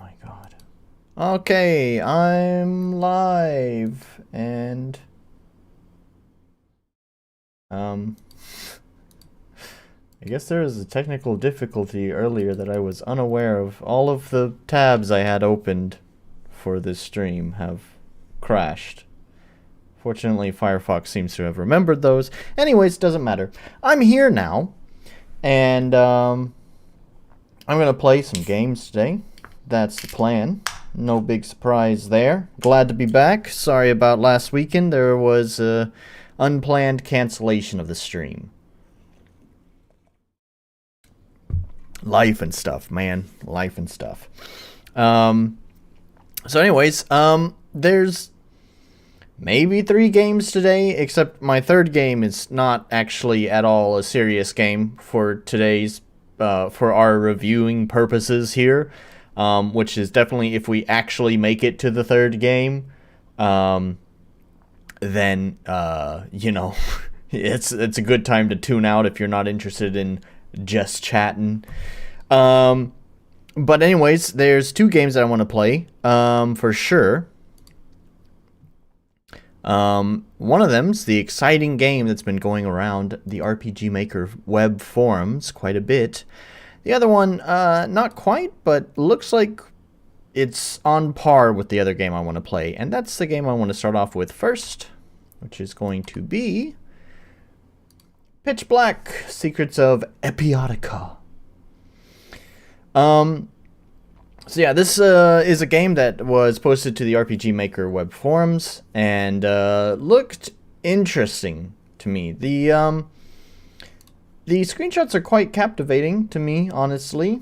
my god. Okay, I'm live, and I guess there was a technical difficulty earlier that I was unaware of. All of the tabs I had opened for this stream have crashed. Fortunately, Firefox seems to have remembered those. Anyways, doesn't matter. I'm here now, and I'm gonna play some games today. That's the plan. No big surprise there. Glad to be back. Sorry about last weekend. There was a unplanned cancellation of the stream. Life and stuff, man. Life and stuff. So anyways, there's maybe 3 games today, except my third game is not actually at all a serious game for today's, for our reviewing purposes here. Which is definitely if we actually make it to the third game, then, you know, it's a good time to tune out if you're not interested in just chatting. But anyways, there's 2 games that I want to play, for sure. One of them's the exciting game that's been going around the RPG Maker web forums quite a bit. The other one, not quite, but looks like it's on par with the other game I want to play. And that's the game I want to start off with first, which is going to be Pitch Black: Secrets of Epiotica. So yeah, this is a game that was posted to the RPG Maker web forums and looked interesting to me. The screenshots are quite captivating to me, honestly.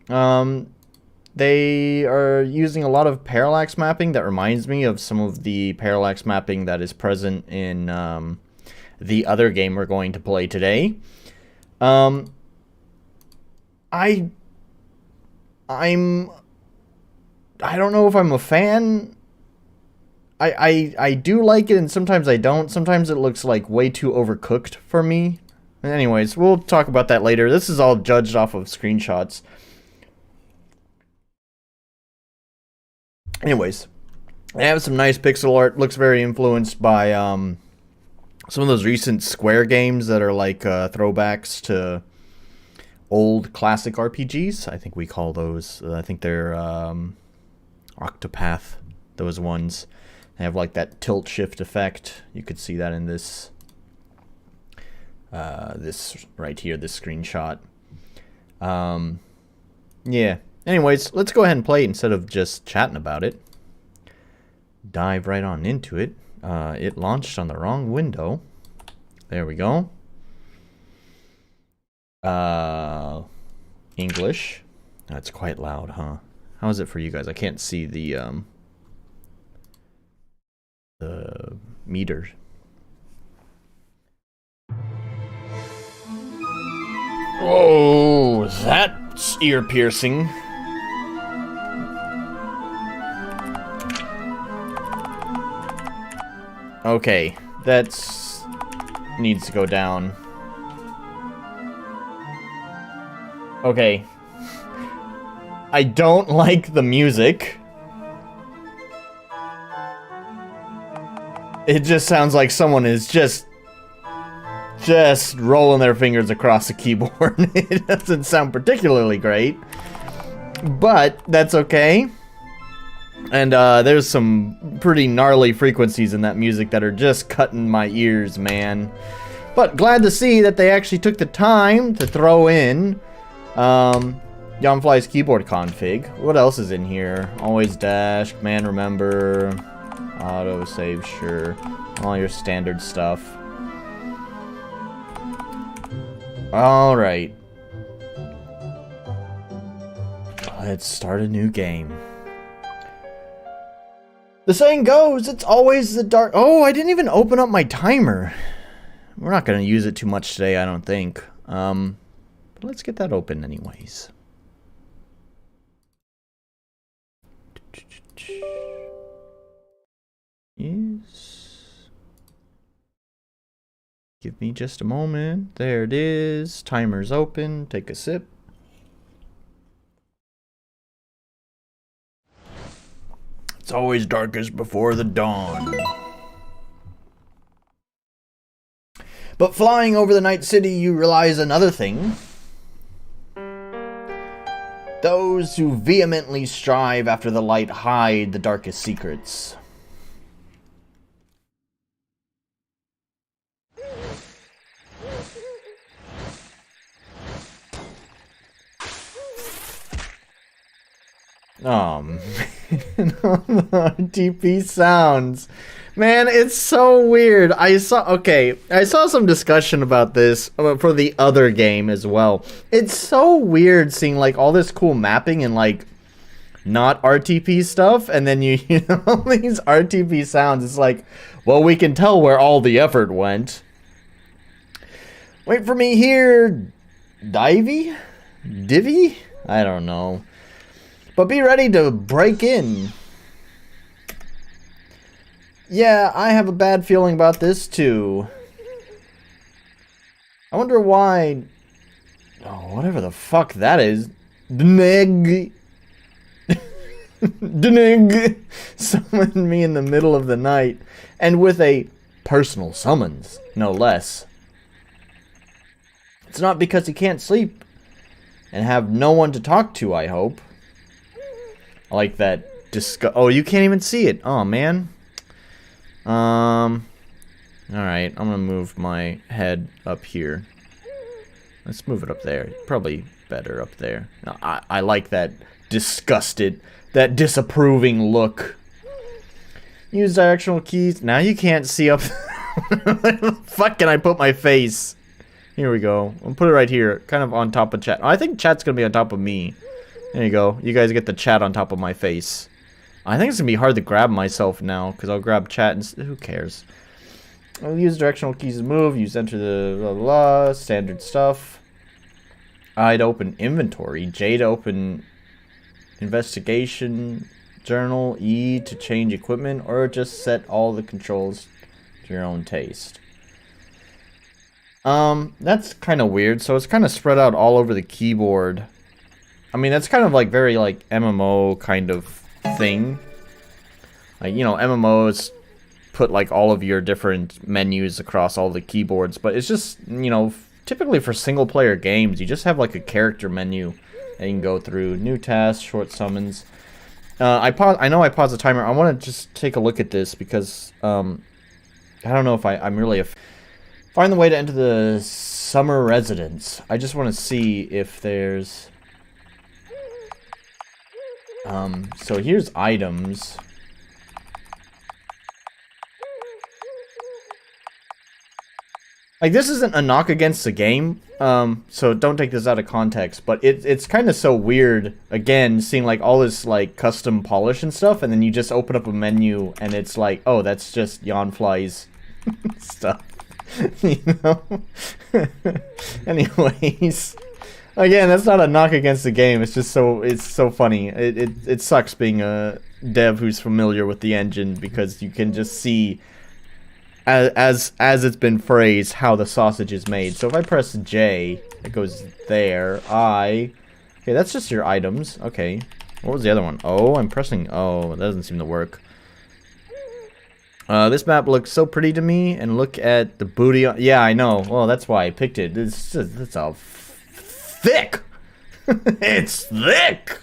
They are using a lot of parallax mapping that reminds me of some of the parallax mapping that is present in the other game we're going to play today. I don't know if I'm a fan. I do like it, and sometimes I don't. Sometimes it looks like way too overcooked for me. Anyways, we'll talk about that later. This is all judged off of screenshots. Anyways, they have some nice pixel art. Looks very influenced by some of those recent Square games that are like throwbacks to old classic RPGs. I think we call those, I think they're Octopath, those ones. They have like that tilt shift effect. You could see that in this this right here, this screenshot. Yeah. Anyways, let's go ahead and play it instead of just chatting about it. Dive right on into it. It launched on the wrong window. There we go. English. That's quite loud, huh? How is it for you guys? I can't see the meter. Oh, that's ear piercing. Okay, that's needs to go down. Okay. I don't like the music. It just sounds like someone is just rolling their fingers across the keyboard. It doesn't sound particularly great, but that's okay. And there's some pretty gnarly frequencies in that music that are just cutting my ears, man. But glad to see that they actually took the time to throw in Yonfly's keyboard config. What else is in here? Always dash, command remember, auto save, sure. All your standard stuff. Alright. Let's start a new game. The saying goes, it's always the dark... Oh, I didn't even open up my timer. We're not going to use it too much today, I don't think. But let's get that open anyways. Yes. Give me just a moment. There it is. Timer's open. Take a sip. It's always darkest before the dawn. But flying over the night city, you realize another thing. Those who vehemently strive after the light hide the darkest secrets. Oh man, RTP sounds. Man, it's so weird. I saw some discussion about this for the other game as well. It's so weird seeing like all this cool mapping and like not RTP stuff, and then you know all these RTP sounds. It's like, well, we can tell where all the effort went. Wait for me here, Divvy? I don't know. But be ready to break in. Yeah, I have a bad feeling about this too. I wonder why... Oh, whatever the fuck that is. Dnig. Dnig. Summoned me in the middle of the night. And with a personal summons, no less. It's not because he can't sleep. And have no one to talk to, I hope. I like that oh, you can't even see it. Oh, man. Alright, I'm gonna move my head up here. Let's move it up there. Probably better up there. No, I like that disgusted, that disapproving look. Use directional keys. Now you can't see up. Where the fuck can I put my face? Here we go. I'll put it right here, kind of on top of chat. Oh, I think chat's gonna be on top of me. There you go. You guys get the chat on top of my face. I think it's gonna be hard to grab myself now, because I'll grab chat and who cares? I'll use directional keys to move, use enter the blah blah, standard stuff. I to open inventory, J to open investigation journal, E to change equipment, or just set all the controls to your own taste. That's kind of weird. So it's kind of spread out all over the keyboard. I mean, that's kind of like very like MMO kind of thing. Like, you know, MMOs put like all of your different menus across all the keyboards, but it's just, you know, typically for single player games, you just have like a character menu that you can go through. New tasks, short summons. I know I paused the timer. I want to just take a look at this because I don't know if I'm really find the way to enter the summer residence. I just want to see if there's so here's items. Like, this isn't a knock against the game, so don't take this out of context, but it's kind of so weird, again, seeing, like, all this, like, custom polish and stuff, and then you just open up a menu, and it's like, oh, that's just Yawnfly's stuff, you know? Anyways, again, that's not a knock against the game, it's just so, it's so funny. It sucks being a dev who's familiar with the engine, because you can just see... As it's been phrased, how the sausage is made. So if I press J, it goes there. Okay, that's just your items. Okay, what was the other one? O, I'm pressing O. That doesn't seem to work. This map looks so pretty to me, and look at the booty. Yeah, I know. Well, that's why I picked it. It's all thick. It's thick.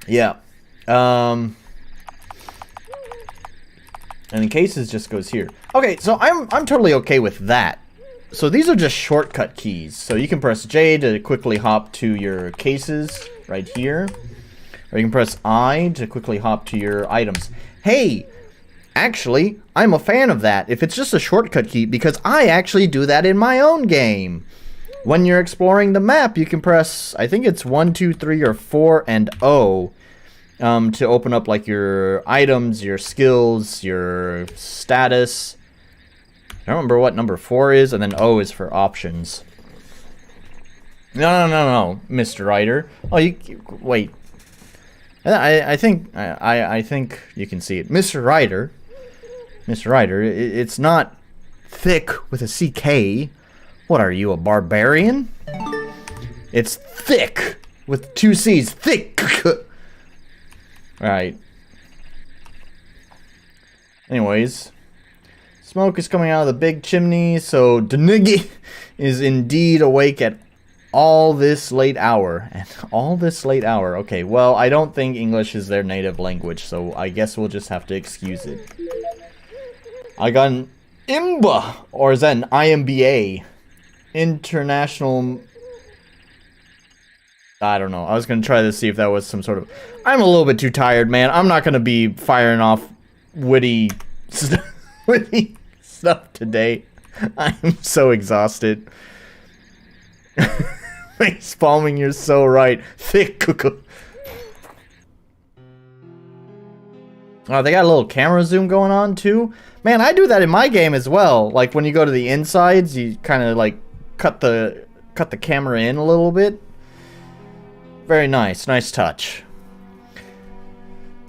Yeah. And in cases just goes here. Okay, so I'm totally okay with that. So these are just shortcut keys. So you can press J to quickly hop to your cases right here. Or you can press I to quickly hop to your items. Hey, actually, I'm a fan of that if it's just a shortcut key, because I actually do that in my own game. When you're exploring the map, you can press, I think it's 1, 2, 3, or 4, and O. To open up like your items, your skills, your status. I don't remember what number 4 is, and then O is for options. No, Mr. Ryder. Oh, you wait. I think you can see it, Mr. Ryder. Mr. Ryder, it's not thick with a CK. What are you, a barbarian? It's thick with 2 C's. Thick. Alright. Anyways. Smoke is coming out of the big chimney, so Denigi is indeed awake at all this late hour. And all this late hour. Okay, well, I don't think English is their native language, so I guess we'll just have to excuse it. I got an IMBA, or is that an IMBA? International... I don't know. I was going to try to see if that was some sort of... I'm a little bit too tired, man. I'm not going to be firing off witty stuff today. I'm so exhausted. Face palming, you're so right. Thick cuckoo. Oh, they got a little camera zoom going on too. Man, I do that in my game as well. Like when you go to the insides, you kind of like cut the camera in a little bit. Very nice, nice touch.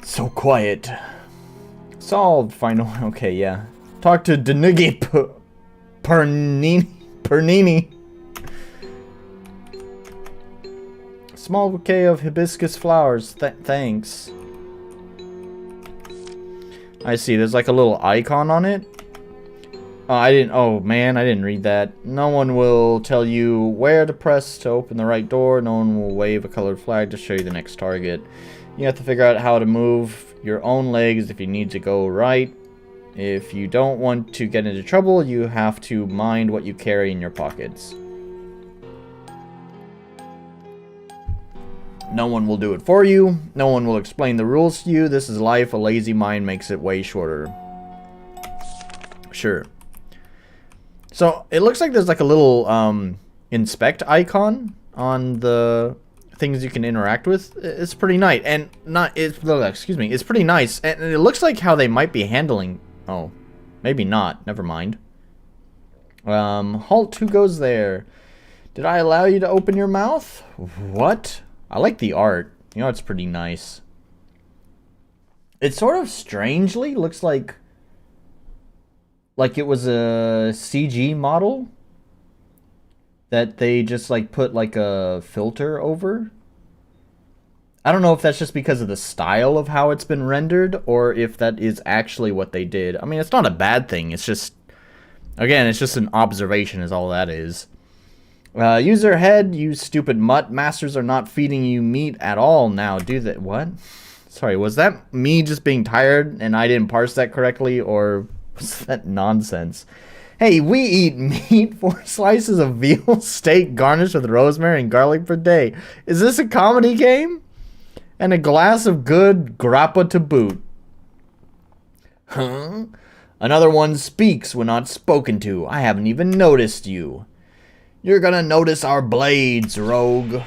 So quiet. Solved. Final. Okay, yeah. Talk to Denigi Pernini. Small bouquet of hibiscus flowers. Thanks. I see. There's like a little icon on it. Oh man, I didn't read that. No one will tell you where to press to open the right door. No one will wave a colored flag to show you the next target. You have to figure out how to move your own legs if you need to go right. If you don't want to get into trouble, you have to mind what you carry in your pockets. No one will do it for you. No one will explain the rules to you. This is life. A lazy mind makes it way shorter. Sure. So, it looks like there's like a little inspect icon on the things you can interact with. It's pretty nice. And it's pretty nice. And it looks like how they might be handling... Oh, maybe not. Never mind. Halt, who goes there? Did I allow you to open your mouth? What? I like the art. You know, it's pretty nice. It sort of strangely looks like it was a CG model that they just like put like a filter over. I don't know if that's just because of the style of how it's been rendered or if that is actually what they did. I mean, it's not a bad thing. It's just, again, it's just an observation is all that is. Use your head, you stupid mutt. Masters are not feeding you meat at all now, do they? What? Sorry, was that me just being tired and I didn't parse that correctly, or was that nonsense? Hey, we eat meat, 4 slices of veal steak garnished with rosemary and garlic per day. Is this a comedy game? And a glass of good grappa to boot. Huh? Another one speaks when not spoken to. I haven't even noticed you. You're gonna notice our blades, rogue.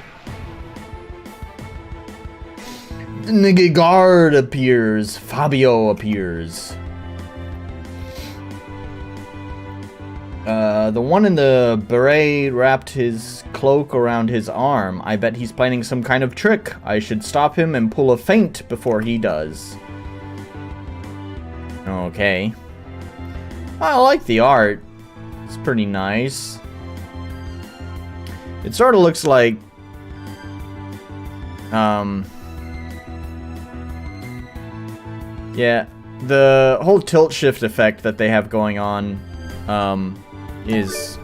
Nigigard appears. Fabio appears. The one in the beret wrapped his cloak around his arm. I bet he's planning some kind of trick. I should stop him and pull a feint before he does. Okay. I like the art. It's pretty nice. It sort of looks like... yeah, the whole tilt shift effect that they have going on is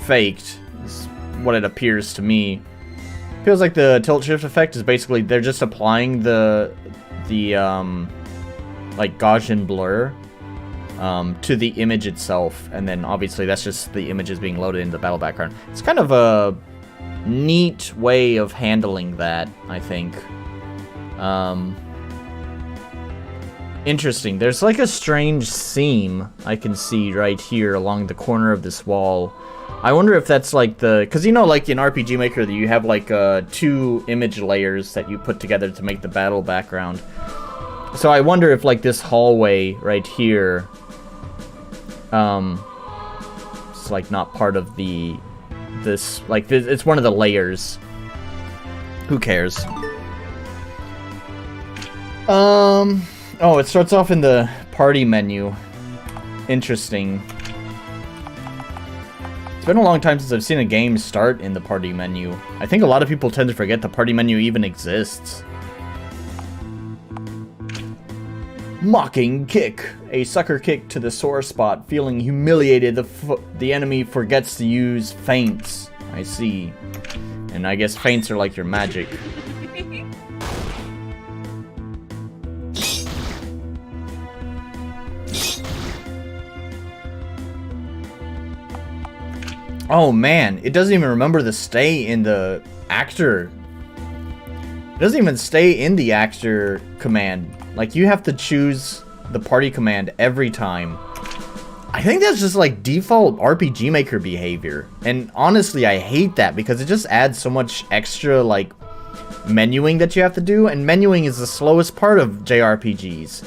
faked, is what it appears to me. Feels like the tilt shift effect is basically they're just applying the like Gaussian blur to the image itself, and then obviously that's just the images being loaded into the battle background. It's kind of a neat way of handling that, I think. Interesting. There's like a strange seam I can see right here along the corner of this wall. I wonder if that's like the... Because you know, like in RPG Maker, you have like 2 image layers that you put together to make the battle background. So I wonder if like this hallway right here... it's like not part of the... This... Like, it's one of the layers. Who cares? Oh, it starts off in the party menu. Interesting. It's been a long time since I've seen a game start in the party menu. I think a lot of people tend to forget the party menu even exists. Mocking kick. A sucker kick to the sore spot. Feeling humiliated, the enemy forgets to use feints. I see. And I guess feints are like your magic. Oh man, it doesn't even remember the stay in the actor. It doesn't even stay in the actor command. Like, you have to choose the party command every time. I think that's just like default RPG Maker behavior. And honestly, I hate that because it just adds so much extra like menuing that you have to do. And menuing is the slowest part of JRPGs.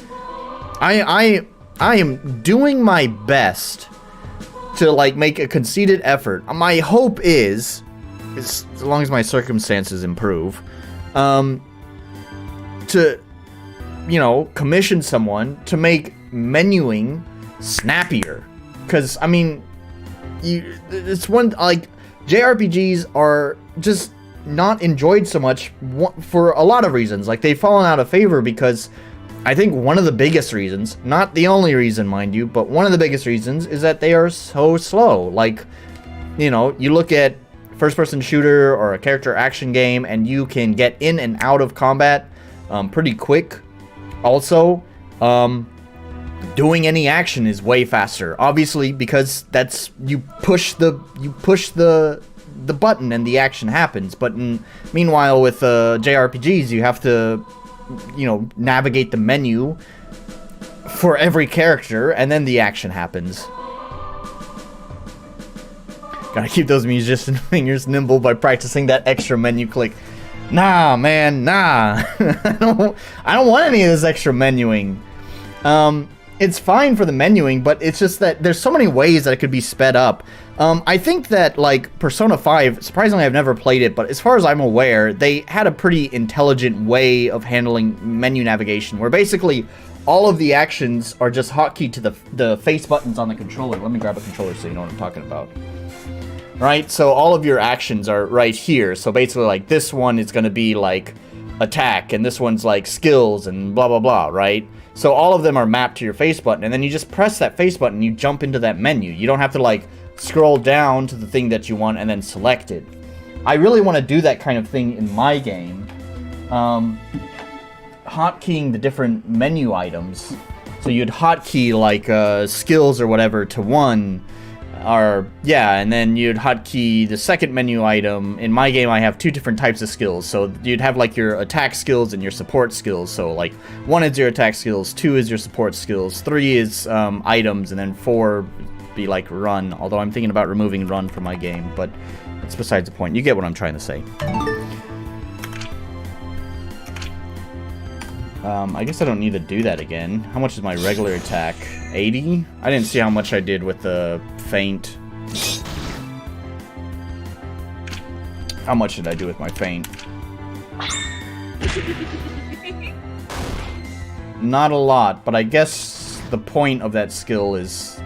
I am doing my best to like make a conceited effort. My hope is as long as my circumstances improve, to, you know, commission someone to make menuing snappier. Because, I mean, it's one, like, JRPGs are just not enjoyed so much for a lot of reasons. Like, they've fallen out of favor because I think one of the biggest reasons, not the only reason, mind you, but one of the biggest reasons is that they are so slow. Like, you know, you look at first-person shooter or a character action game, and you can get in and out of combat pretty quick. Also, doing any action is way faster. Obviously, because that's you push the button and the action happens. But meanwhile, with JRPGs, you have to, you know, navigate the menu for every character, and then the action happens. Gotta keep those musician fingers nimble by practicing that extra menu click. Nah, man, nah. I don't want any of this extra menuing. It's fine for the menuing, but it's just that there's so many ways that it could be sped up. I think that, like, Persona 5, surprisingly I've never played it, but as far as I'm aware, they had a pretty intelligent way of handling menu navigation, where basically all of the actions are just hotkey to the face buttons on the controller. Let me grab a controller so you know what I'm talking about. Right, so all of your actions are right here. So basically, like, this one is going to be, like, attack, and this one's, like, skills, and blah, blah, blah, right? So all of them are mapped to your face button, and then you just press that face button, and you jump into that menu. You don't have to, like, scroll down to the thing that you want and then select it. I really want to do that kind of thing in my game. Hotkeying the different menu items. So you'd hotkey, like, skills or whatever to one, or, yeah, and then you'd hotkey the second menu item. In my game, I have two different types of skills. So you'd have, like, your attack skills and your support skills. So, like, 1 is your attack skills, 2 is your support skills, 3 is items, and then 4 be, like, run. Although I'm thinking about removing run from my game, but that's besides the point. You get what I'm trying to say. I guess I don't need to do that again. How much is my regular attack? 80? I didn't see how much I did with the feint. How much did I do with my feint? Not a lot, but I guess the point of that skill is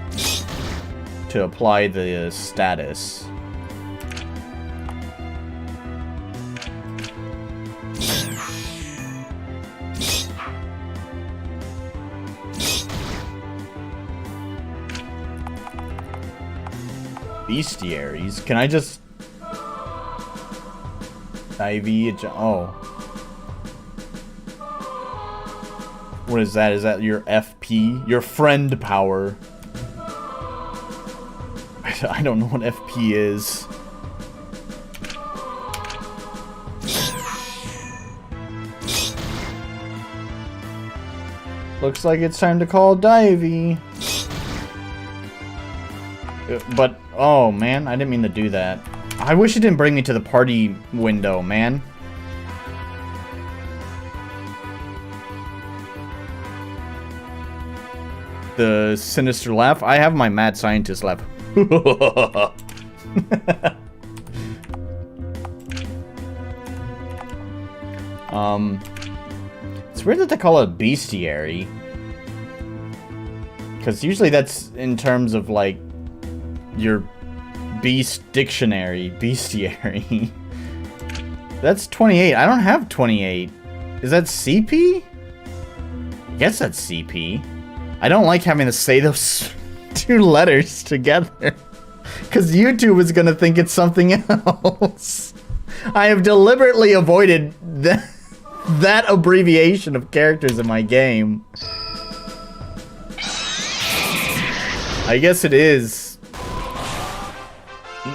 to apply the status. Bestiaries? Can I just... IV... Oh. What is that? Is that your FP? Your friend power? I don't know what FP is. Looks like it's time to call Divey. But, oh man, I didn't mean to do that. I wish it didn't bring me to the party window, man. The sinister laugh? I have my mad scientist laugh. It's weird that they call it bestiary. Because usually that's in terms of, like, your Beast Dictionary. Bestiary. That's 28. I don't have 28. Is that CP? I guess that's CP. I don't like having to say those two letters together. Because YouTube is going to think it's something else. I have deliberately avoided that abbreviation of characters in my game. I guess it is.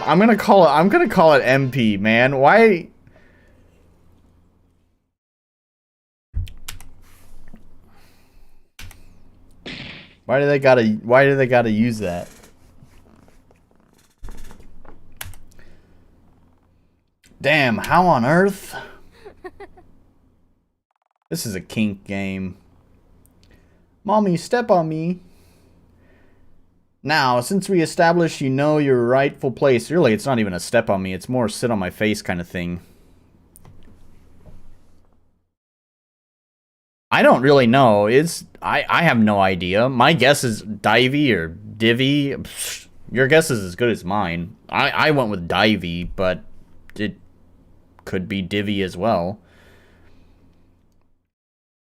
I'm gonna call it MP, man. Why? Why do they gotta use that? Damn, how on earth? This is a kink game. Mommy, step on me. Now, since we established you know your rightful place, really, it's not even a step on me, it's more sit on my face kind of thing. I don't really know. I have no idea. My guess is divey or divvy. Your guess is as good as mine. I went with divey, but it could be divvy as well.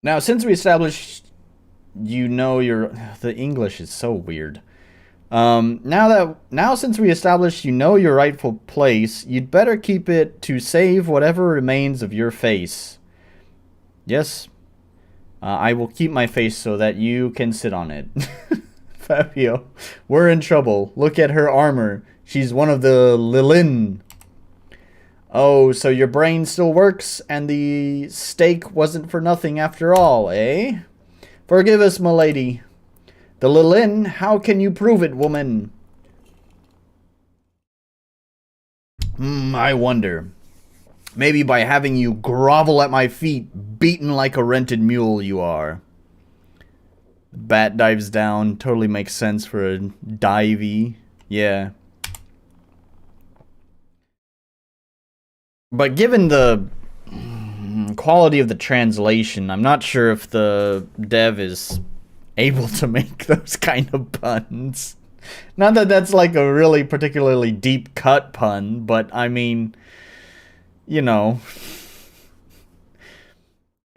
Now, since we established you know the English is so weird. Now since we established you know your rightful place, you'd better keep it to save whatever remains of your face. Yes, I will keep my face so that you can sit on it. Fabio, we're in trouble. Look at her armor. She's one of the Lilin. Oh, so your brain still works, and the steak wasn't for nothing after all, eh? Forgive us, m'lady. The Lilin, how can you prove it, woman? I wonder. Maybe by having you grovel at my feet, beaten like a rented mule you are. Bat dives down. Totally makes sense for a divey. Yeah. But given the quality of the translation, I'm not sure if the dev is able to make those kind of puns. Not that that's like a really particularly deep cut pun, but I mean, you know,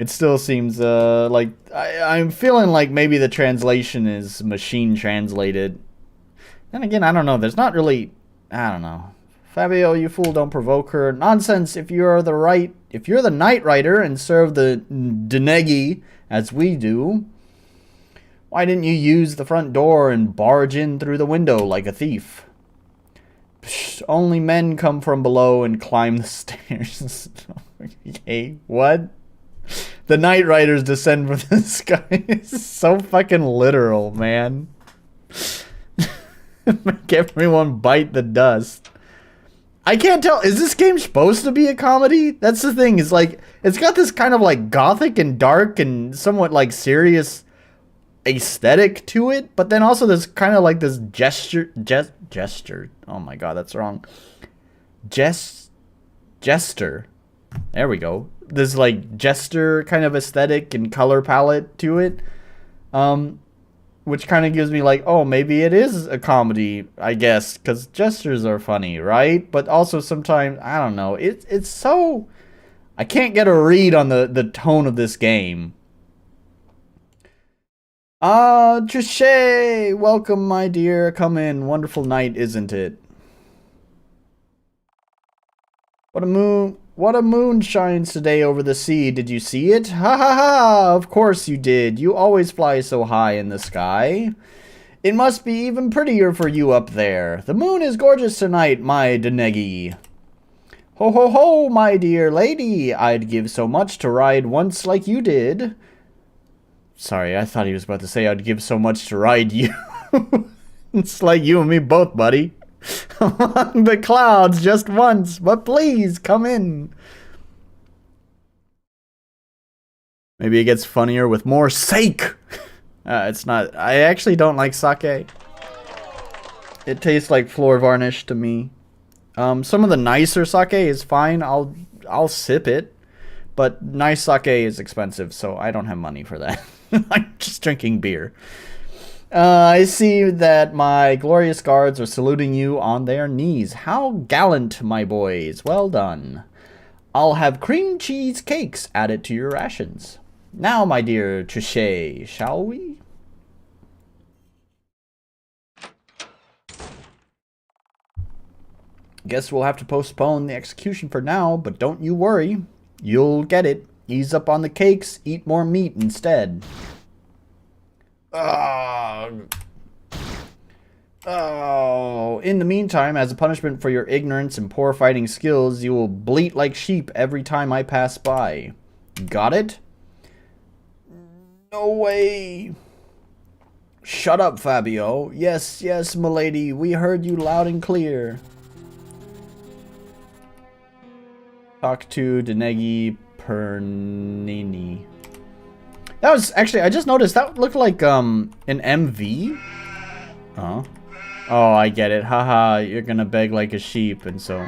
it still seems like I'm feeling like maybe the translation is machine translated. Then again, I don't know. There's not really, I don't know. Fabio, you fool, don't provoke her. Nonsense. If you're the Knight Rider and serve the Denegi as we do, why didn't you use the front door and barge in through the window like a thief? Psh, only men come from below and climb the stairs. Okay, what? The Knight Riders descend from the sky. It's so fucking literal, man. Make everyone bite the dust. I can't tell. Is this game supposed to be a comedy? That's the thing. Is like it's got this kind of like gothic and dark and somewhat like serious aesthetic to it, but then also there's kind of like this gesture. Oh my god, that's wrong. Jester. There we go. This like jester kind of aesthetic and color palette to it. Which kind of gives me like, oh, maybe it is a comedy, I guess, because gestures are funny, right? But also sometimes, I don't know, it's so, I can't get a read on the tone of this game. Ah, Trichet, welcome, my dear, come in, wonderful night, isn't it? What a moon shines today over the sea. Did you see it? Ha ha ha! Of course you did. You always fly so high in the sky. It must be even prettier for you up there. The moon is gorgeous tonight, my Denegi. Ho ho ho, my dear lady. I'd give so much to ride once like you did. Sorry, I thought he was about to say I'd give so much to ride you. It's like you and me both, buddy. Among the clouds just once, but please come in. Maybe it gets funnier with more sake. It's not. I actually don't like sake. It tastes like floor varnish to me. Some of the nicer sake is fine. I'll sip it, but nice sake is expensive, so I don't have money for that. I'm just drinking beer. I see that my glorious guards are saluting you on their knees. How gallant, my boys. Well done. I'll have cream cheese cakes added to your rations. Now, my dear Trichet, shall we? Guess we'll have to postpone the execution for now, but don't you worry. You'll get it. Ease up on the cakes, eat more meat instead. Oh, in the meantime, as a punishment for your ignorance and poor fighting skills, you will bleat like sheep every time I pass by. Got it? No way. Shut up, Fabio. Yes, yes, milady, we heard you loud and clear. Talk to Denegi Pernini. That was actually, I just noticed that looked like an MV. Oh. Oh, I get it. Haha, you're gonna beg like a sheep, and so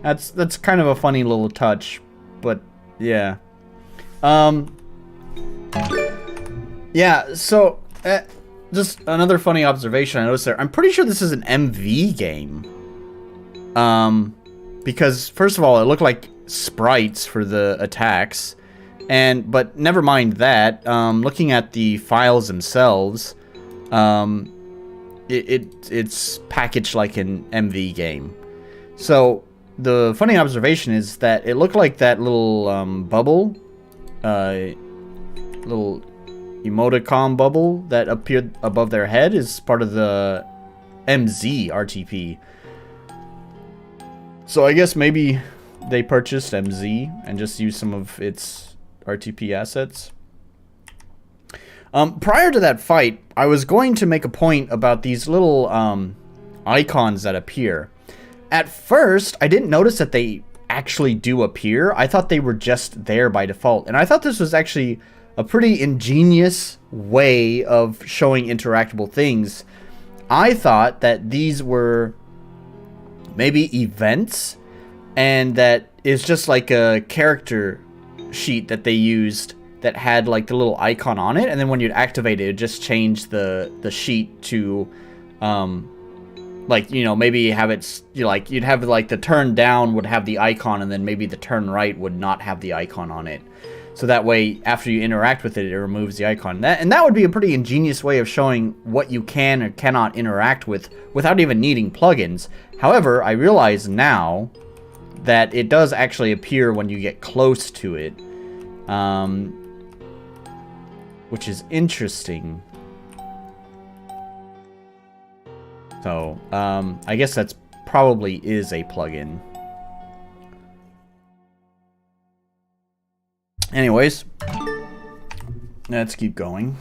that's kind of a funny little touch, but yeah. Yeah, so just another funny observation I noticed there. I'm pretty sure this is an MV game. Because first of all, it looked like sprites for the attacks, but never mind that. Looking at the files themselves, it's packaged like an MV game. So the funny observation is that it looked like that little bubble, little emoticon bubble that appeared above their head is part of the MZ RTP. So I guess maybe they purchased MZ and just used some of its RTP assets. Prior to that fight, I was going to make a point about these little icons that appear. At first, I didn't notice that they actually do appear. I thought they were just there by default. And I thought this was actually a pretty ingenious way of showing interactable things. I thought that these were maybe events, and that is just like a character sheet that they used that had like the little icon on it, and then when you'd activate it, it'd just change the sheet to like, you know, maybe have it, you know, like you'd have like the turn down would have the icon, and then maybe the turn right would not have the icon on it. So that way, after you interact with it, it removes the icon. And that would be a pretty ingenious way of showing what you can or cannot interact with without even needing plugins. However, I realize now that it does actually appear when you get close to it, which is interesting. So, I guess that's probably is a plugin. Anyways, let's keep going.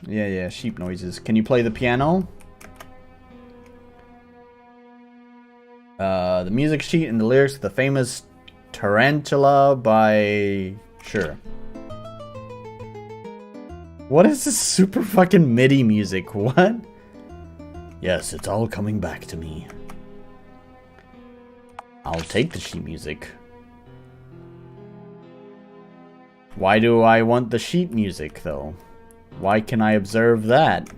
Yeah, sheep noises. Can you play the piano? The music sheet and the lyrics of the famous Tarantula by... Sure. What is this super fucking MIDI music? What? Yes, it's all coming back to me. I'll take the sheet music. Why do I want the sheet music, though? Why can I observe that?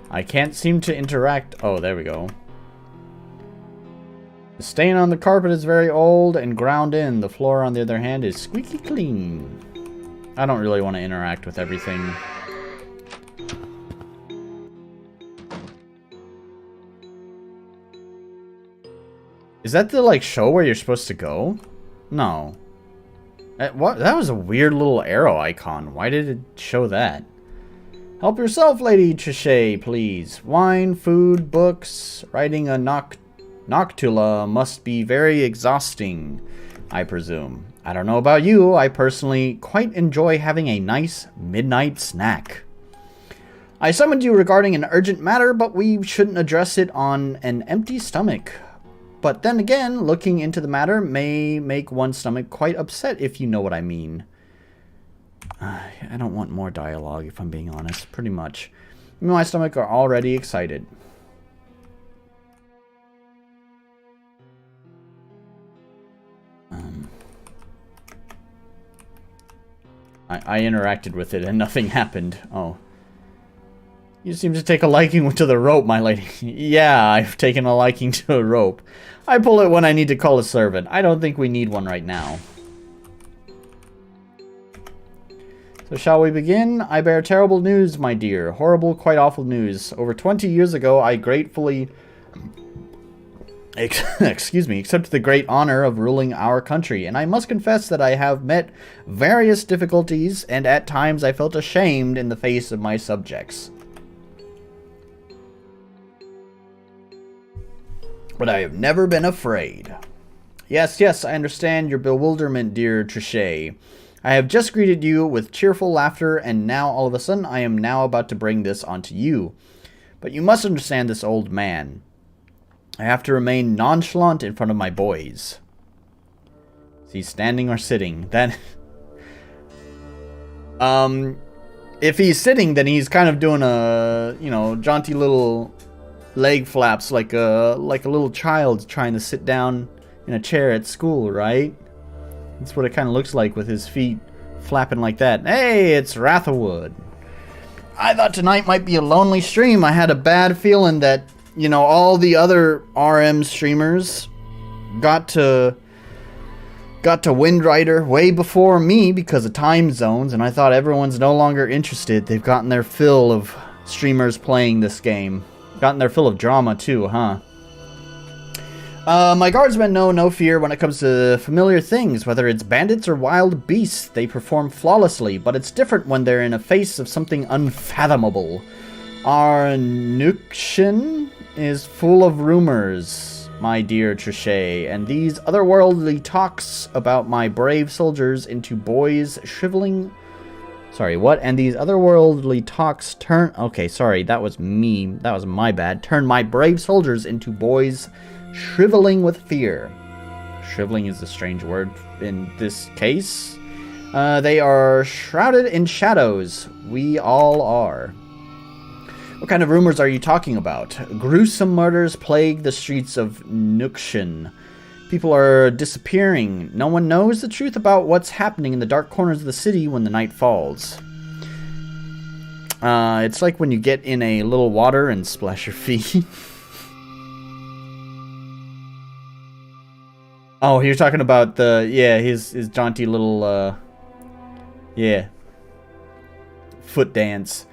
I can't seem to interact... Oh, there we go. The stain on the carpet is very old and ground in. The floor, on the other hand, is squeaky clean. I don't really want to interact with everything. Is that the, like, show where you're supposed to go? No. What? That was a weird little arrow icon. Why did it show that? Help yourself, Lady Trichet, please. Wine, food, books. Writing a noctula must be very exhausting, I presume. I don't know about you. I personally quite enjoy having a nice midnight snack. I summoned you regarding an urgent matter, but we shouldn't address it on an empty stomach. But then again, looking into the matter may make one's stomach quite upset, if you know what I mean. I don't want more dialogue, if I'm being honest. Pretty much. Me and my stomach are already excited. I interacted with it and nothing happened. Oh. You seem to take a liking to the rope, my lady. Yeah, I've taken a liking to a rope. I pull it when I need to call a servant. I don't think we need one right now. So shall we begin? I bear terrible news, my dear. Horrible, quite awful news. Over 20 years ago, I gratefully... excuse me, accepted the great honor of ruling our country, and I must confess that I have met various difficulties, and at times I felt ashamed in the face of my subjects. But I have never been afraid. Yes, yes, I understand your bewilderment, dear Trichet. I have just greeted you with cheerful laughter, and now all of a sudden I am now about to bring this onto you. But you must understand this old man. I have to remain nonchalant in front of my boys. Is he standing or sitting? Then, if he's sitting, then he's kind of doing a, you know, jaunty little leg flaps like a little child trying to sit down in a chair at school, right? That's what it kind of looks like with his feet flapping like that. Hey, it's Rathawood. I thought tonight might be a lonely stream. I had a bad feeling that, you know, all the other RM streamers got to Wind Rider way before me because of time zones, and I thought everyone's no longer interested. They've gotten their fill of streamers playing this game. Gotten their fill of drama too, huh? My guardsmen know no fear when it comes to familiar things, whether it's bandits or wild beasts. They perform flawlessly, but it's different when they're in the face of something unfathomable. Our GENSHIN is full of rumors, my dear Trichet, and these otherworldly talks about my brave soldiers into boys shriveling... Sorry, what? And these otherworldly talks turn... Okay, sorry, that was me. That was my bad. Turn my brave soldiers into boys shriveling with fear. Shriveling is a strange word in this case. They are shrouded in shadows. We all are. What kind of rumors are you talking about? Gruesome murders plague the streets of GENSHIN. People are disappearing. No one knows the truth about what's happening in the dark corners of the city when the night falls. It's like when you get in a little water and splash your feet. Oh, you're talking about the, yeah, his jaunty little, yeah, foot dance.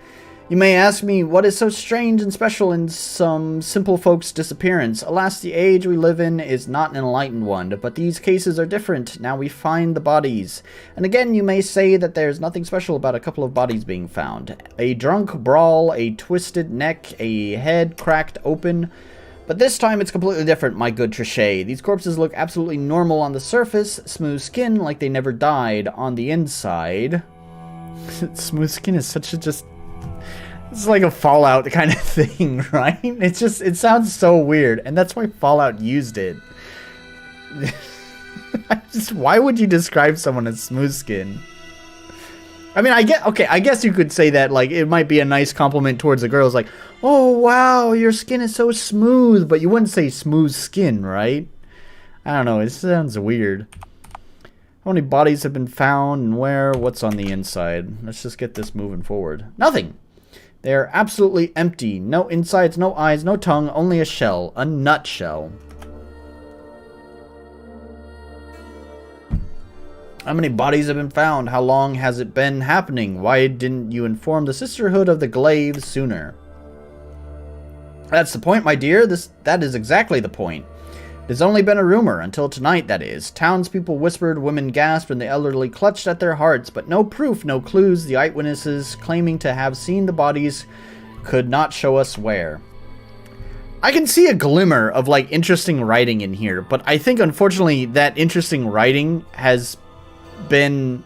You may ask me, what is so strange and special in some simple folks' disappearance? Alas, the age we live in is not an enlightened one, but these cases are different. Now we find the bodies. And again, you may say that there's nothing special about a couple of bodies being found. A drunk brawl, a twisted neck, a head cracked open. But this time it's completely different, my good Trichet. These corpses look absolutely normal on the surface, smooth skin like they never died on the inside. Smooth skin is such a just... It's like a Fallout kind of thing, right? It's just, it sounds so weird, and that's why Fallout used it. Why would you describe someone as smooth skin? I mean, I guess you could say that, like, it might be a nice compliment towards a girl. It's like, oh, wow, your skin is so smooth, but you wouldn't say smooth skin, right? I don't know, it sounds weird. How many bodies have been found and where? What's on the inside? Let's just get this moving forward. Nothing! They are absolutely empty. No insides, no eyes, no tongue, only a shell. A nutshell. How many bodies have been found? How long has it been happening? Why didn't you inform the Sisterhood of the Glaive sooner? That's the point, my dear. That is exactly the point. It has only been a rumor, until tonight, that is. Townspeople whispered, women gasped, and the elderly clutched at their hearts, but no proof, no clues. The eyewitnesses claiming to have seen the bodies could not show us where. I can see a glimmer of, like, interesting writing in here, but I think, unfortunately, that interesting writing has been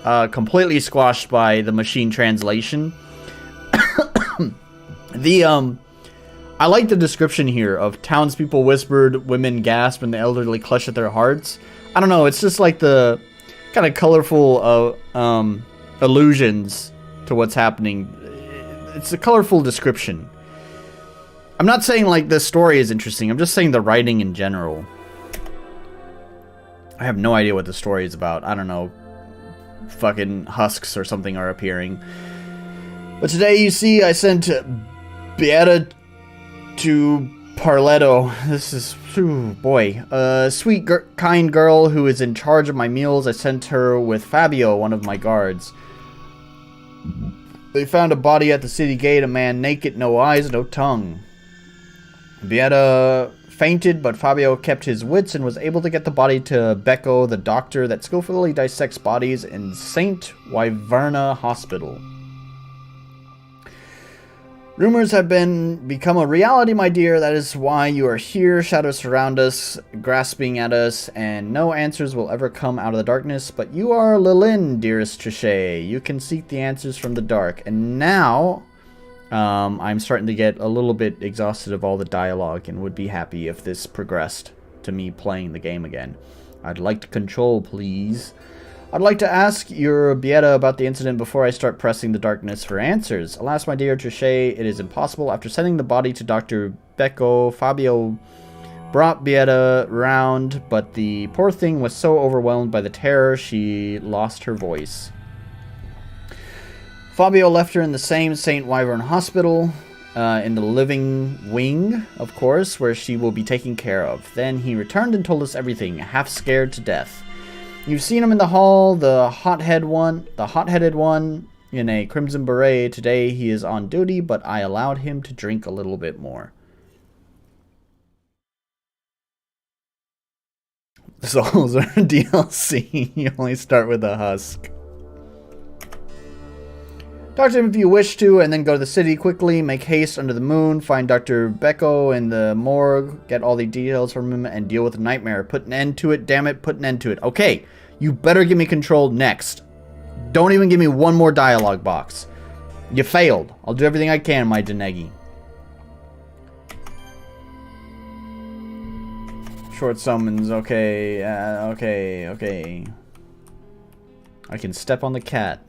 completely squashed by the machine translation. I like the description here of townspeople whispered, women gasped, and the elderly clutched at their hearts. I don't know, it's just like the kind of colorful allusions to what's happening. It's a colorful description. I'm not saying, like, the story is interesting. I'm just saying the writing in general. I have no idea what the story is about. I don't know. Fucking husks or something are appearing. But today, you see, I sent Beata to Parletto. This is, ooh, boy. A sweet, kind girl who is in charge of my meals. I sent her with Fabio, one of my guards. They found a body at the city gate, a man naked, no eyes, no tongue. Beata fainted, but Fabio kept his wits and was able to get the body to Becco, the doctor that skillfully dissects bodies in St. Wyverna Hospital. Rumors have become a reality, my dear. That is why you are here. Shadows surround us, grasping at us, and no answers will ever come out of the darkness. But you are Lilin, dearest Trichet. You can seek the answers from the dark. And now, I'm starting to get a little bit exhausted of all the dialogue and would be happy if this progressed to me playing the game again. I'd like to control, please. I'd like to ask your Beata about the incident before I start pressing the darkness for answers. Alas, my dear Trichet, it is impossible. After sending the body to Dr. Becco, Fabio brought Beata round, but the poor thing was so overwhelmed by the terror, she lost her voice. Fabio left her in the same St. Wyvern Hospital, in the living wing, of course, where she will be taken care of. Then he returned and told us everything, half scared to death. You've seen him in the hall, the hot-headed one in a crimson beret. Today he is on duty, but I allowed him to drink a little bit more. Souls are DLC. You only start with a husk. Talk to him if you wish to, and then go to the city quickly. Make haste under the moon. Find Dr. Becco in the morgue. Get all the details from him and deal with the nightmare. Put an end to it, damn it. Put an end to it. Okay, you better give me control next. Don't even give me one more dialogue box. You failed. I'll do everything I can, my Denegi. Short summons. Okay, okay. I can step on the cat.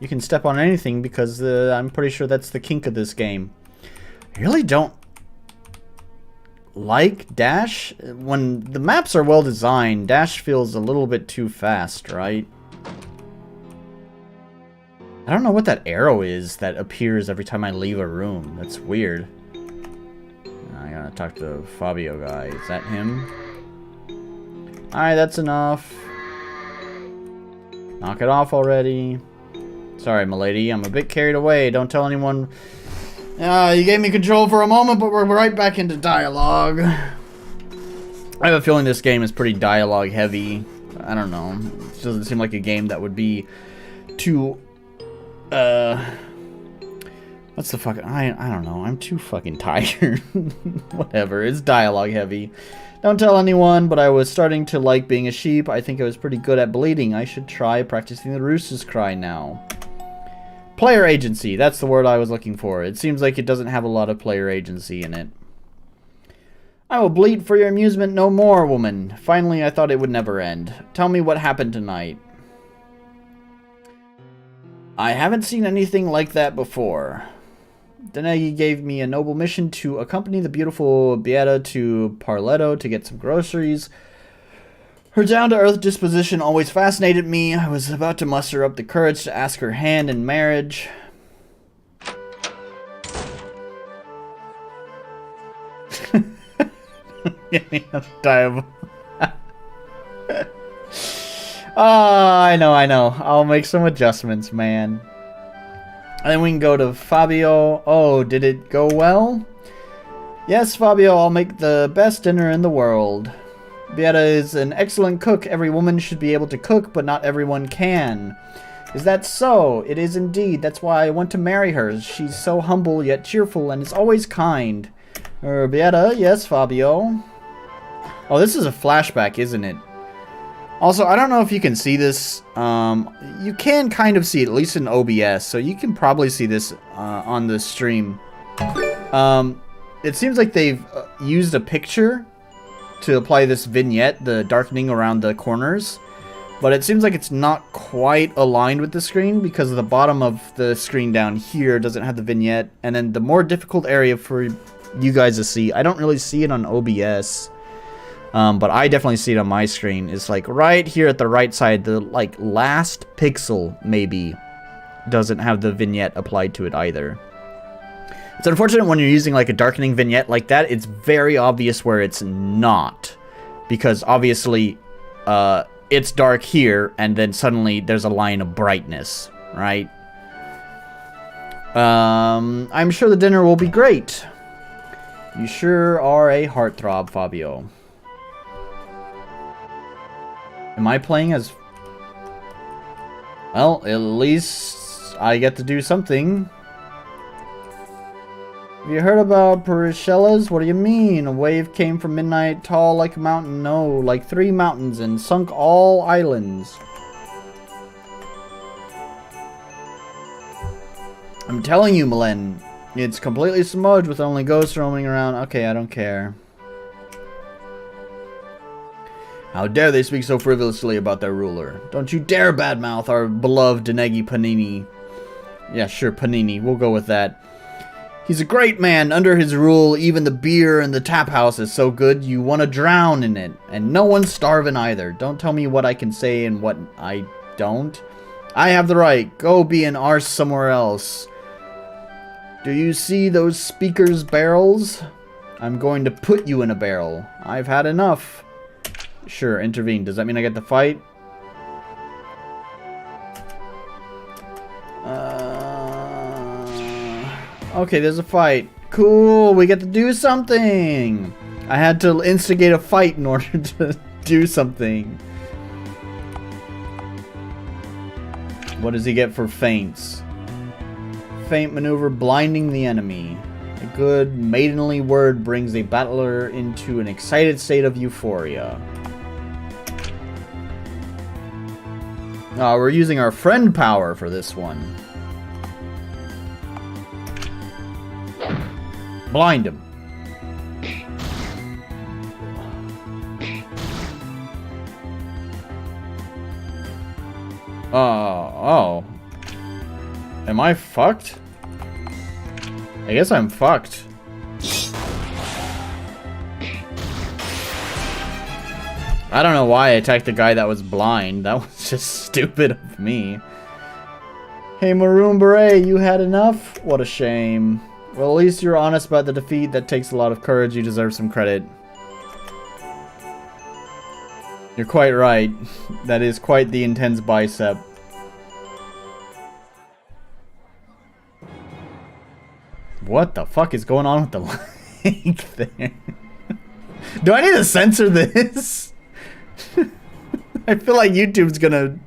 You can step on anything because I'm pretty sure that's the kink of this game. I really don't like Dash. When the maps are well designed, Dash feels a little bit too fast, right? I don't know what that arrow is that appears every time I leave a room. That's weird. I gotta talk to the Fabio guy. Is that him? Alright, that's enough. Knock it off already. Sorry, milady, I'm a bit carried away. Don't tell anyone. You gave me control for a moment, but we're right back into dialogue. I have a feeling this game is pretty dialogue heavy. I don't know. It doesn't seem like a game that would be too... What's the fuck? I don't know. I'm too fucking tired. Whatever. It's dialogue heavy. Don't tell anyone, but I was starting to like being a sheep. I think I was pretty good at bleeding. I should try practicing the rooster's cry now. Player agency, that's the word I was looking for. It seems like it doesn't have a lot of player agency in it. I will bleed for your amusement no more, woman. Finally, I thought it would never end. Tell me what happened tonight. I haven't seen anything like that before. Denegi gave me a noble mission to accompany the beautiful Beata to Parletto to get some groceries. Her down-to-earth disposition always fascinated me. I was about to muster up the courage to ask her hand in marriage. I know. I'll make some adjustments, man. And then we can go to Fabio. Oh, did it go well? Yes, Fabio, I'll make the best dinner in the world. Beata is an excellent cook. Every woman should be able to cook, but not everyone can. Is that so? It is indeed. That's why I want to marry her. She's so humble yet cheerful and is always kind. Beata, yes, Fabio. Oh, this is a flashback, isn't it? Also, I don't know if you can see this. You can kind of see it, at least in OBS, so you can probably see this on the stream. It seems like they've used a picture to apply this vignette, the darkening around the corners. But it seems like it's not quite aligned with the screen because the bottom of the screen down here doesn't have the vignette. And then the more difficult area for you guys to see, I don't really see it on OBS. But I definitely see it on my screen. It's like right here at the right side, the like last pixel maybe doesn't have the vignette applied to it either. It's unfortunate when you're using like a darkening vignette like that. It's very obvious where it's not, because obviously it's dark here and then suddenly there's a line of brightness, right? I'm sure the dinner will be great. You sure are a heartthrob, Fabio. Am I playing as... Well, at least I get to do something. Have you heard about Parishellas? What do you mean? A wave came from midnight, tall like a mountain. No, like 3 mountains, and sunk all islands. I'm telling you, Malen, it's completely smudged with only ghosts roaming around. Okay, I don't care. How dare they speak so frivolously about their ruler? Don't you dare badmouth our beloved Denegi Panini. Yeah, sure, Panini. We'll go with that. He's a great man. Under his rule, even the beer in the tap house is so good you want to drown in it. And no one's starving either. Don't tell me what I can say and what I don't. I have the right. Go be an arse somewhere else. Do you see those speakers' barrels? I'm going to put you in a barrel. I've had enough. Sure, intervene. Does that mean I get the fight? Okay, there's a fight. Cool, we get to do something. I had to instigate a fight in order to do something. What does he get for feints? Feint maneuver, blinding the enemy. A good maidenly word brings a battler into an excited state of euphoria. We're using our friend power for this one. Blind him. Oh. Am I fucked? I guess I'm fucked. I don't know why I attacked the guy that was blind. That was just stupid of me. Hey, Maroon Beret, you had enough? What a shame. Well, at least you're honest about the defeat. That takes a lot of courage. You deserve some credit. You're quite right. That is quite the intense bicep. What the fuck is going on with the leg there? Do I need to censor this? I feel like YouTube's gonna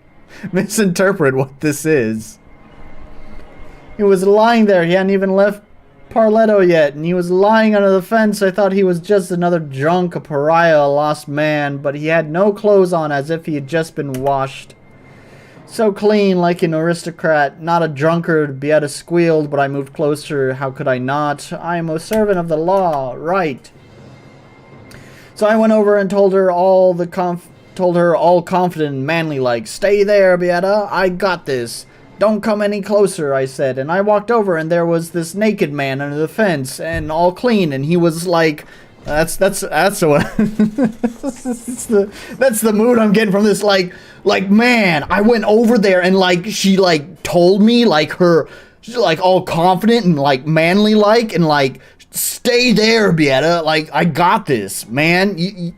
misinterpret what this is. He was lying there. He hadn't even left Parletto yet, and he was lying under the fence. I thought he was just another drunk, a pariah, a lost man, but he had no clothes on, as if he had just been washed. So clean, like an aristocrat, not a drunkard. Beata squealed, but I moved closer. How could I not? I am a servant of the law, right? So I went over and told her all confident and manly like, "Stay there, Beata. I got this. Don't come any closer," I said. And I walked over, and there was this naked man under the fence, and all clean, and he was like, that's what that's the mood I'm getting from this. Like man, I went over there, and like she like told me like she's like all confident and like manly like, and like, "Stay there, Beata. Like, I got this, man. You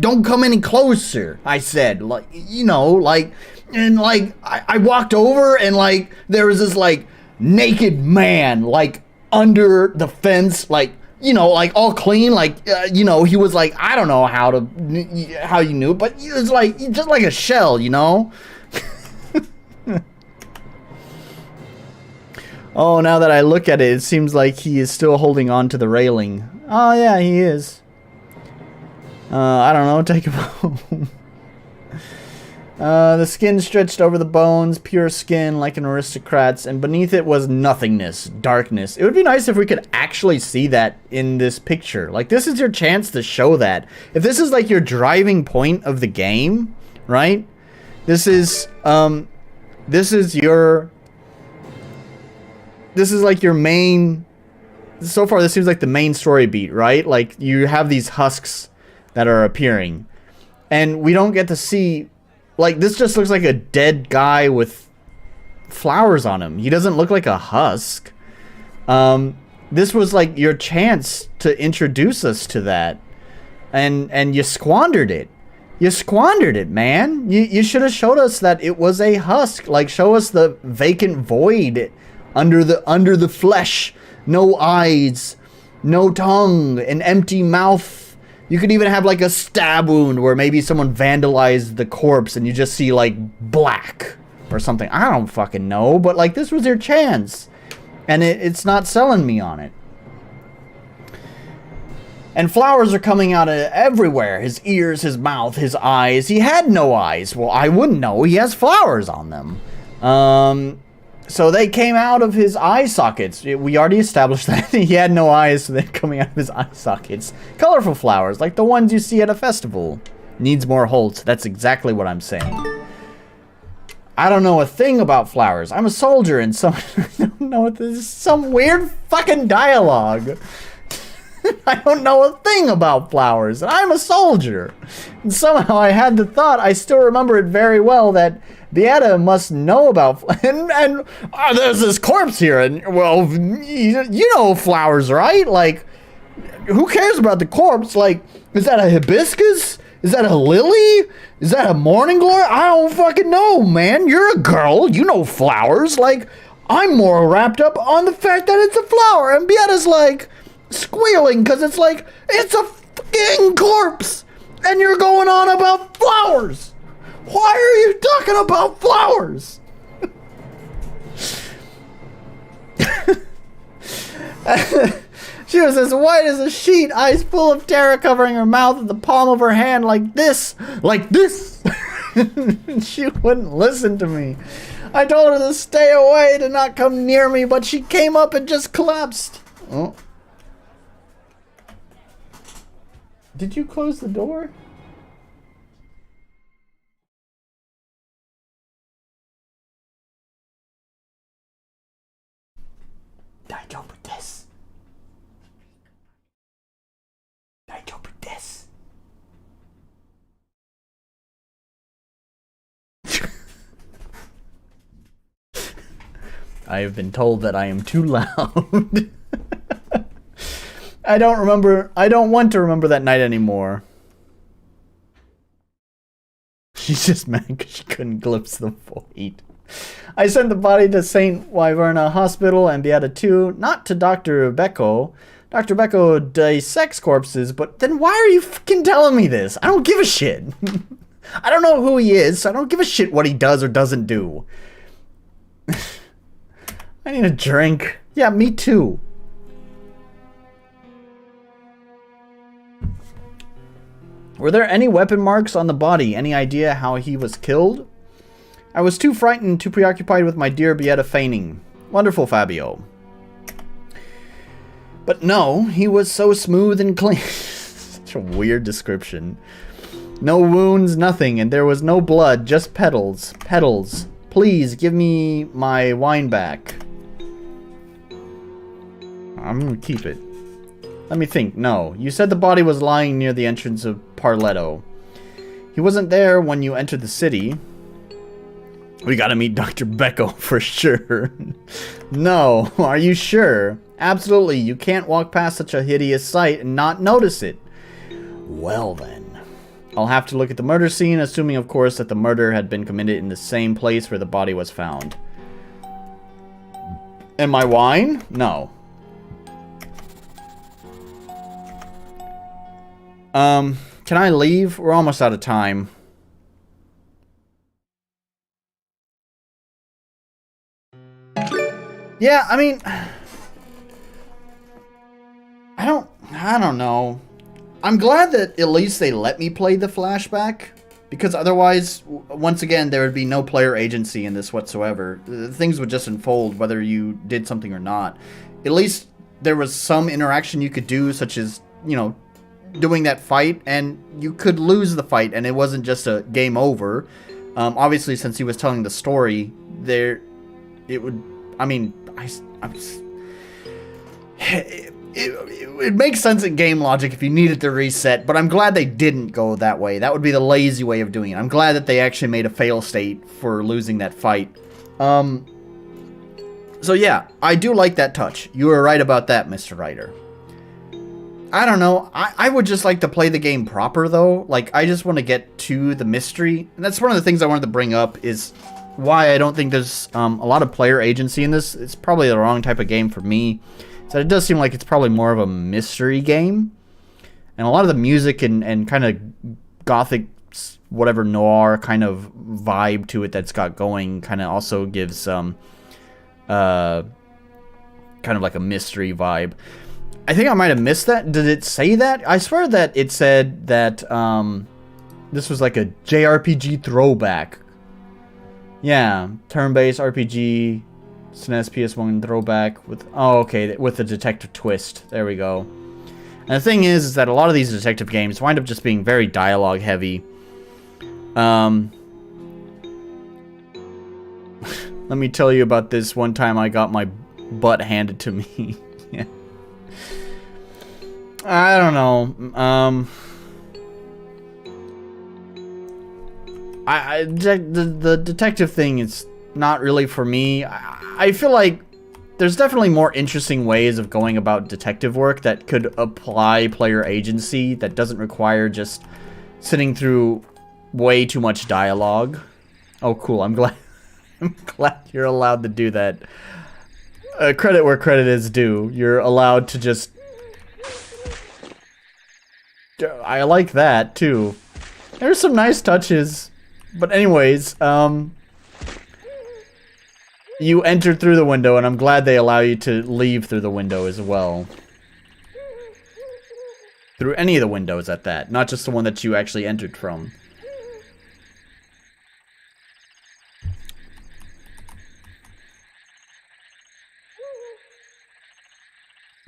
don't come any closer," I said. Like, you know, like, and like, I walked over, and like, there was this like naked man like under the fence, like, you know, like all clean, like, you know, he was like, I don't know how you knew, but it was like just like a shell, you know. Oh, now that I look at it, it seems like he is still holding on to the railing. Oh, yeah, he is. I don't know, take him home. The skin stretched over the bones, pure skin like an aristocrat's, and beneath it was nothingness, darkness. It would be nice if we could actually see that in this picture. Like, this is your chance to show that. If this is like your driving point of the game, right? This is like your main... So far, this seems like the main story beat, right? Like, you have these husks that are appearing. And we don't get to see... Like, this just looks like a dead guy with flowers on him. He doesn't look like a husk. This was like your chance to introduce us to that. And you squandered it. You squandered it, man. You should have showed us that it was a husk. Like, show us the vacant void under the flesh. No eyes, no tongue, an empty mouth. You could even have like a stab wound where maybe someone vandalized the corpse and you just see like black or something. I don't fucking know, but like this was your chance. And it's not selling me on it. And flowers are coming out of everywhere. His ears, his mouth, his eyes. He had no eyes. Well, I wouldn't know. He has flowers on them. So they came out of his eye sockets. We already established that. He had no eyes, so they're coming out of his eye sockets. Colorful flowers, like the ones you see at a festival. Needs more Holtz. That's exactly what I'm saying. I don't know a thing about flowers. I'm a soldier and some... I don't know what this is. Some weird fucking dialogue. I don't know a thing about flowers, and I'm a soldier. And somehow I had the thought, I still remember it very well, that Beata must know about... And there's this corpse here, and, well, you know flowers, right? Like, who cares about the corpse? Like, is that a hibiscus? Is that a lily? Is that a morning glory? I don't fucking know, man. You're a girl. You know flowers. Like, I'm more wrapped up on the fact that it's a flower. And Beata's like... squealing because it's like, it's a fucking corpse and you're going on about flowers. Why are you talking about flowers? She was as white as a sheet, eyes full of terror, covering her mouth with the palm of her hand like this. She wouldn't listen to me. I told her to stay away, to not come near me, but she came up and just collapsed. Oh. Did you close the door? I have been told that I am too loud. I don't want to remember that night anymore. She's just mad because she couldn't glimpse the void. I sent the body to St. Wyverna Hospital and Beata too, not to Dr. Becco. Dr. Becco dissects corpses, but then why are you fucking telling me this? I don't give a shit. I don't know who he is, so I don't give a shit what he does or doesn't do. I need a drink. Yeah, me too. Were there any weapon marks on the body? Any idea how he was killed? I was too frightened, too preoccupied with my dear Beata feigning. Wonderful, Fabio. But no, he was so smooth and clean. Such a weird description. No wounds, nothing, and there was no blood, just petals. Petals. Please, give me my wine back. I'm gonna keep it. Let me think. No. You said the body was lying near the entrance of Parletto. He wasn't there when you entered the city. We gotta meet Dr. Becco for sure. No. Are you sure? Absolutely. You can't walk past such a hideous sight and not notice it. Well then. I'll have to look at the murder scene, assuming of course that the murder had been committed in the same place where the body was found. And my wine? No. Can I leave? We're almost out of time. Yeah, I mean, I don't know. I'm glad that at least they let me play the flashback, because otherwise, once again, there would be no player agency in this whatsoever. Things would just unfold whether you did something or not. At least there was some interaction you could do, such as, you know, doing that fight, and you could lose the fight and it wasn't just a game over. Obviously, since he was telling the story, it would, I mean, it makes sense in game logic if you needed to reset, but I'm glad they didn't go that way. That would be the lazy way of doing it. I'm glad that they actually made a fail state for losing that fight. So yeah, I do like that touch. You were right about that, Mr. Ryder. I don't know. I would just like to play the game proper, though. Like, I just want to get to the mystery. And that's one of the things I wanted to bring up is why I don't think there's a lot of player agency in this. It's probably the wrong type of game for me. So it does seem like it's probably more of a mystery game. And a lot of the music and kind of gothic, whatever, noir kind of vibe to it that's got going kind of also gives kind of like a mystery vibe. I think I might have missed that. Did it say that? I swear that it said that this was like a JRPG throwback. Yeah, turn-based RPG, SNES PS1 throwback with... Oh, okay, with the detective twist. There we go. And the thing is that a lot of these detective games wind up just being very dialogue heavy. Let me tell you about this one time I got my butt handed to me. Yeah. I don't know. The detective thing is not really for me. I feel like there's definitely more interesting ways of going about detective work that could apply player agency that doesn't require just sitting through way too much dialogue. Oh, cool. I'm glad you're allowed to do that. Credit where credit is due. You're allowed to just... I like that, too. There's some nice touches. But anyways, you entered through the window, and I'm glad they allow you to leave through the window as well. Through any of the windows at that, not just the one that you actually entered from.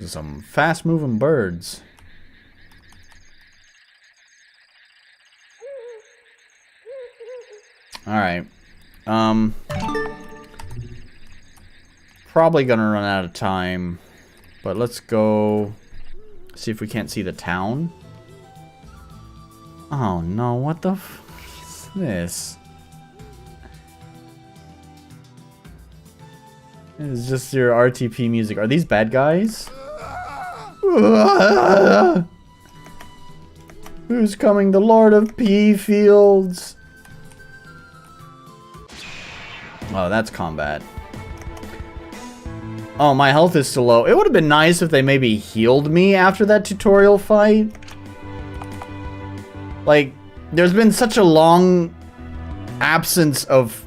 Some fast-moving birds. Alright. Probably gonna run out of time. But let's go see if we can't see the town. Oh no, what the f is this? It's just your RTP music. Are these bad guys? Who's coming? The Lord of Pea Fields. Oh, that's combat. Oh, my health is still low. It would have been nice if they maybe healed me after that tutorial fight. Like, there's been such a long absence of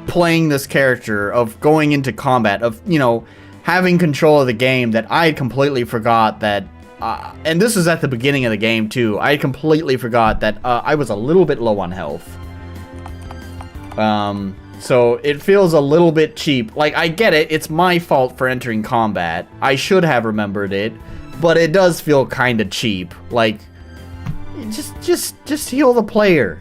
playing this character, of going into combat, of, you know, having control of the game that I completely forgot that, and this is at the beginning of the game too, I completely forgot that I was a little bit low on health. So it feels a little bit cheap. Like, I get it, it's my fault for entering combat. I should have remembered it, but it does feel kind of cheap. Like, just heal the player.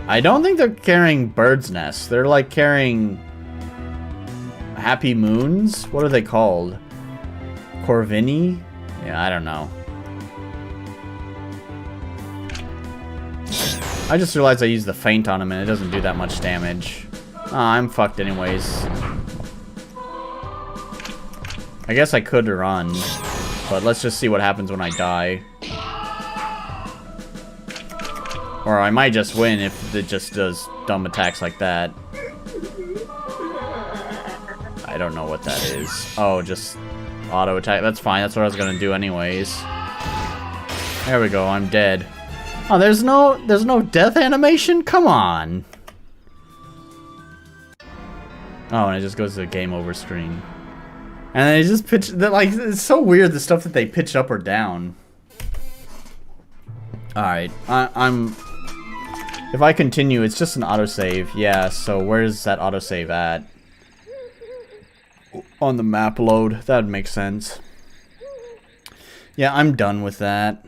I don't think they're carrying birds' nests. They're like carrying happy moons? What are they called? Corvini? Yeah, I don't know. I just realized I used the feint on him and it doesn't do that much damage. I'm fucked anyways. I guess I could run, but let's just see what happens when I die. Or I might just win if it just does dumb attacks like that. I don't know what that is. Oh, just auto attack. That's fine. That's what I was gonna do anyways. There we go. I'm dead. Oh, there's no death animation? Come on. Oh, and it just goes to the game over screen. And they just pitch, like, it's so weird the stuff that they pitch up or down. Alright, if I continue, it's just an autosave. Yeah, so where's that autosave at? On the map load. That would make sense. Yeah, I'm done with that.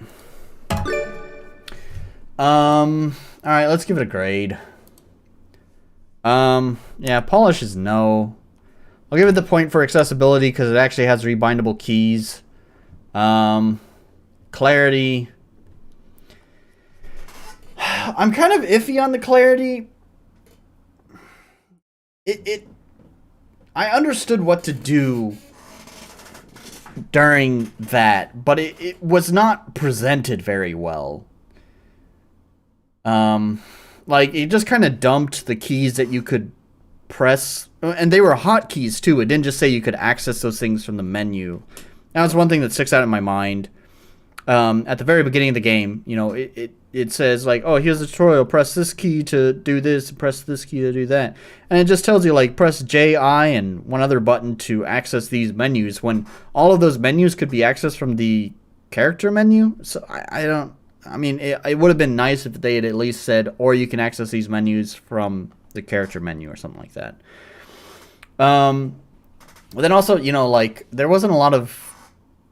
Alright, let's give it a grade. Yeah, polish is no. I'll give it the point for accessibility because it actually has rebindable keys. Clarity. I'm kind of iffy on the clarity. I understood what to do during that, but it was not presented very well. Like, it just kind of dumped the keys that you could press, and they were hotkeys too. It didn't just say you could access those things from the menu. That was one thing that sticks out in my mind. At the very beginning of the game, you know, it says, like, oh, here's the tutorial, press this key to do this, press this key to do that. And it just tells you, like, press J, I, and one other button to access these menus, when all of those menus could be accessed from the character menu. So, I mean, it would have been nice if they had at least said, or you can access these menus from the character menu or something like that. But then also, you know, like, there wasn't a lot of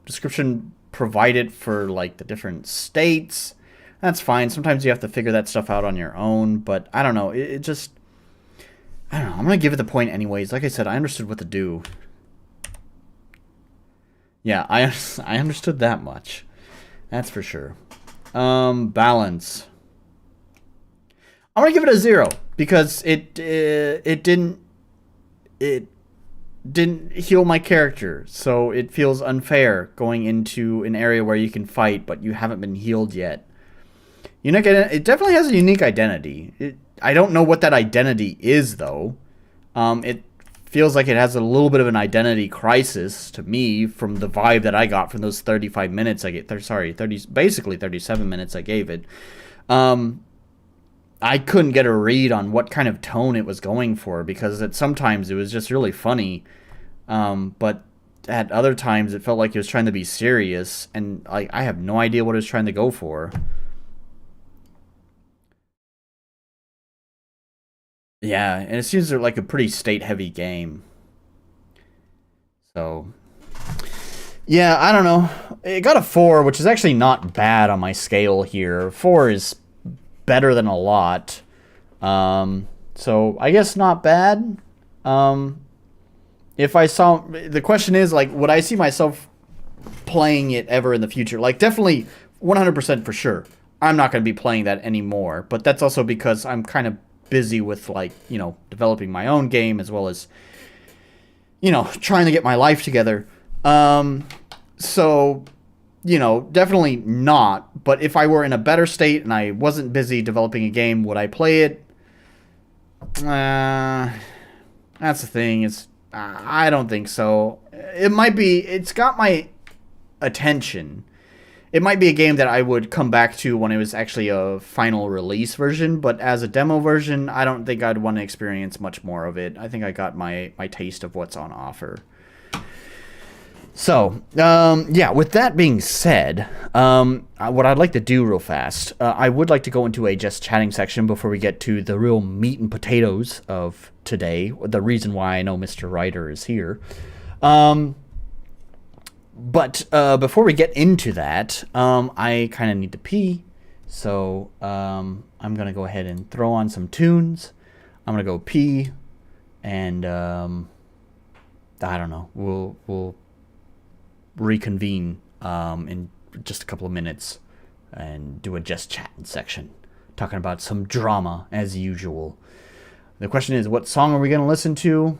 description provided for, like, the different states. That's fine. Sometimes you have to figure that stuff out on your own, but I don't know. It just, I don't know. I'm going to give it the point anyways. Like I said, I understood what to do. Yeah, I understood that much. That's for sure. Balance. I'm going to give it a 0 because it didn't heal my character, so it feels unfair going into an area where you can fight but you haven't been healed yet. It definitely has a unique identity. I don't know what that identity is though. It feels like it has a little bit of an identity crisis to me from the vibe that I got from those 35 minutes I get. Basically 37 minutes I gave it. I couldn't get a read on what kind of tone it was going for, because sometimes it was just really funny, but at other times it felt like it was trying to be serious, and I have no idea what it was trying to go for. Yeah, and it seems like a pretty state-heavy game. So, yeah, I don't know. It got a 4, which is actually not bad on my scale here. 4 is better than a lot. So I guess not bad. If I saw, the question is, like, would I see myself playing it ever in the future? Like, definitely 100% for sure. I'm not going to be playing that anymore, but that's also because I'm kind of busy with, like, you know, developing my own game as well as, you know, trying to get my life together. So, you know, definitely not. But if I were in a better state and I wasn't busy developing a game, would I play it? That's the thing. I don't think so. It might be. It's got my attention. It might be a game that I would come back to when it was actually a final release version. But as a demo version, I don't think I'd want to experience much more of it. I think I got my taste of what's on offer. So, yeah, with that being said, what I'd like to do real fast, I would like to go into a just chatting section before we get to the real meat and potatoes of today, the reason why I know Mr. Ryder is here. But before we get into that, I kind of need to pee, so I'm going to go ahead and throw on some tunes. I'm going to go pee, and I don't know, we'll reconvene in just a couple of minutes and do a just chatting section, talking about some drama as usual. The question is, what song are we going to listen to?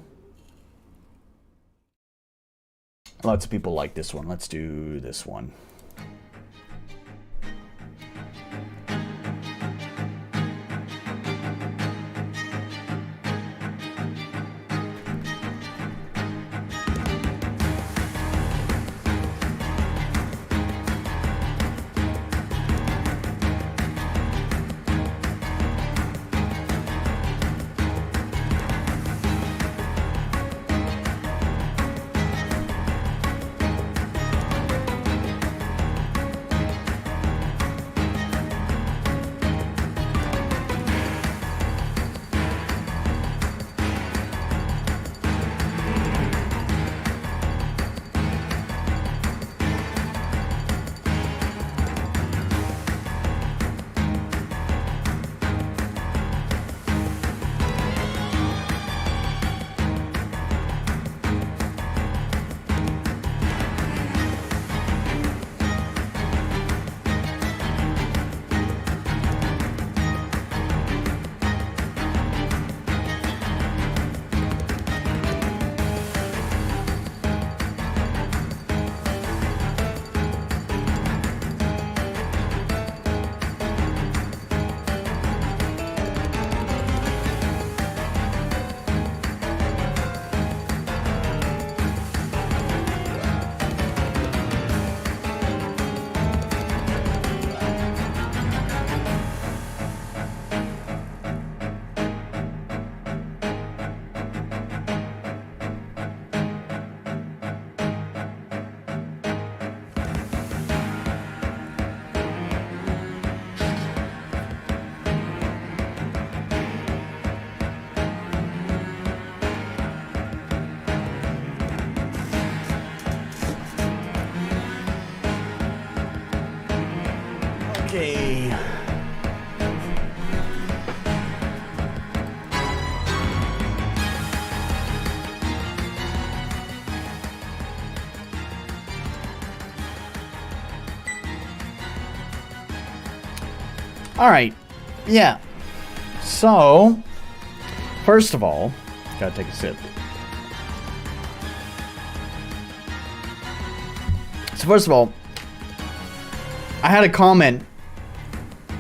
Lots of people like this one. Let's do this one. Okay. All right. Yeah. So, first of all, gotta take a sip. So first of all, I had a comment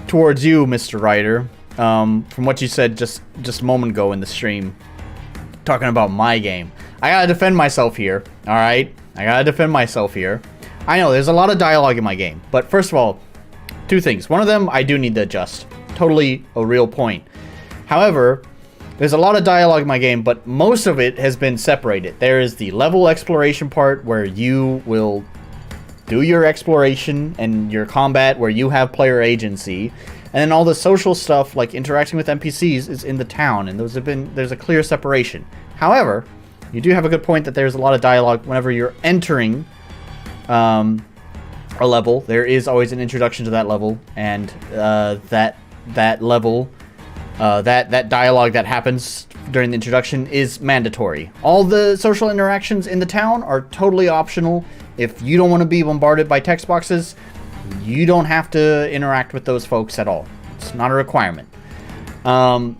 towards you, Mr. Ryder, from what you said just a moment ago in the stream, talking about my game. I gotta defend myself here, alright? I gotta defend myself here. I know, there's a lot of dialogue in my game, but first of all, two things. One of them, I do need to adjust. Totally a real point. However, there's a lot of dialogue in my game, but most of it has been separated. There is the level exploration part where you will do your exploration and your combat where you have player agency. And then all the social stuff like interacting with NPCs is in the town, and there's a clear separation. However, you do have a good point that there's a lot of dialogue whenever you're entering a level. There is always an introduction to that level, and that level, that dialogue that happens during the introduction is mandatory. All the social interactions in the town are totally optional. If you don't want to be bombarded by text boxes, you don't have to interact with those folks at all. It's not a requirement. However,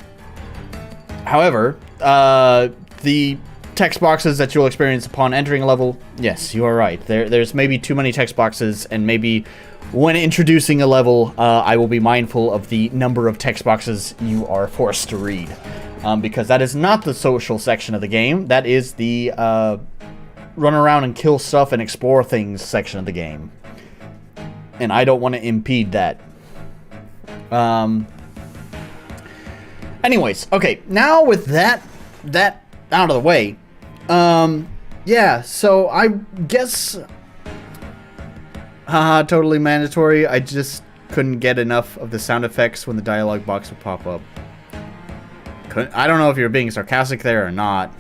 the text boxes that you'll experience upon entering a level, yes, you are right. There's maybe too many text boxes, and maybe when introducing a level, I will be mindful of the number of text boxes you are forced to read. Because that is not the social section of the game. That is the run around and kill stuff and explore things section of the game. And I don't want to impede that. Anyways, okay, now with that out of the way, yeah, so I guess totally mandatory. I just couldn't get enough of the sound effects when the dialogue box would pop up. I don't know if you're being sarcastic there or not.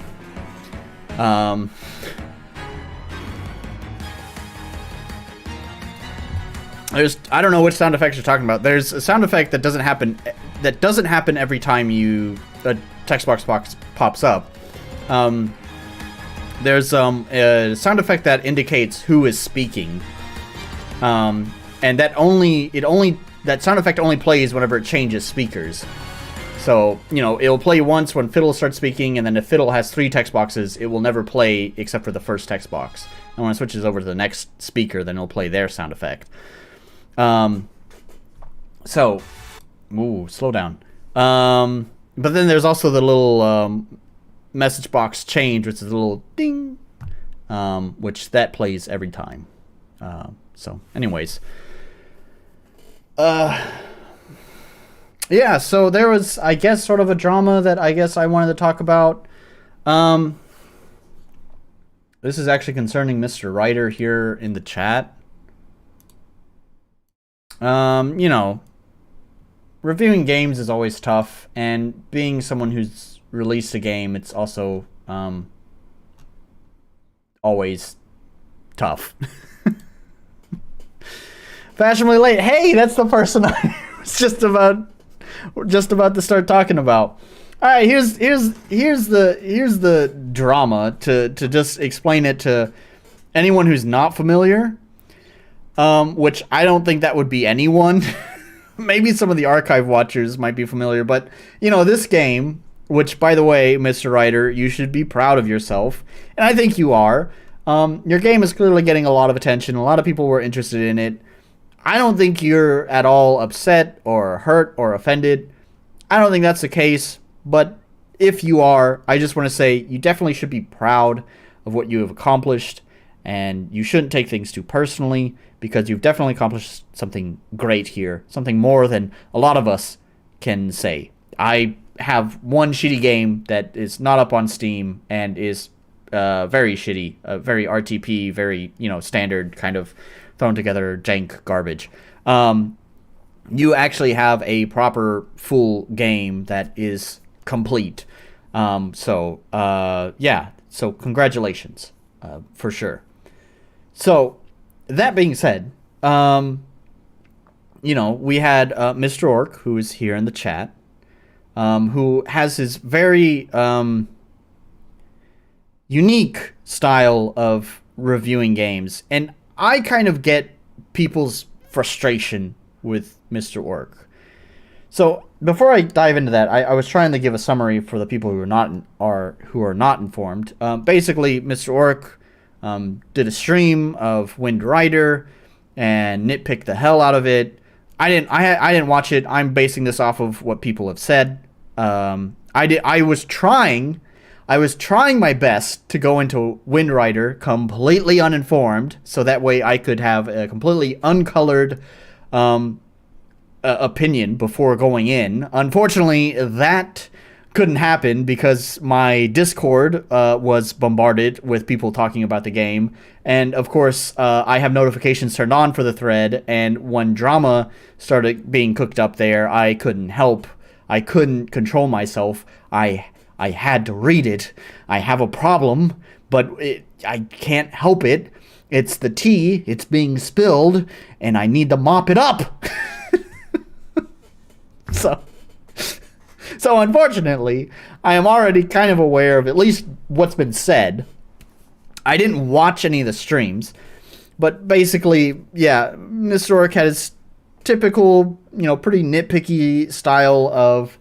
I don't know which sound effects you're talking about. There's a sound effect that doesn't happen every time a text box pops up. There's a sound effect that indicates who is speaking. And that sound effect only plays whenever it changes speakers. So, you know, it'll play once when Fidel starts speaking, and then if Fidel has 3 text boxes, it will never play except for the first text box. And when it switches over to the next speaker, then it'll play their sound effect. So, slow down. But then there's also the little message box change, which is a little ding, which that plays every time. So, anyways. Yeah, so there was, I guess, sort of a drama that I guess I wanted to talk about. This is actually concerning Mr. Ryder here in the chat. You know, reviewing games is always tough, and being someone who's released a game, it's also always tough. Fashionably late. Hey, that's the person I was just about to start talking about. All right, here's the drama to just explain it to anyone who's not familiar. Which I don't think that would be anyone. Maybe some of the archive watchers might be familiar, but you know, this game, which by the way, Mr. Ryder, you should be proud of yourself, and I think you are. Your game is clearly getting a lot of attention. A lot of people were interested in it. I don't think you're at all upset or hurt or offended. I don't think that's the case, but if you are, I just want to say you definitely should be proud of what you have accomplished, and you shouldn't take things too personally, because you've definitely accomplished something great here, something more than a lot of us can say. I have one shitty game that is not up on Steam and is very shitty, very RTP, very, you know, standard kind of thrown together jank garbage. You actually have a proper full game that is complete. Yeah, so congratulations, for sure. So that being said, we had Mr. Orc, who is here in the chat, who has his very unique style of reviewing games. And I kind of get people's frustration with Mr. Orc. So before I dive into that, I was trying to give a summary for the people who are not informed. Basically, Mr. Orc did a stream of Ryder and nitpicked the hell out of it. I didn't watch it. I'm basing this off of what people have said. I was trying my best to go into Ryder completely uninformed, so that way I could have a completely uncolored opinion before going in. Unfortunately, that couldn't happen because my Discord was bombarded with people talking about the game, and of course I have notifications turned on for the thread, and when drama started being cooked up there, I couldn't help. I couldn't control myself. I had to read it. I have a problem, but I can't help it. It's the tea. It's being spilled, and I need to mop it up. So unfortunately, I am already kind of aware of at least what's been said. I didn't watch any of the streams, but basically, yeah, Mr. Orc had his typical, pretty nitpicky style of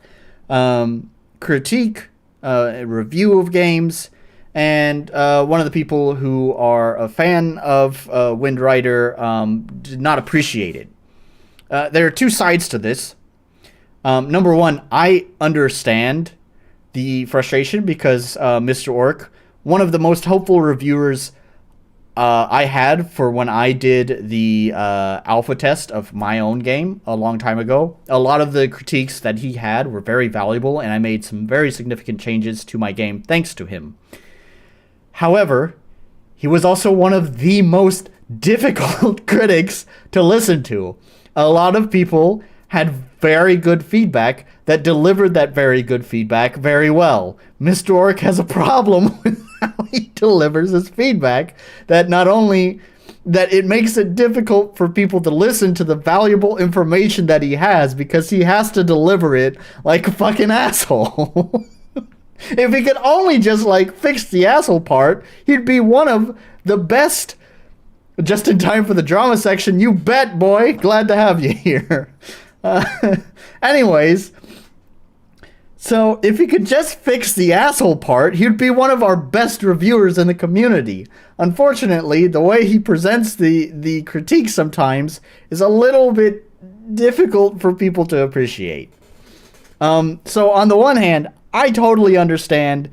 critique, review of games, and one of the people who are a fan of Ryder did not appreciate it. There are two sides to this. Number one, I understand the frustration because Mr. Orc, one of the most helpful reviewers I had for when I did the alpha test of my own game a long time ago. A lot of the critiques that he had were very valuable, and I made some very significant changes to my game thanks to him. However, he was also one of the most difficult critics to listen to. A lot of people had very good feedback that delivered that very good feedback very well. Mr. Orc has a problem with how he delivers his feedback, that not only that it makes it difficult for people to listen to the valuable information that he has because he has to deliver it like a fucking asshole. If he could only just fix the asshole part, he'd be one of the best. Just in time for the drama section, you bet, boy. Glad to have you here. Anyways, so if he could just fix the asshole part, he'd be one of our best reviewers in the community. Unfortunately, the way he presents the critique sometimes is a little bit difficult for people to appreciate. So on the one hand, I totally understand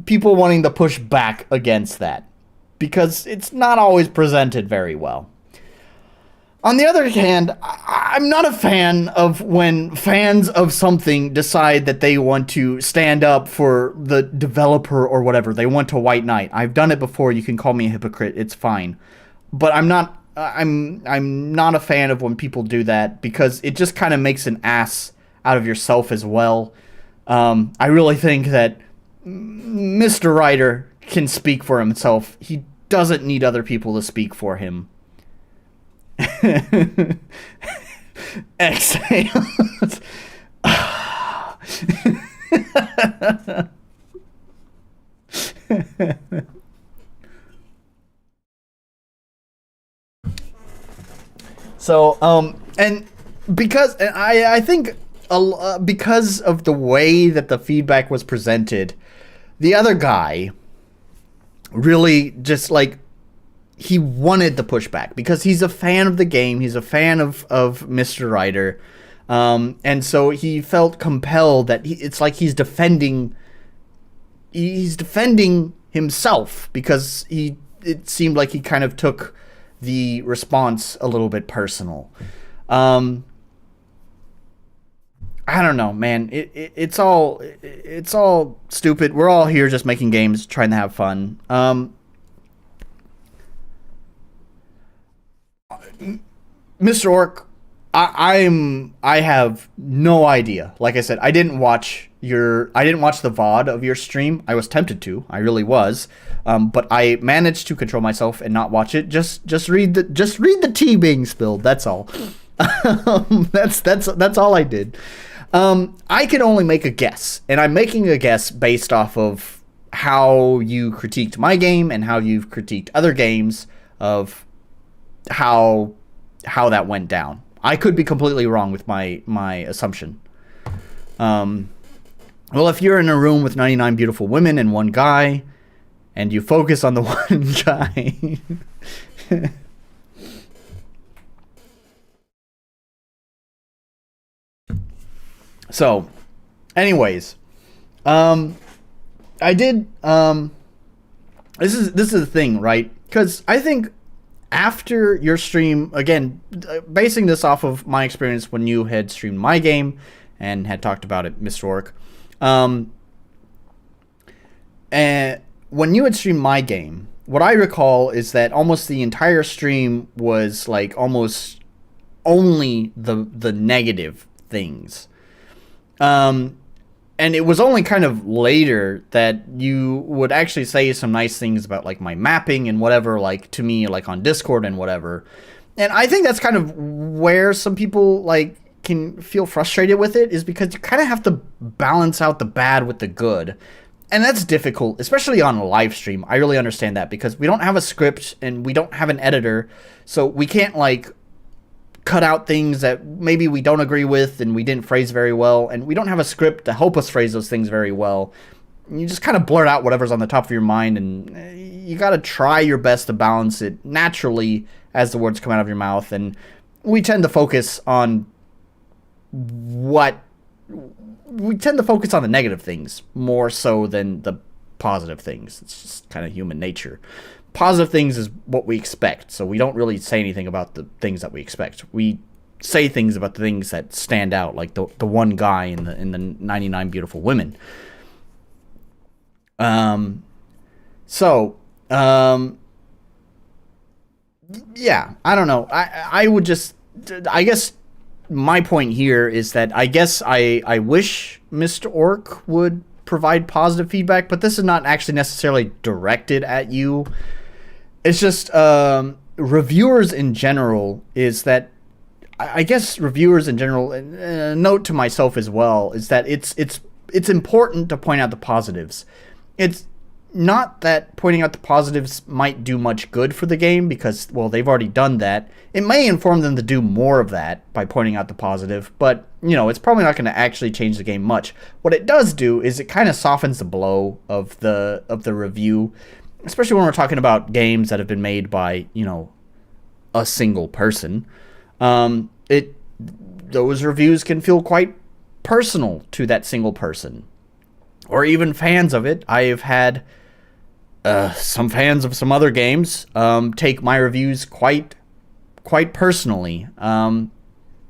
people wanting to push back against that, because it's not always presented very well. On the other hand, I'm not a fan of when fans of something decide that they want to stand up for the developer or whatever. They want to white knight. I've done it before. You can call me a hypocrite. It's fine. But I'm not a fan of when people do that, because it just kind of makes an ass out of yourself as well. I really think that Mr. Ryder can speak for himself. He doesn't need other people to speak for him. Exhale. So, and because I think because of the way that the feedback was presented, the other guy really just he wanted the pushback because he's a fan of the game. He's a fan of Mr. Ryder. And so he felt compelled that it's like he's defending himself, because it seemed like he kind of took the response a little bit personal. I don't know, man. It's all stupid. We're all here just making games, trying to have fun. Mr. Orc, I have no idea. Like I said, I didn't watch the VOD of your stream. I was tempted to. I really was. But I managed to control myself and not watch it. Just read the tea being spilled. That's all. That's all I did. I can only make a guess, and I'm making a guess based off of how you critiqued my game and how you've critiqued other games of how that went down. I could be completely wrong with my assumption. Well, if you're in a room with 99 beautiful women and one guy, and you focus on the one guy. So, anyways, I did, this is the thing, right? Because I think after your stream, again, basing this off of my experience when you had streamed my game and had talked about it, Mr. Orc, and when you had streamed my game, what I recall is that almost the entire stream was like almost only the negative things. And it was only kind of later that you would actually say some nice things about like my mapping and whatever, like to me, like on Discord and whatever. And I think that's kind of where some people like can feel frustrated with it, is because you kind of have to balance out the bad with the good. And that's difficult, especially on a live stream. I really understand that because we don't have a script and we don't have an editor. So we can't like cut out things that maybe we don't agree with and we didn't phrase very well. And we don't have a script to help us phrase those things very well. You just kind of blurt out whatever's on the top of your mind, and you got to try your best to balance it naturally as the words come out of your mouth. And we tend to focus on the negative things more so than the positive things. It's just kind of human nature. Positive things is what we expect, so we don't really say anything about the things that we expect. We say things about the things that stand out, like the one guy in the 99 beautiful women. Yeah, I don't know. I would just, I guess my point here is that I guess I wish Mr. Orc would provide positive feedback, but this is not actually necessarily directed at you. It's just reviewers in general, is that I guess reviewers in general, a note to myself as well, is that it's important to point out the positives. It's not that pointing out the positives might do much good for the game, because, well, they've already done that. It may inform them to do more of that by pointing out the positive, but, you know, it's probably not going to actually change the game much. What it does do is it kind of softens the blow of the review, especially when we're talking about games that have been made by, you know, a single person. Those reviews can feel quite personal to that single person, or even fans of it. I have had some fans of some other games take my reviews quite personally,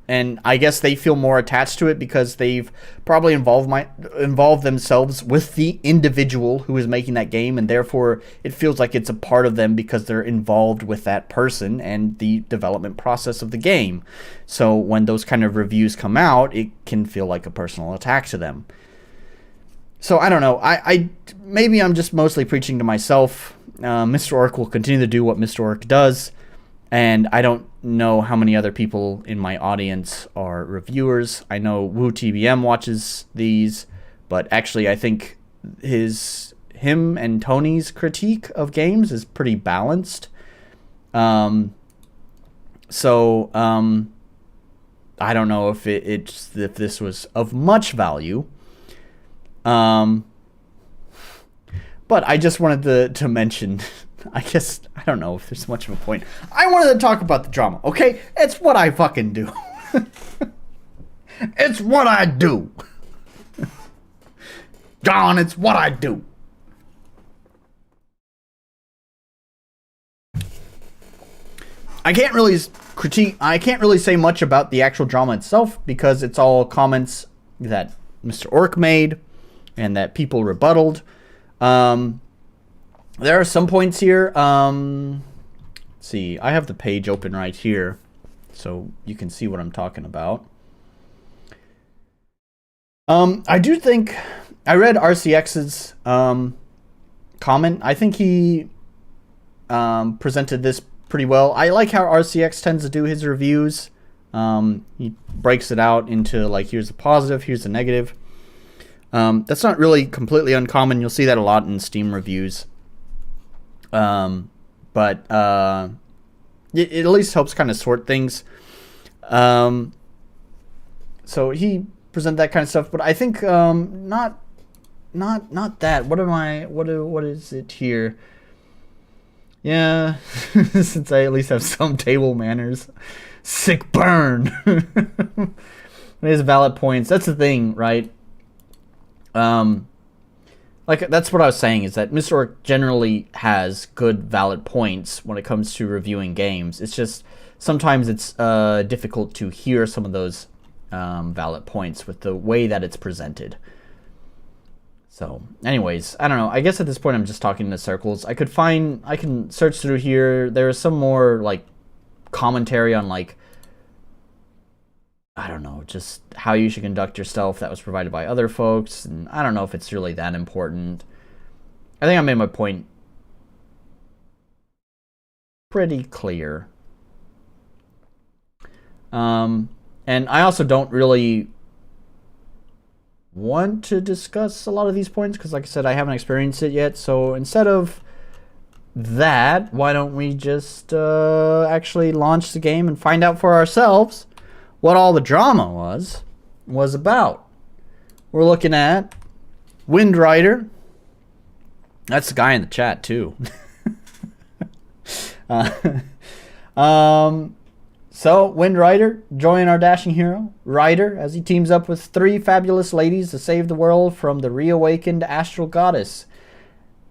and I guess they feel more attached to it because they've probably involved themselves with the individual who is making that game, and therefore it feels like it's a part of them because they're involved with that person and the development process of the game. So when those kind of reviews come out, it can feel like a personal attack to them. So I don't know. I maybe I'm just mostly preaching to myself. Mr. Orc will continue to do what Mr. Orc does, and I don't know how many other people in my audience are reviewers. I know WooTBM watches these, but actually I think him and Tony's critique of games is pretty balanced. I don't know if if this was of much value. But I just wanted to mention, I guess, I don't know if there's much of a point. I wanted to talk about the drama, okay? It's what I fucking do. It's what I do. John, it's what I do. I can't really say much about the actual drama itself because it's all comments that Mr. Orc made and that people rebutted. There are some points here. Let's see, I have the page open right here, so you can see what I'm talking about. I do think I read RCX's comment. I think he presented this pretty well. I like how RCX tends to do his reviews. He breaks it out into like, here's the positive, here's the negative. That's not really completely uncommon. You'll see that a lot in Steam reviews. But it at least helps kind of sort things. So he present that kind of stuff, but I think not that. What is it here? Yeah, since I at least have some table manners. Sick burn. There's valid points. That's the thing, right? Like, that's what I was saying, is that Mr. Orc generally has good valid points when it comes to reviewing games. It's just sometimes it's difficult to hear some of those valid points with the way that it's presented. So, anyways, I don't know. I guess at this point I'm just talking in circles. I can search through here. There is some more, like, commentary on, like, I don't know, just how you should conduct yourself that was provided by other folks. And I don't know if it's really that important. I think I made my point pretty clear. And I also don't really want to discuss a lot of these points because, like I said, I haven't experienced it yet. So instead of that, why don't we just actually launch the game and find out for ourselves what all the drama was about. We're looking at Wind Ryder. That's the guy in the chat too. So Wind Ryder, join our dashing hero Ryder as he teams up with 3 fabulous ladies to save the world from the reawakened astral goddess.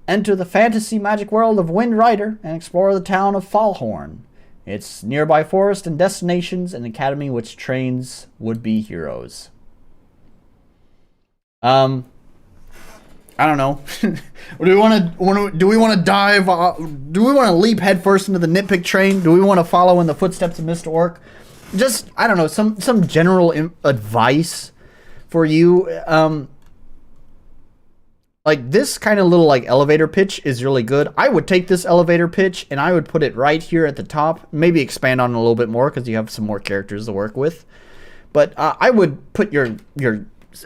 Enter the fantasy magic world of Wind Ryder and explore the town of Fallhorn, its nearby forest and destinations, an academy which trains would-be heroes. I don't know. Do we want to dive? Do we want to leap headfirst into the nitpick train? Do we want to follow in the footsteps of Mr. Orc? Just, I don't know, some general advice for you. Like, this kind of little, like, elevator pitch is really good. I would take this elevator pitch and I would put it right here at the top. Maybe expand on it a little bit more because you have some more characters to work with. But I would put your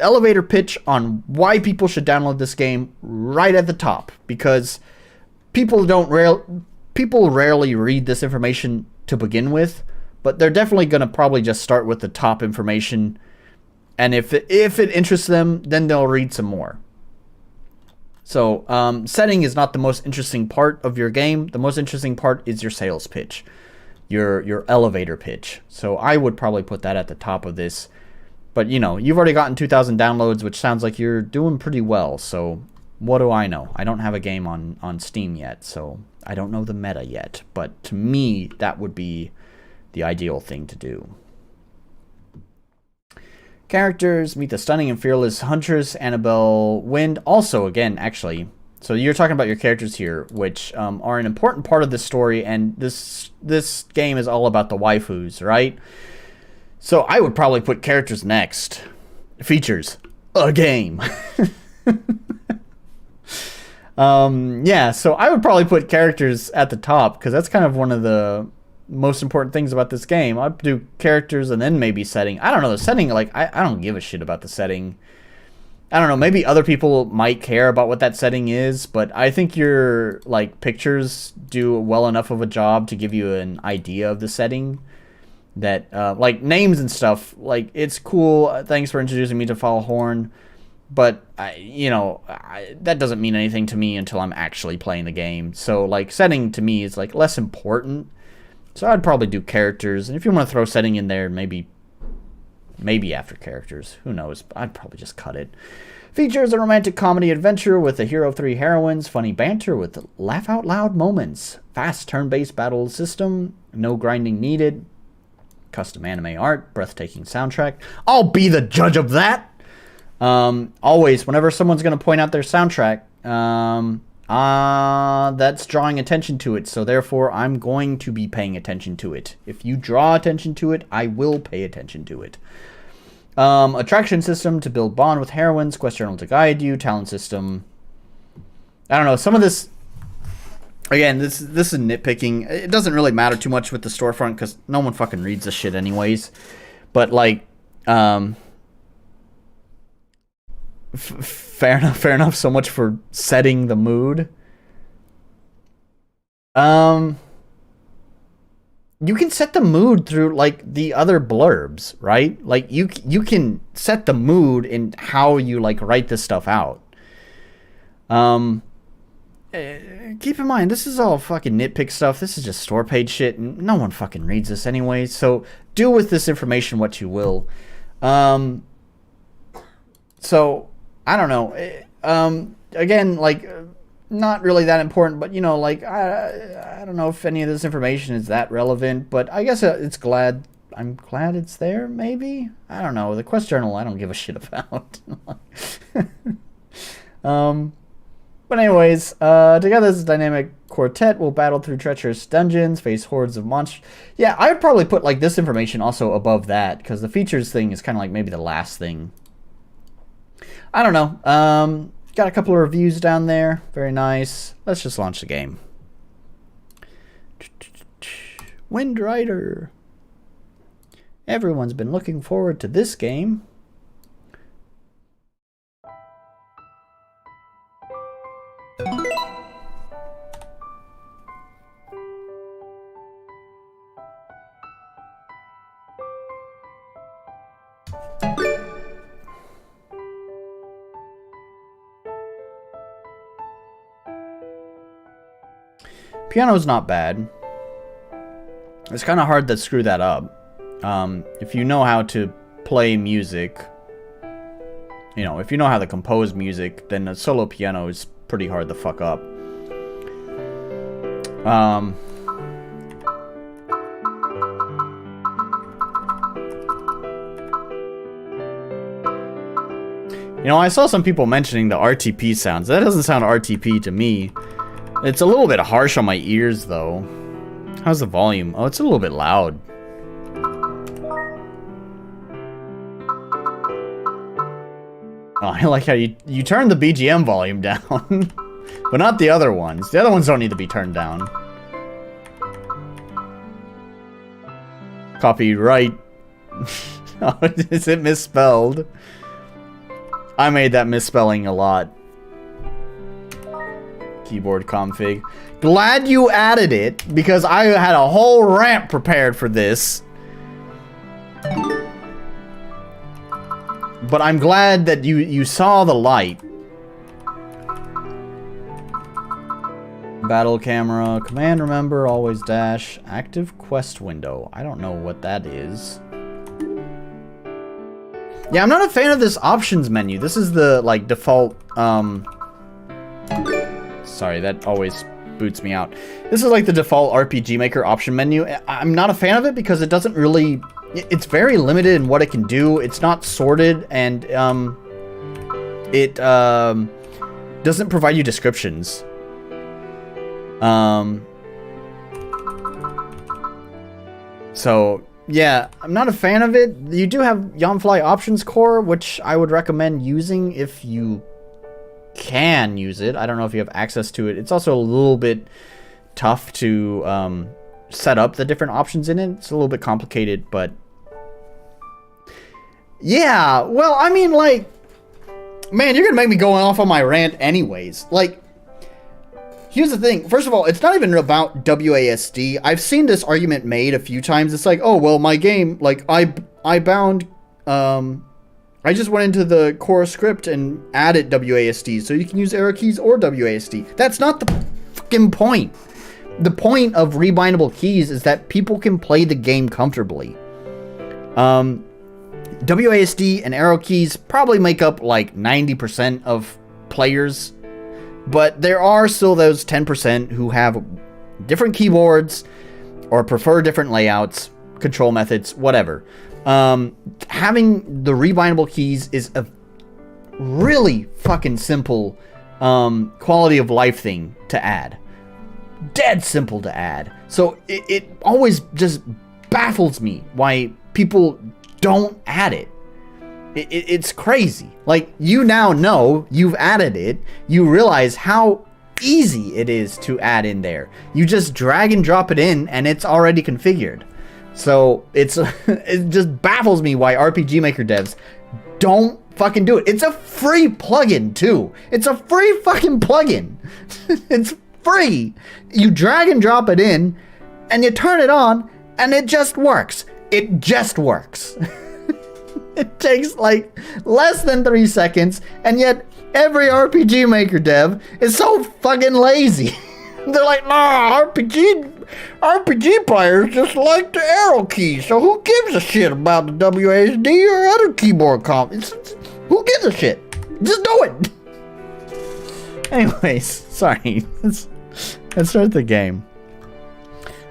elevator pitch on why people should download this game right at the top, because people rarely read this information to begin with, but they're definitely going to probably just start with the top information, and if it interests them, then they'll read some more. So setting is not the most interesting part of your game. The most interesting part is your sales pitch, your elevator pitch. So I would probably put that at the top of this. But, you know, you've already gotten 2,000 downloads, which sounds like you're doing pretty well. So what do I know? I don't have a game on Steam yet, so I don't know the meta yet. But to me, that would be the ideal thing to do. Characters: meet the stunning and fearless Huntress Annabelle Wind. Also, again, actually, so you're talking about your characters here, which are an important part of the story, and this game is all about the waifus, right? So I would probably put characters next. Features: a game. Yeah, so I would probably put characters at the top, because that's kind of one of the most important things about this game. I'd do characters and then maybe setting. I don't know, the setting, like, I don't give a shit about the setting. I don't know, maybe other people might care about what that setting is, but I think your, like, pictures do well enough of a job to give you an idea of the setting. That, like, names and stuff, like, it's cool, thanks for introducing me to Fallhorn, but, that doesn't mean anything to me until I'm actually playing the game. So, like, setting to me is, like, less important. So I'd probably do characters, and if you want to throw setting in there, maybe after characters, who knows, I'd probably just cut it. Features: a romantic comedy adventure with a hero of 3 heroines, funny banter with laugh-out-loud moments, fast turn-based battle system, no grinding needed, custom anime art, breathtaking soundtrack. I'll be the judge of that. Always, whenever someone's going to point out their soundtrack, that's drawing attention to it, so therefore I'm going to be paying attention to it. If you draw attention to it, I will pay attention to it. Attraction system to build bond with heroines, quest journal to guide you, talent system. I don't know, some of this, Again, this is nitpicking. It doesn't really matter too much with the storefront because no one fucking reads this shit anyways. But like, fair enough. Fair enough. So much for setting the mood. You can set the mood through like the other blurbs, right? Like you can set the mood in how you like write this stuff out. Keep in mind, this is all fucking nitpick stuff. This is just store page shit, and no one fucking reads this anyway. So do with this information what you will. So I don't know. Again, like. Not really that important, but you know, like I don't know if any of this information is that relevant, but I guess I'm glad it's there. Maybe, I don't know. The Quest Journal I don't give a shit about. But anyways, together this dynamic quartet will battle through treacherous dungeons, face hordes of monsters. Yeah, I would probably put like this information also above that because the features thing is kind of like maybe the last thing. I don't know. Got a couple of reviews down there. Very nice. Let's just launch the game. Wind Rider. Everyone's been looking forward to this game. Piano's not bad. It's kind of hard to screw that up. If you know how to play music, you know, if you know how to compose music, then a solo piano is pretty hard to fuck up. You know, I saw some people mentioning the RTP sounds. That doesn't sound RTP to me. It's a little bit harsh on my ears, though. How's the volume? Oh, it's a little bit loud. Oh, I like how you turn the BGM volume down. But not the other ones. The other ones don't need to be turned down. Copyright. Oh, is it misspelled? I made that misspelling a lot. Keyboard config. Glad you added it, because I had a whole rant prepared for this. But I'm glad that you saw the light. Battle camera. Command remember, always dash. Active quest window. I don't know what that is. Yeah, I'm not a fan of this options menu. This is the, like, default, Sorry, that always boots me out. This is like the default RPG Maker option menu. I'm not a fan of it because it doesn't really... It's very limited in what it can do. It's not sorted, and it doesn't provide you descriptions. So, yeah, I'm not a fan of it. You do have Yonfly Options Core, which I would recommend using if you can use it. I don't know if you have access to it. It's also a little bit tough to set up the different options in it. It's a little bit complicated, but yeah, well, I mean, like, man, you're gonna make me go off on my rant anyways. Like, here's the thing. First of all, it's not even about WASD. I've seen this argument made a few times. It's like, oh, well, my game, like, I bound, I just went into the core script and added WASD, so you can use arrow keys or WASD. That's not the fucking point. The point of rebindable keys is that people can play the game comfortably. WASD and arrow keys probably make up like 90% of players, but there are still those 10% who have different keyboards or prefer different layouts, control methods, whatever. Having the rebindable keys is a really fucking simple quality of life thing to add. Dead simple to add. So it always just baffles me why people don't add it. It's crazy. Like, you now know you've added it. You realize how easy it is to add in there. You just drag and drop it in, and it's already configured. So it's it just baffles me why RPG Maker devs don't fucking do it. It's a free plugin too. It's a free fucking plugin. It's free. You drag and drop it in, and you turn it on, and it just works. It just works. It takes like less than 3 seconds, and yet every RPG Maker dev is so fucking lazy. They're like, nah, RPG players just like the arrow key, so who gives a shit about the WASD or other keyboard comps? Who gives a shit? Just do it. Anyways, sorry. Let's start the game.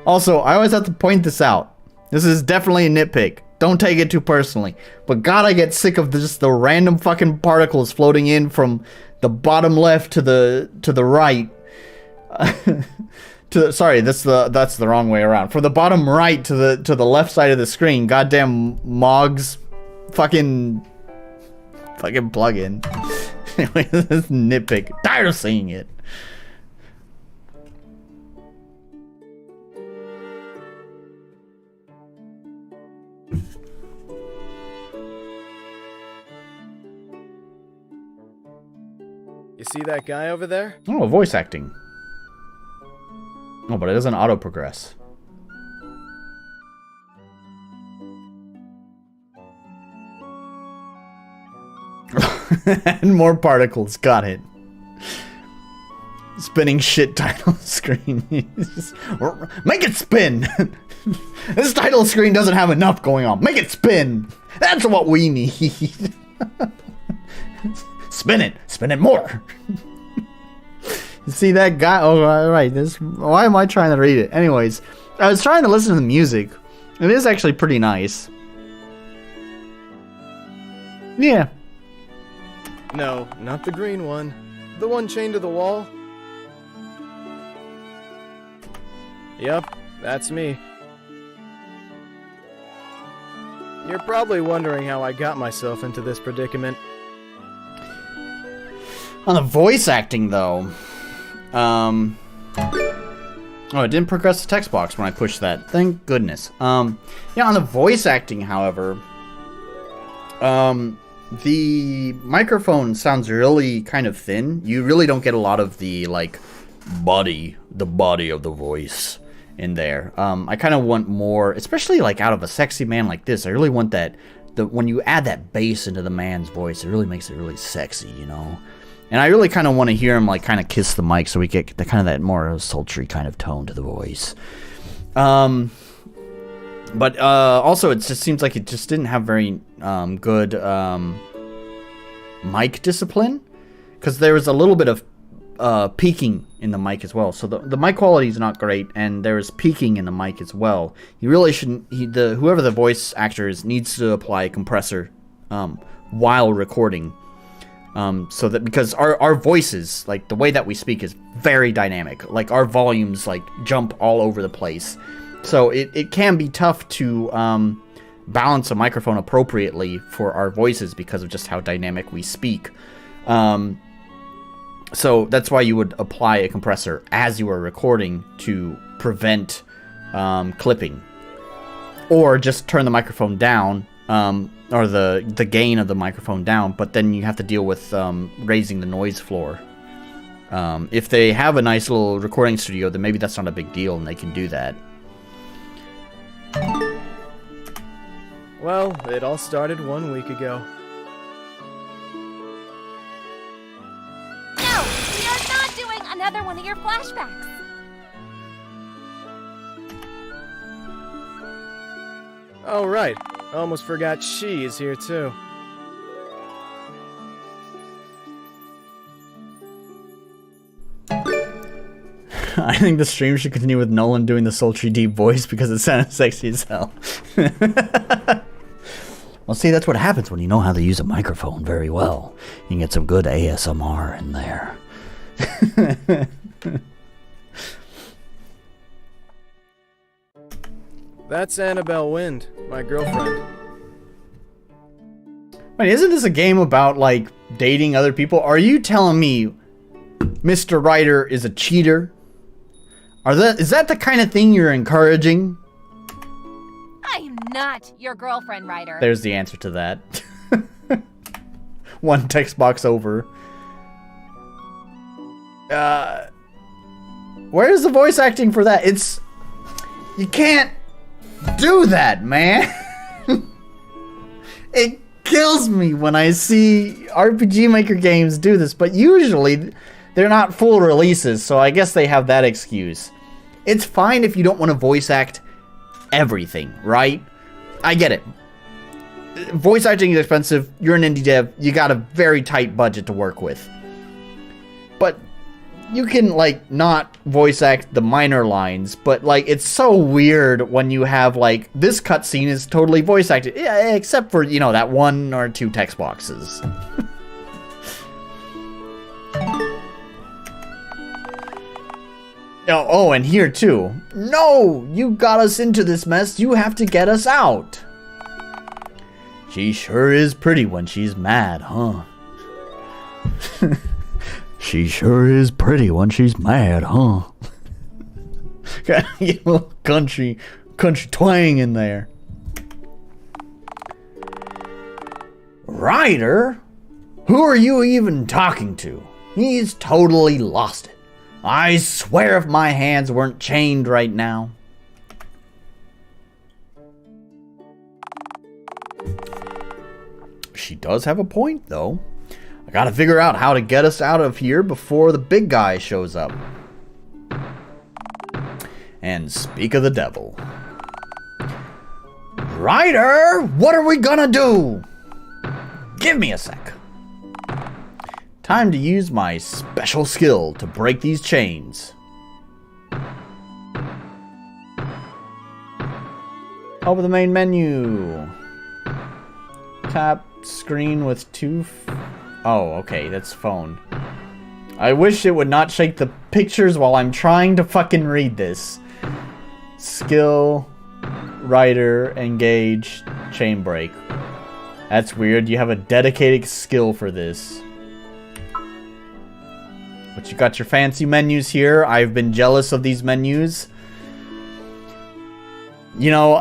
Also, I always have to point this out. This is definitely a nitpick. Don't take it too personally. But God, I get sick of just the random fucking particles floating in from the bottom left to the right. Sorry, that's the wrong way around. From the bottom right to the left side of the screen. Goddamn Mog's fucking plugin. Anyway, this is nitpick. Tired of seeing it. You see that guy over there? Oh, voice acting. Oh, but it doesn't auto progress. And more particles. Got it. Spinning shit title screen. Make it spin. This title screen doesn't have enough going on. Make it spin. That's what we need. Spin it. Spin it more. You see that guy? Oh, right. Why am I trying to read it? Anyways, I was trying to listen to the music. It is actually pretty nice. Yeah. No, not the green one. The one chained to the wall. Yep, that's me. You're probably wondering how I got myself into this predicament. On the voice acting, though. Oh, it didn't progress the text box when I pushed that. Thank goodness. Yeah, on the voice acting, however, the microphone sounds really kind of thin. You really don't get a lot of the, like, body of the voice in there. I kind of want more, especially, like, out of a sexy man like this. I really want that, when you add that bass into the man's voice, it really makes it really sexy, you know? And I really kind of want to hear him, like, kind of kiss the mic so we get the kind of that more sultry kind of tone to the voice. But also, it just seems like it just didn't have very good mic discipline. Because there was a little bit of peaking in the mic as well. So the mic quality is not great, and there's peaking in the mic as well. You really shouldn't... whoever the voice actor is needs to apply a compressor while recording. So that, because our voices, like the way that we speak is very dynamic. Like our volumes like jump all over the place. So it can be tough to balance a microphone appropriately for our voices because of just how dynamic we speak. So that's why you would apply a compressor as you are recording to prevent clipping. Or just turn the microphone down, or the gain of the microphone down, but then you have to deal with raising the noise floor. If they have a nice little recording studio, then maybe that's not a big deal and they can do that. Well, it all started 1 week ago. No! We are not doing another one of your flashbacks! Oh, right. Almost forgot she is here, too. I think the stream should continue with Nolan doing the sultry deep voice because it sounded sexy as hell. Well, see, that's what happens when you know how to use a microphone very well. You can get some good ASMR in there. That's Annabelle Wind, my girlfriend. Wait, isn't this a game about, like, dating other people? Are you telling me Mr. Ryder is a cheater? Is that the kind of thing you're encouraging? I am not your girlfriend, Ryder. There's the answer to that. One text box over. Where's the voice acting for that? You can't do that, man. It kills me when I see RPG Maker games do this, but usually they're not full releases, so I guess they have that excuse. It's fine if you don't want to voice act everything, right? I get it. Voice acting is expensive. You're an indie dev. You got a very tight budget to work with. But you can, like, not voice act the minor lines, but, like, it's so weird when you have, like, this cutscene is totally voice acted. Yeah, except for, you know, that 1 or 2 text boxes. Oh, and here too. No! You got us into this mess. You have to get us out. She sure is pretty when she's mad, huh? She sure is pretty when she's mad, huh? Got a little country twang in there. Ryder? Who are you even talking to? He's totally lost it. I swear if my hands weren't chained right now. She does have a point, though. I gotta figure out how to get us out of here before the big guy shows up. And speak of the devil. Ryder, what are we gonna do? Give me a sec. Time to use my special skill to break these chains. Open the main menu. Tap screen with oh, okay, that's phone. I wish it would not shake the pictures while I'm trying to fucking read this. Skill, Ryder, engage, chain break. That's weird. You have a dedicated skill for this. But you got your fancy menus here. I've been jealous of these menus. You know,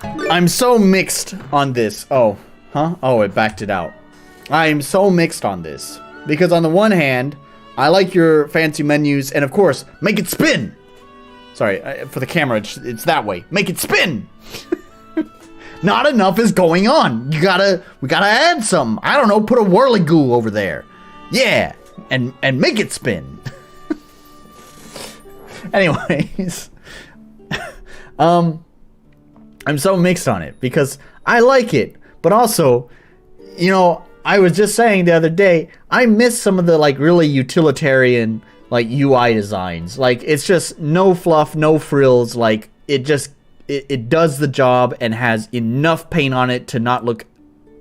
I'm so mixed on this. Oh, huh? Oh, it backed it out. I'm so mixed on this. Because on the one hand, I like your fancy menus, and of course, make it spin! Sorry, for the camera, it's that way. Make it spin! Not enough is going on. We gotta add some. I don't know, put a whirligoo over there. Yeah, and make it spin. Anyways, I'm so mixed on it because I like it, but also, you know, I was just saying the other day, I miss some of the like really utilitarian like UI designs. Like it's just no fluff, no frills. Like it just it does the job and has enough paint on it to not look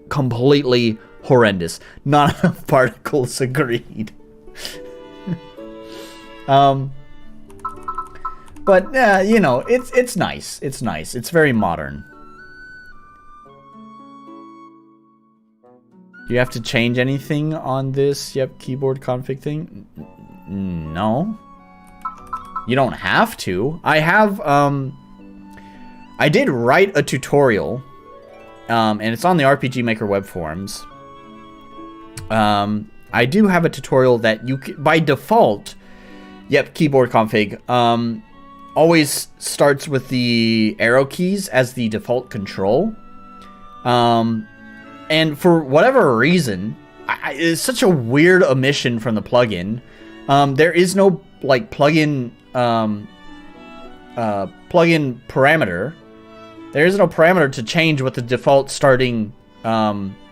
completely horrendous. Not enough particles, agreed. But you know, it's nice. It's nice. It's very modern. Do you have to change anything on this? Yep, keyboard config thing. No. You don't have to. I have I did write a tutorial, and it's on the RPG Maker web forums. I do have a tutorial that you by default, yep, keyboard config, always starts with the arrow keys as the default control. And for whatever reason, it's such a weird omission from the plugin. There is no like plugin parameter. There is no parameter to change what the default starting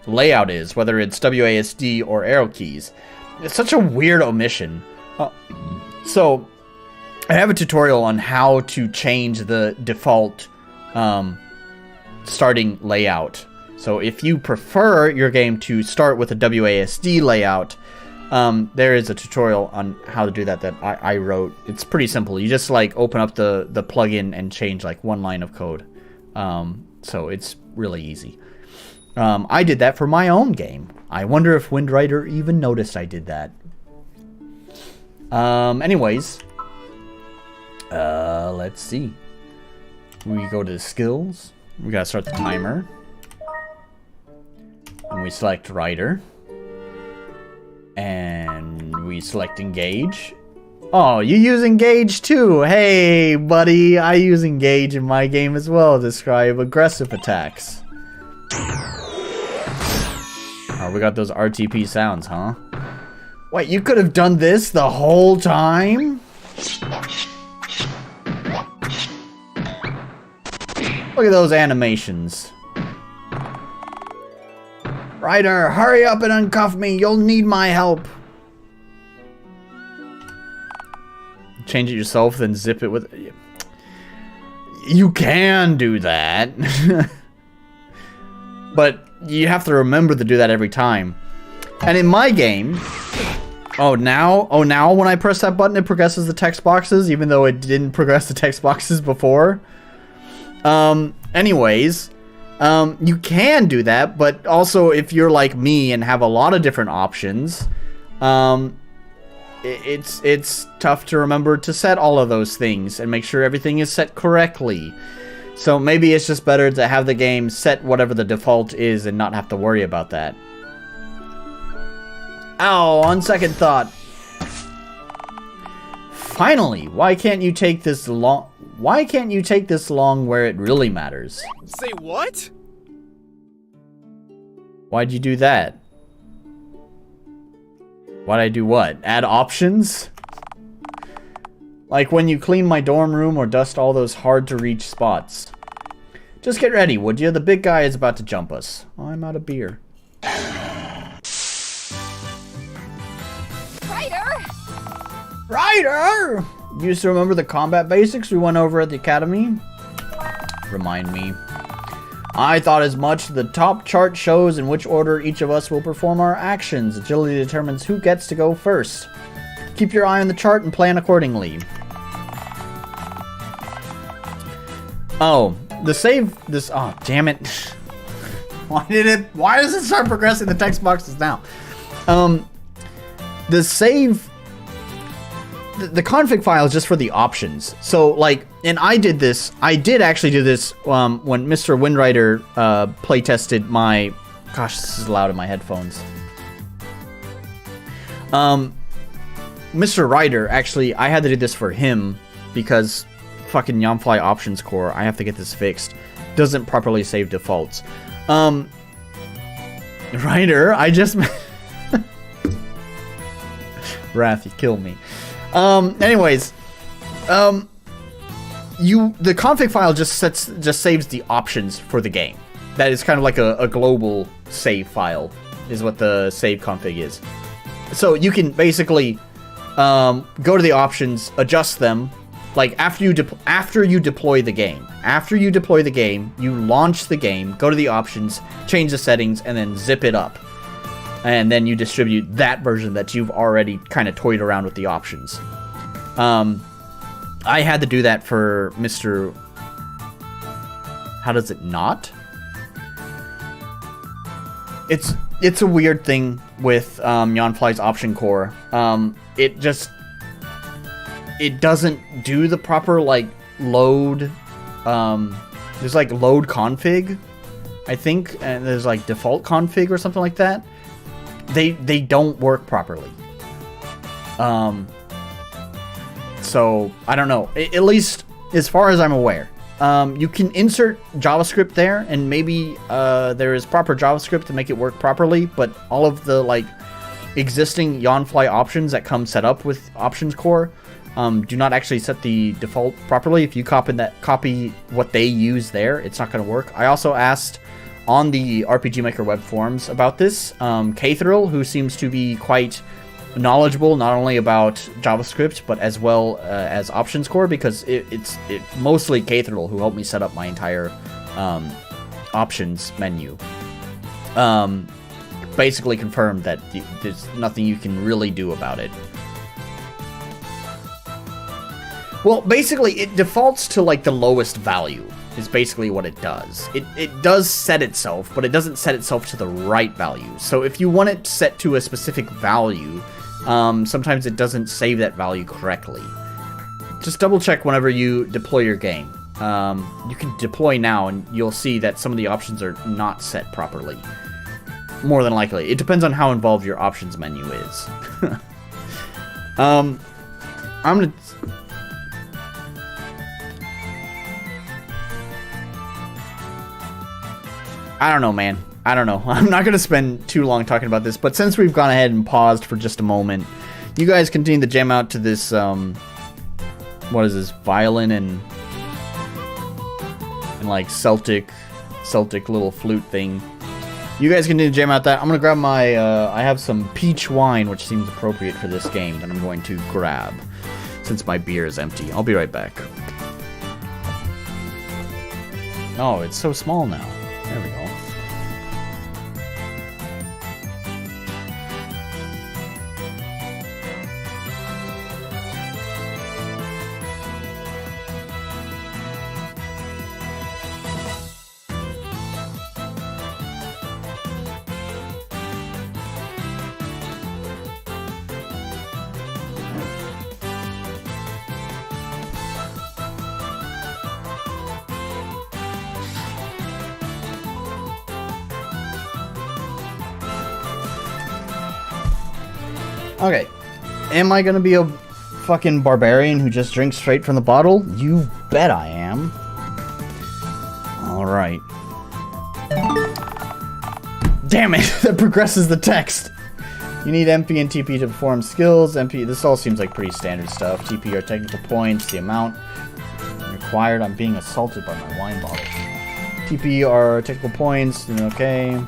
layout is, whether it's WASD or arrow keys. It's such a weird omission. So I have a tutorial on how to change the default starting layout. So if you prefer your game to start with a WASD layout, there is a tutorial on how to do that I wrote. It's pretty simple. You just like open up the plugin and change like one line of code. So it's really easy. I did that for my own game. I wonder if Windrider even noticed I did that. Anyways. Let's see. We go to the skills. We gotta start the timer. And we select Ryder. And we select engage. Oh, you use engage too. Hey, buddy. I use engage in my game as well to describe aggressive attacks. Oh, we got those RTP sounds, huh? Wait, you could have done this the whole time? Look at those animations. Ryder, hurry up and uncuff me. You'll need my help. Change it yourself, then zip it with... You can do that. But you have to remember to do that every time. And in my game... Oh, now when I press that button, it progresses the text boxes, even though it didn't progress the text boxes before. Anyways, you can do that, but also if you're like me and have a lot of different options, it's tough to remember to set all of those things and make sure everything is set correctly. So maybe it's just better to have the game set whatever the default is and not have to worry about that. Ow, on second thought. Finally, why can't you take this long where it really matters? Say what? Why'd you do that? Why'd I do what? Add options? Like when you clean my dorm room or dust all those hard to reach spots. Just get ready, would you? The big guy is about to jump us. Oh, I'm out of beer. Ryder! You used to remember the combat basics we went over at the academy? Remind me. I thought as much. The top chart shows in which order each of us will perform our actions. Agility determines who gets to go first. Keep your eye on the chart and plan accordingly. Oh, the save this. Oh, damn it. Why does it start progressing the text boxes now? The save. The config file is just for the options. So, like, and I did actually do this when Mr. Windrider playtested my... Gosh, this is loud in my headphones. Mr. Ryder, actually, I had to do this for him because fucking Yonfly Options Core, I have to get this fixed, doesn't properly save defaults. Ryder, I just... Wrath, you kill me. Anyways, the config file just saves the options for the game. That is kind of like a global save file, is what the save config is. So you can basically go to the options, adjust them, like after you deploy the game. After you deploy the game, you launch the game, go to the options, change the settings, and then zip it up. And then you distribute that version that you've already kind of toyed around with the options. I had to do that for Mr. How does it not? It's a weird thing with Yonfly's option core. It doesn't do the proper like load. There's like load config, I think, and there's like default config or something like that. They don't work properly. So I don't know. At least as far as I'm aware, you can insert JavaScript there, and maybe there is proper JavaScript to make it work properly. But all of the like existing Yonfly options that come set up with Options Core do not actually set the default properly. If you copy what they use there, it's not going to work. I also asked on the RPG Maker web forums about this, Kthrill, who seems to be quite knowledgeable not only about JavaScript but as well as Options Core, because it's mostly Kthrill who helped me set up my entire options menu. Basically confirmed that there's nothing you can really do about it. Well, basically it defaults to like the lowest value is basically what it does. It does set itself, but it doesn't set itself to the right value. So if you want it set to a specific value, sometimes it doesn't save that value correctly. Just double check whenever you deploy your game. You can deploy now and you'll see that some of the options are not set properly. More than likely. It depends on how involved your options menu is. I'm gonna... I don't know, man. I don't know. I'm not gonna spend too long talking about this, but since we've gone ahead and paused for just a moment, you guys continue to jam out to this, what is this? Violin and like Celtic little flute thing. You guys continue to jam out that. I'm gonna grab my, I have some peach wine, which seems appropriate for this game, that I'm going to grab, since my beer is empty. I'll be right back. Oh, it's so small now. There we go. Okay, am I gonna be a fucking barbarian who just drinks straight from the bottle? You bet I am. Alright. Damn it, that progresses the text. You need MP and TP to perform skills. MP, this all seems like pretty standard stuff. TP are technical points, the amount required. I'm being assaulted by my wine bottle. TP are technical points, okay.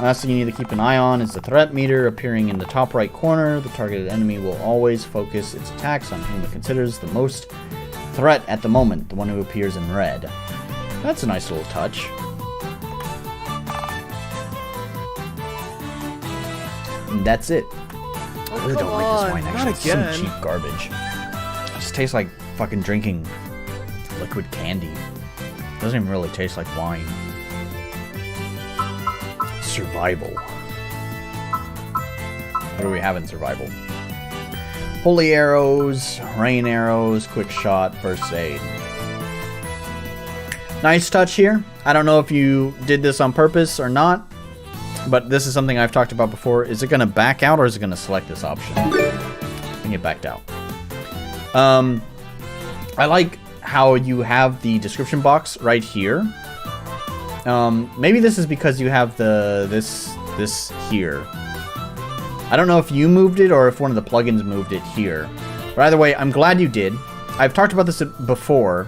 Last thing you need to keep an eye on is the threat meter appearing in the top right corner. The targeted enemy will always focus its attacks on whom it considers the most threat at the moment, the one who appears in red. That's a nice little touch. And that's it. I really don't like this wine, actually. It's some cheap garbage. It just tastes like fucking drinking liquid candy. It doesn't even really taste like wine. Survival. What do we have in survival? Holy arrows, rain arrows, quick shot, first aid. Nice touch here. I don't know if you did this on purpose or not, but this is something I've talked about before. Is it going to back out or is it going to select this option? I think it backed out. I like how you have the description box right here. Maybe this is because you have this here. I don't know if you moved it or if one of the plugins moved it here. But either way, I'm glad you did. I've talked about this before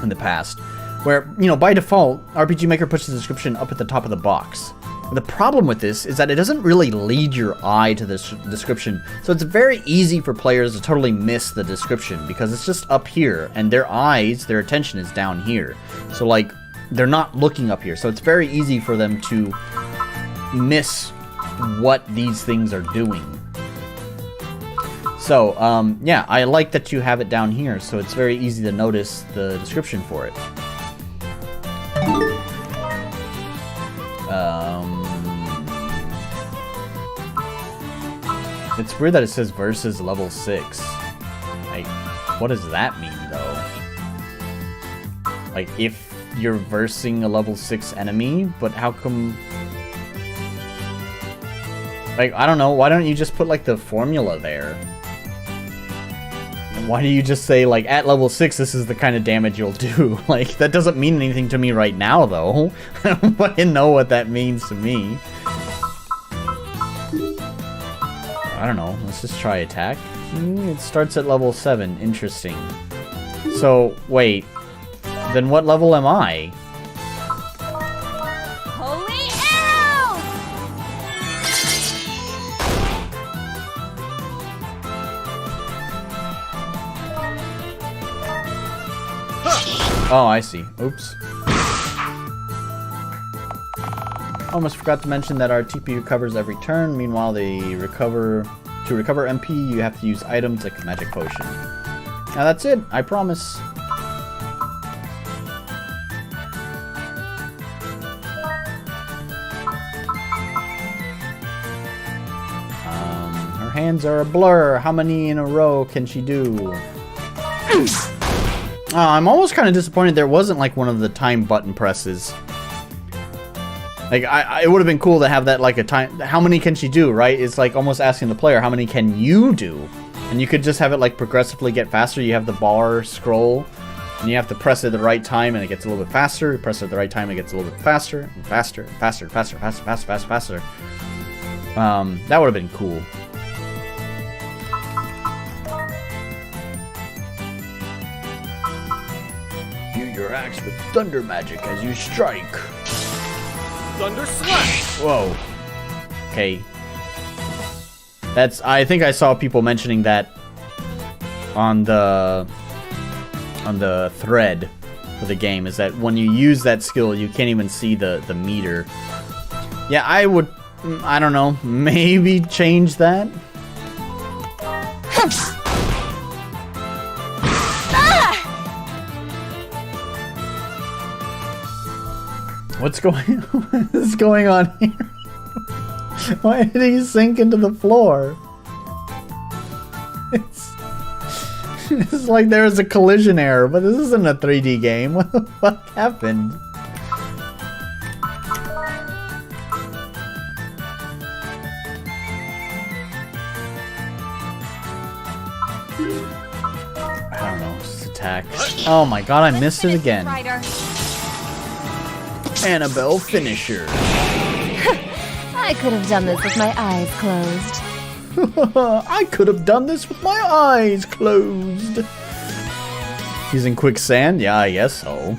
in the past, where, you know, by default, RPG Maker puts the description up at the top of the box. The problem with this is that it doesn't really lead your eye to this description, so it's very easy for players to totally miss the description because it's just up here, and their eyes, their attention is down here. So, like, they're not looking up here, so it's very easy for them to miss what these things are doing. So, yeah, I like that you have it down here, so it's very easy to notice the description for it. It's weird that it says versus level 6. Like, what does that mean, though? Like, if you're versing a level 6 enemy, but how come... Like, I don't know, why don't you just put, like, the formula there? Why do you just say, like, at level 6, this is the kind of damage you'll do? Like, that doesn't mean anything to me right now, though. I don't fucking know what that means to me. I don't know, let's just try attack. It starts at level 7, interesting. So, wait, then what level am I? Holy arrow! Oh, I see. Oops. Almost forgot to mention that our TP recovers every turn. Meanwhile, to recover MP, you have to use items like Magic Potion. Now that's it, I promise. Her hands are a blur. How many in a row can she do? I'm almost kind of disappointed there wasn't like one of the time button presses. Like, it would have been cool to have that, like, a time... How many can she do, right? It's like almost asking the player, how many can you do? And you could just have it, like, progressively get faster. You have the bar scroll, and you have to press it at the right time, and it gets a little bit faster. You press it at the right time, it gets a little bit faster, and faster, and faster, faster, faster, faster, faster, faster. That would have been cool. Hear your axe with thunder magic as you strike. Thunder Slash! Whoa. Okay. I think I saw people mentioning that on the thread for the game, is that when you use that skill, you can't even see the meter. Yeah, I don't know, maybe change that? What is going on here? Why did he sink into the floor? It's like there was a collision error, but this isn't a 3D game. What the fuck happened? I don't know, just attack. Oh my god, I missed it again. Ryder. Annabelle finisher. I could have done this with my eyes closed. I could have done this with my eyes closed. He's in quicksand? Yeah, I guess so.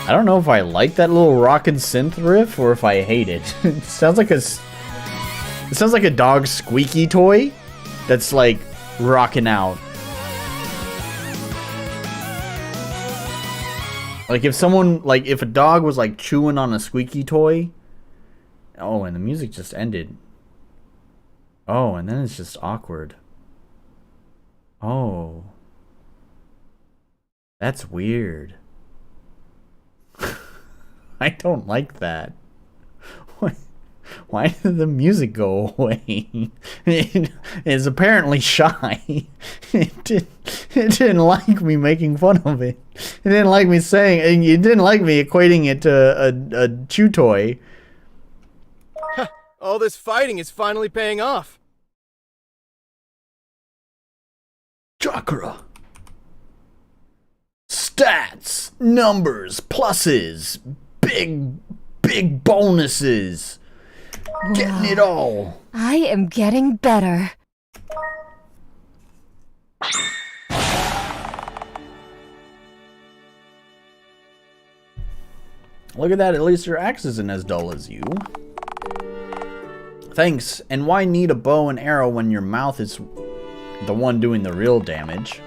I don't know if I like that little rockin' synth riff or if I hate it. It sounds like a dog squeaky toy that's like rocking out. Like if a dog was like chewing on a squeaky toy. Oh, and the music just ended. Oh, and then it's just awkward. Oh. That's weird. I don't like that. Why did the music go away? It is apparently shy. It didn't like me making fun of it. It didn't like me saying, and it didn't like me equating it to a chew toy. All this fighting is finally paying off. Chakra. Stats, numbers, pluses, big bonuses. Getting it all. I am getting better. Look at that, at least your axe isn't as dull as you. Thanks, and why need a bow and arrow when your mouth is the one doing the real damage?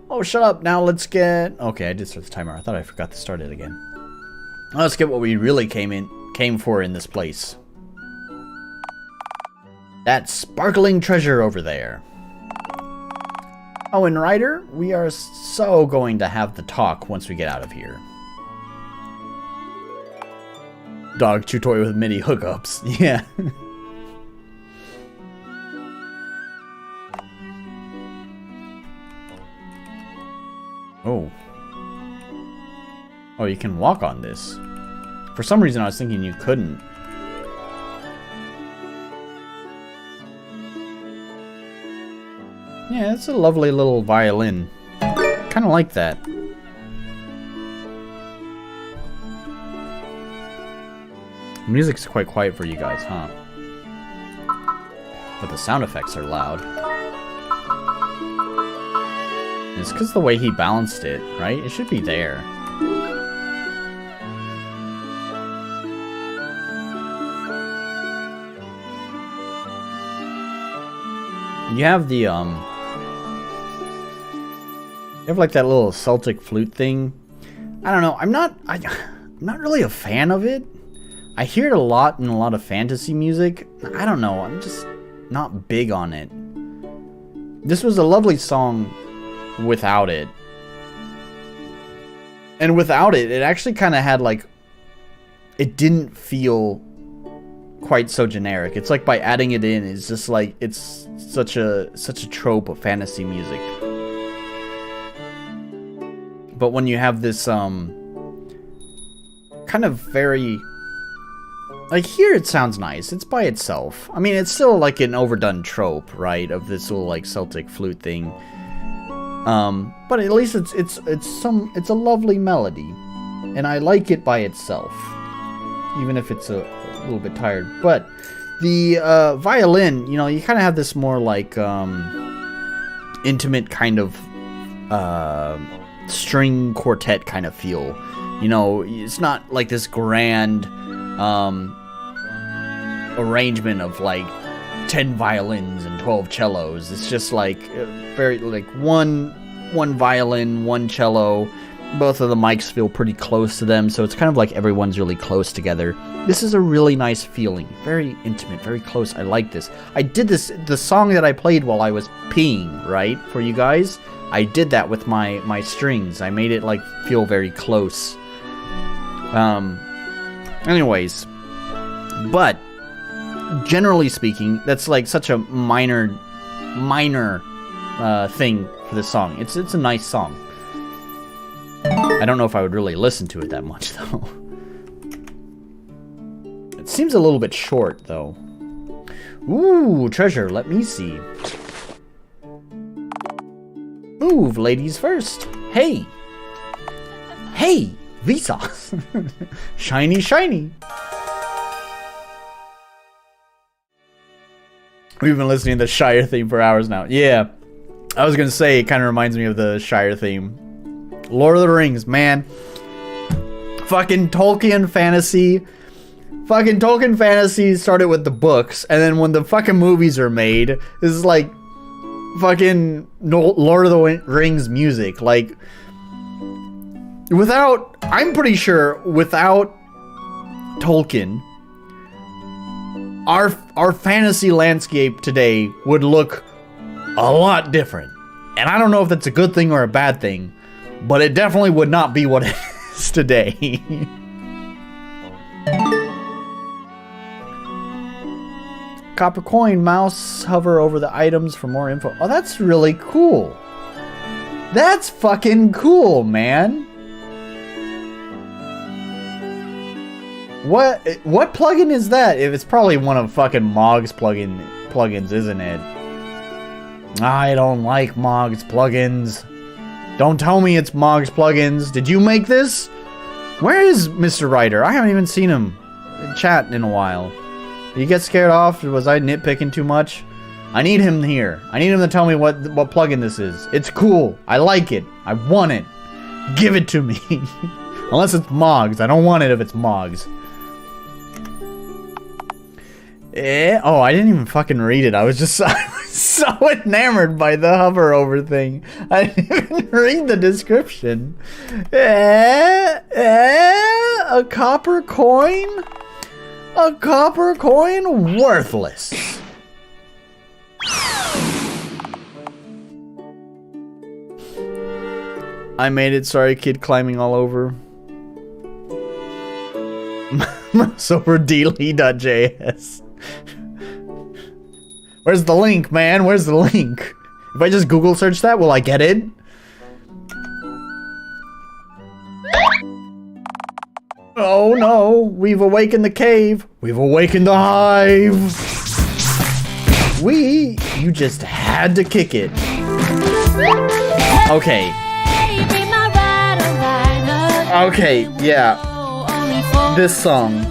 Oh, shut up, now let's get... Okay, I did start the timer, I thought I forgot to start it again. Let's get what we really came for in this place. That sparkling treasure over there. Oh, and Ryder, we are so going to have the talk once we get out of here. Dog chew toy with mini hookups. Yeah. Oh. Oh, you can walk on this. For some reason, I was thinking you couldn't. Yeah, it's a lovely little violin. Kind of like that. The music's quite quiet for you guys, huh? But the sound effects are loud. It's because the way he balanced it, right? It should be there. You have the, you have like that little Celtic flute thing. I don't know, I'm not really a fan of it. I hear it a lot in a lot of fantasy music. I don't know, I'm just not big on it. This was a lovely song without it. And without it, it actually kind of had like it didn't feel quite so generic. It's like by adding it in, it's just like it's such a trope of fantasy music. But when you have this kind of very, like, here it sounds nice. It's by itself. I mean, it's still like an overdone trope, right, of this little like Celtic flute thing. But at least it's a lovely melody, and I like it by itself, even if it's a little bit tired. But the violin, you know, you kind of have this more like intimate kind of string quartet kind of feel. You know, it's not like this grand arrangement of like 10 violins and 12 cellos. It's just like very like one violin, one cello. Both of the mics feel pretty close to them, so it's kind of like everyone's really close together. This is a really nice feeling. Very intimate, very close. I like this. I did this, the song that I played while I was peeing, right, for you guys. I did that with my strings. I made it like feel very close. Anyways, but generally speaking, that's like such a minor thing for this song. It's a nice song. I don't know if I would really listen to it that much though. It seems a little bit short though. Ooh, treasure, let me see. Move, ladies first. Hey, Vsauce. Shiny, shiny. We've been listening to the Shire theme for hours now. Yeah, I was gonna say, it kind of reminds me of the Shire theme. Lord of the Rings, man. Fucking Tolkien fantasy. Fucking Tolkien fantasy started with the books, and then when the fucking movies are made, this is like fucking Lord of the Rings music. Like, without, I'm pretty sure without Tolkien, our fantasy landscape today would look a lot different. And I don't know if that's a good thing or a bad thing, but it definitely would not be what it is today. Copper coin, mouse, hover over the items for more info. Oh, that's really cool. That's fucking cool, man. What plugin is that? If it's probably one of fucking Mog's plugins, isn't it? I don't like Mog's plugins. Don't tell me it's Mog's plugins. Did you make this? Where is Mr. Ryder? I haven't even seen him in chat in a while. Did he get scared off? Was I nitpicking too much? I need him here. I need him to tell me what plugin this is. It's cool. I like it. I want it. Give it to me. Unless it's Mog's. I don't want it if it's Mog's. Oh, I didn't even fucking read it. I was so enamored by the hover over thing. I didn't even read the description. A copper coin? A copper coin? Worthless. I made it. Sorry, kid climbing all over. So for dealy.js. Where's the link, man? Where's the link? If I just Google search that, will I get it? Oh no, we've awakened the cave. We've awakened the hive. You just had to kick it. Okay. Okay, yeah. This song.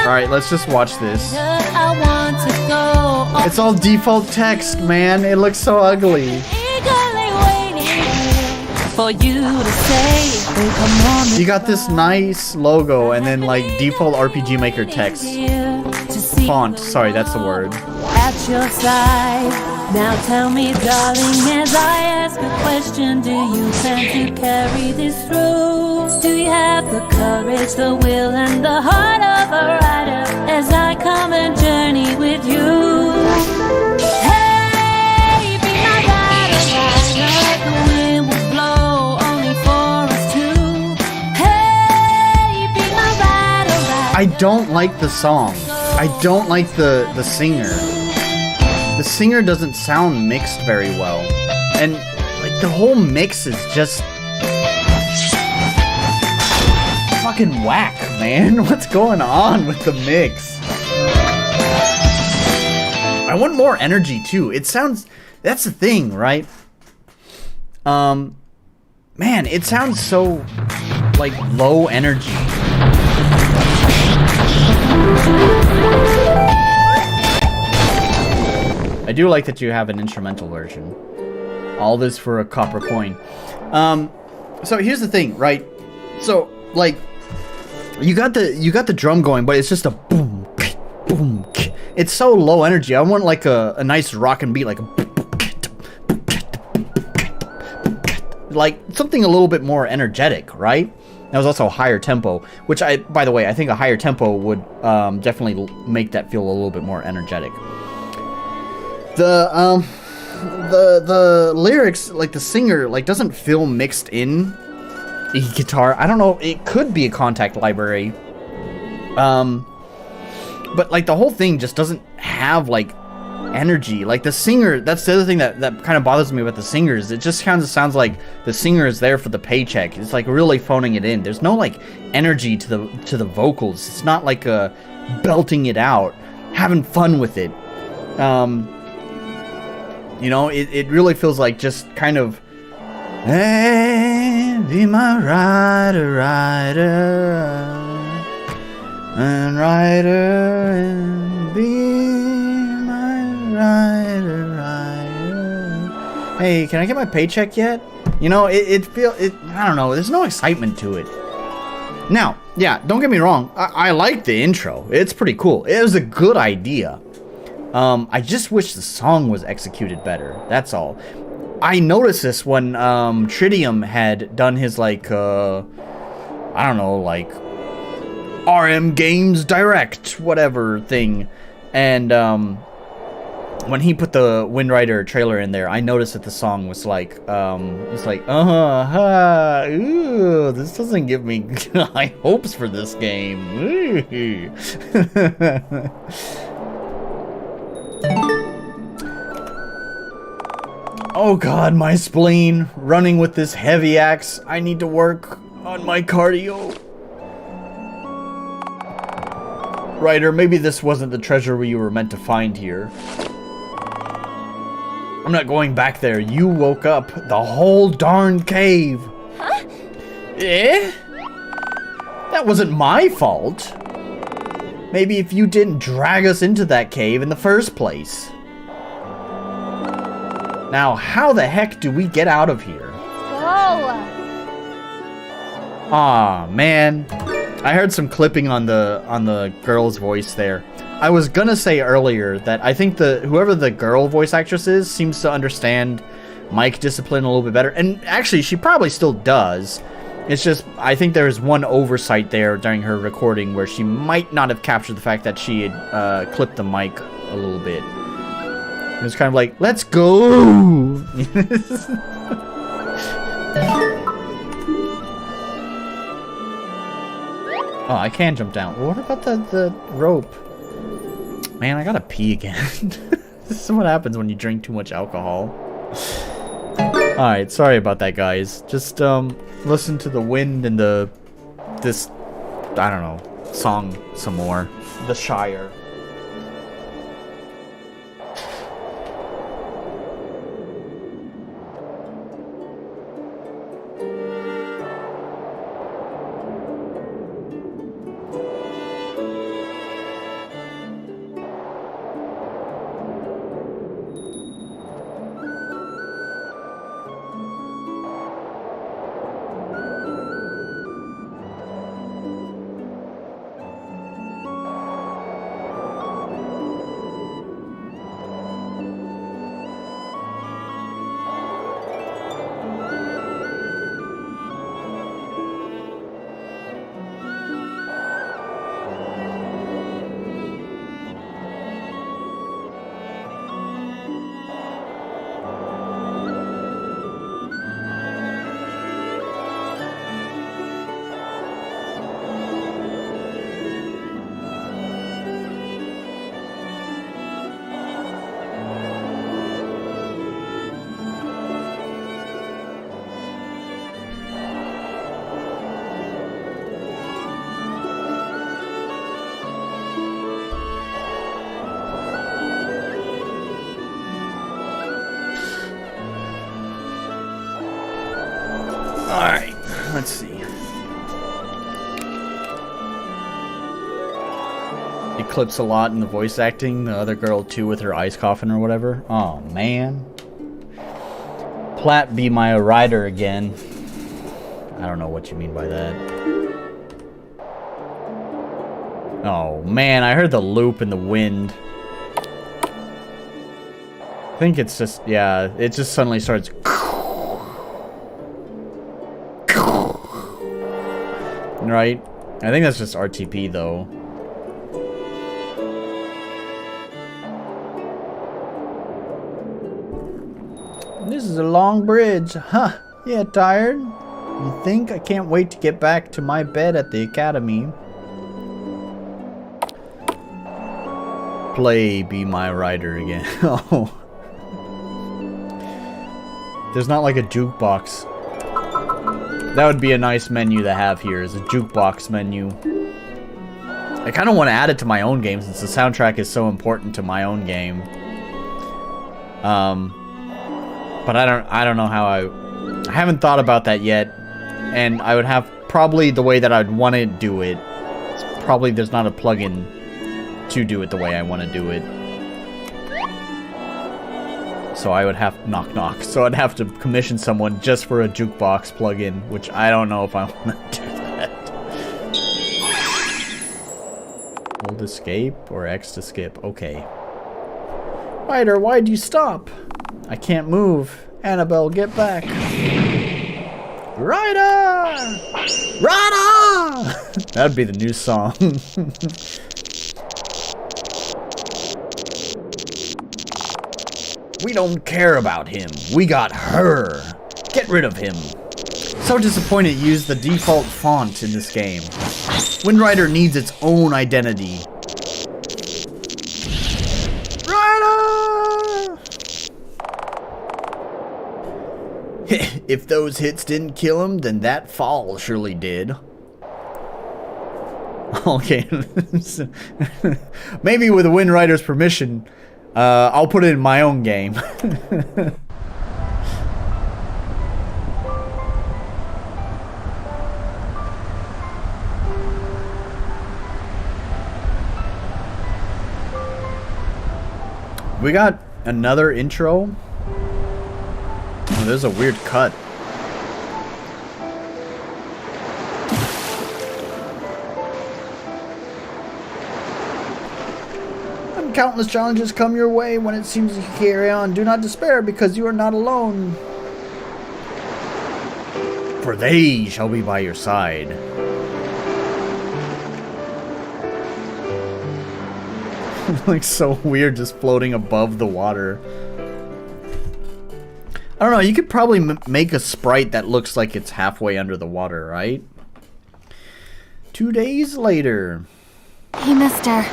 Alright, let's just watch this. It's all default text, man. It looks so ugly. You got this nice logo and then like default RPG Maker text. Font, sorry, that's the word. At your side. Now tell me, darling, as I ask a question, do you plan to carry this through? Do you have the courage, the will, and the heart of a rider as I come and journey with you? Hey, be my rider, rider, the wind will blow only for us two. Hey, I don't like the song. I don't like the singer. The singer doesn't sound mixed very well. And like the whole mix is just fucking whack, man. What's going on with the mix? I want more energy too. It sounds, that's the thing, right? Man, it sounds so like low energy. I do like that you have an instrumental version. All this for a copper coin. So here's the thing, right? So like you got the drum going, but it's just a boom, boom. It's so low energy. I want like a nice rockin' beat, like a like something a little bit more energetic, right? That was also a higher tempo, which by the way, I think a higher tempo would definitely make that feel a little bit more energetic. The lyrics, like the singer, like doesn't feel mixed in a guitar. I don't know. It could be a contact library, but like the whole thing just doesn't have like energy. Like the singer, that's the other thing that kind of bothers me about the singers. It just kind of sounds like the singer is there for the paycheck. It's like really phoning it in. There's no like energy to the vocals. It's not like belting it out, having fun with it. You know, it really feels like just kind of, hey, be my rider, rider, and rider, and be my rider, rider. Hey, can I get my paycheck yet? You know, I don't know, there's no excitement to it. Now, yeah, don't get me wrong, I like the intro. It's pretty cool. It was a good idea. I just wish the song was executed better. That's all. I noticed this when Tritium had done his like I don't know, like RM Games Direct whatever thing, and when he put the Wind Rider trailer in there, I noticed that the song was like it's like ooh, this doesn't give me high hopes for this game. Oh god, my spleen. Running with this heavy axe. I need to work on my cardio. Ryder, maybe this wasn't the treasure you were meant to find here. I'm not going back there. You woke up the whole darn cave. Huh? Eh? That wasn't my fault. Maybe if you didn't drag us into that cave in the first place. Now, how the heck do we get out of here? Go! Aw, man. I heard some clipping on the girl's voice there. I was gonna say earlier that I think whoever the girl voice actress is seems to understand mic discipline a little bit better. And actually, she probably still does. It's just, I think there's one oversight there during her recording where she might not have captured the fact that she had clipped the mic a little bit. It was kind of like, let's go! Oh, I can jump down. What about the rope? Man, I gotta pee again. This is what happens when you drink too much alcohol. Alright, sorry about that, guys. Just, listen to the wind and this, I don't know, song some more. The Shire. Let's see. Eclipse a lot in the voice acting. The other girl too with her ice coffin or whatever. Oh man. Plat be my Ryder again. I don't know what you mean by that. Oh man, I heard the loop in the wind. I think it's just, yeah, it just suddenly starts. Right? I think that's just RTP though. This is a long bridge. Huh. Yeah, tired? You think? I can't wait to get back to my bed at the academy. Play Be My Ryder again. Oh. There's not like a jukebox. That would be a nice menu to have here, is a jukebox menu. I kind of want to add it to my own game since the soundtrack is so important to my own game. But I don't know how I haven't thought about that yet, and I would have probably the way that I'd want to do it. Probably there's not a plugin to do it the way I want to do it. So I would have knock knock. So I'd have to commission someone just for a jukebox plugin, which I don't know if I want to do that. Hold escape or X to skip. Okay. Ryder, why'd you stop? I can't move. Annabelle, get back. Ryder! Ryder! That'd be the new song. We don't care about him. We got her. Get rid of him. So disappointed you used the default font in this game. Wind Rider needs its own identity. Ryder! If those hits didn't kill him, then that fall surely did. Okay. Maybe with Wind Rider's permission, I'll put it in my own game. We got another intro. Oh, there's a weird cut. When countless challenges come your way, when it seems you carry on, do not despair because you are not alone. For they shall be by your side. Like so weird just floating above the water. I don't know, you could probably make a sprite that looks like it's halfway under the water, right? 2 days later. Hey, mister.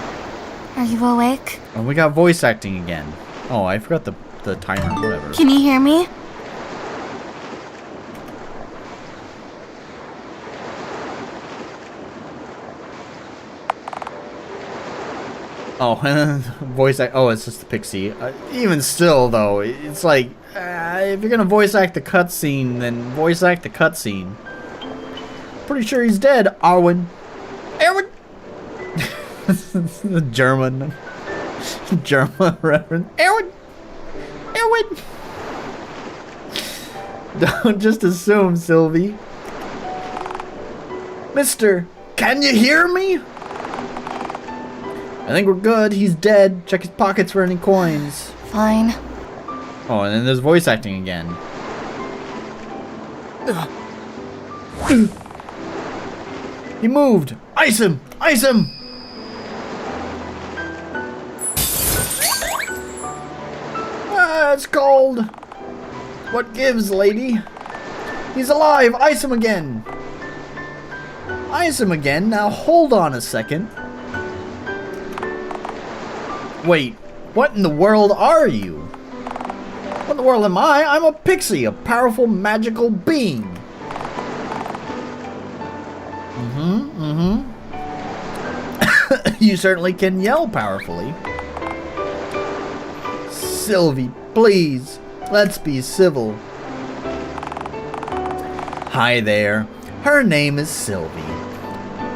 Are you awake? Oh, we got voice acting again. Oh, I forgot the timer, whatever. Can you hear me? Oh, voice act. Oh, it's just the pixie. Even still, though, it's like, if you're gonna voice act the cutscene, then voice act the cutscene. Pretty sure he's dead, Arwen. Arwen! The German reference. Arwen! Arwen! Don't just assume, Sylvie. Mister, can you hear me? I think we're good. He's dead. Check his pockets for any coins. Fine. Oh, and then there's voice acting again. He moved. Ice him. Ice him. Ah, it's cold. What gives, lady? He's alive. Ice him again. Ice him again. Now hold on a second. Wait, what in the world are you? What in the world am I? I'm a pixie, a powerful magical being. You certainly can yell powerfully. Sylvie, please, let's be civil. Hi there. Her name is Sylvie.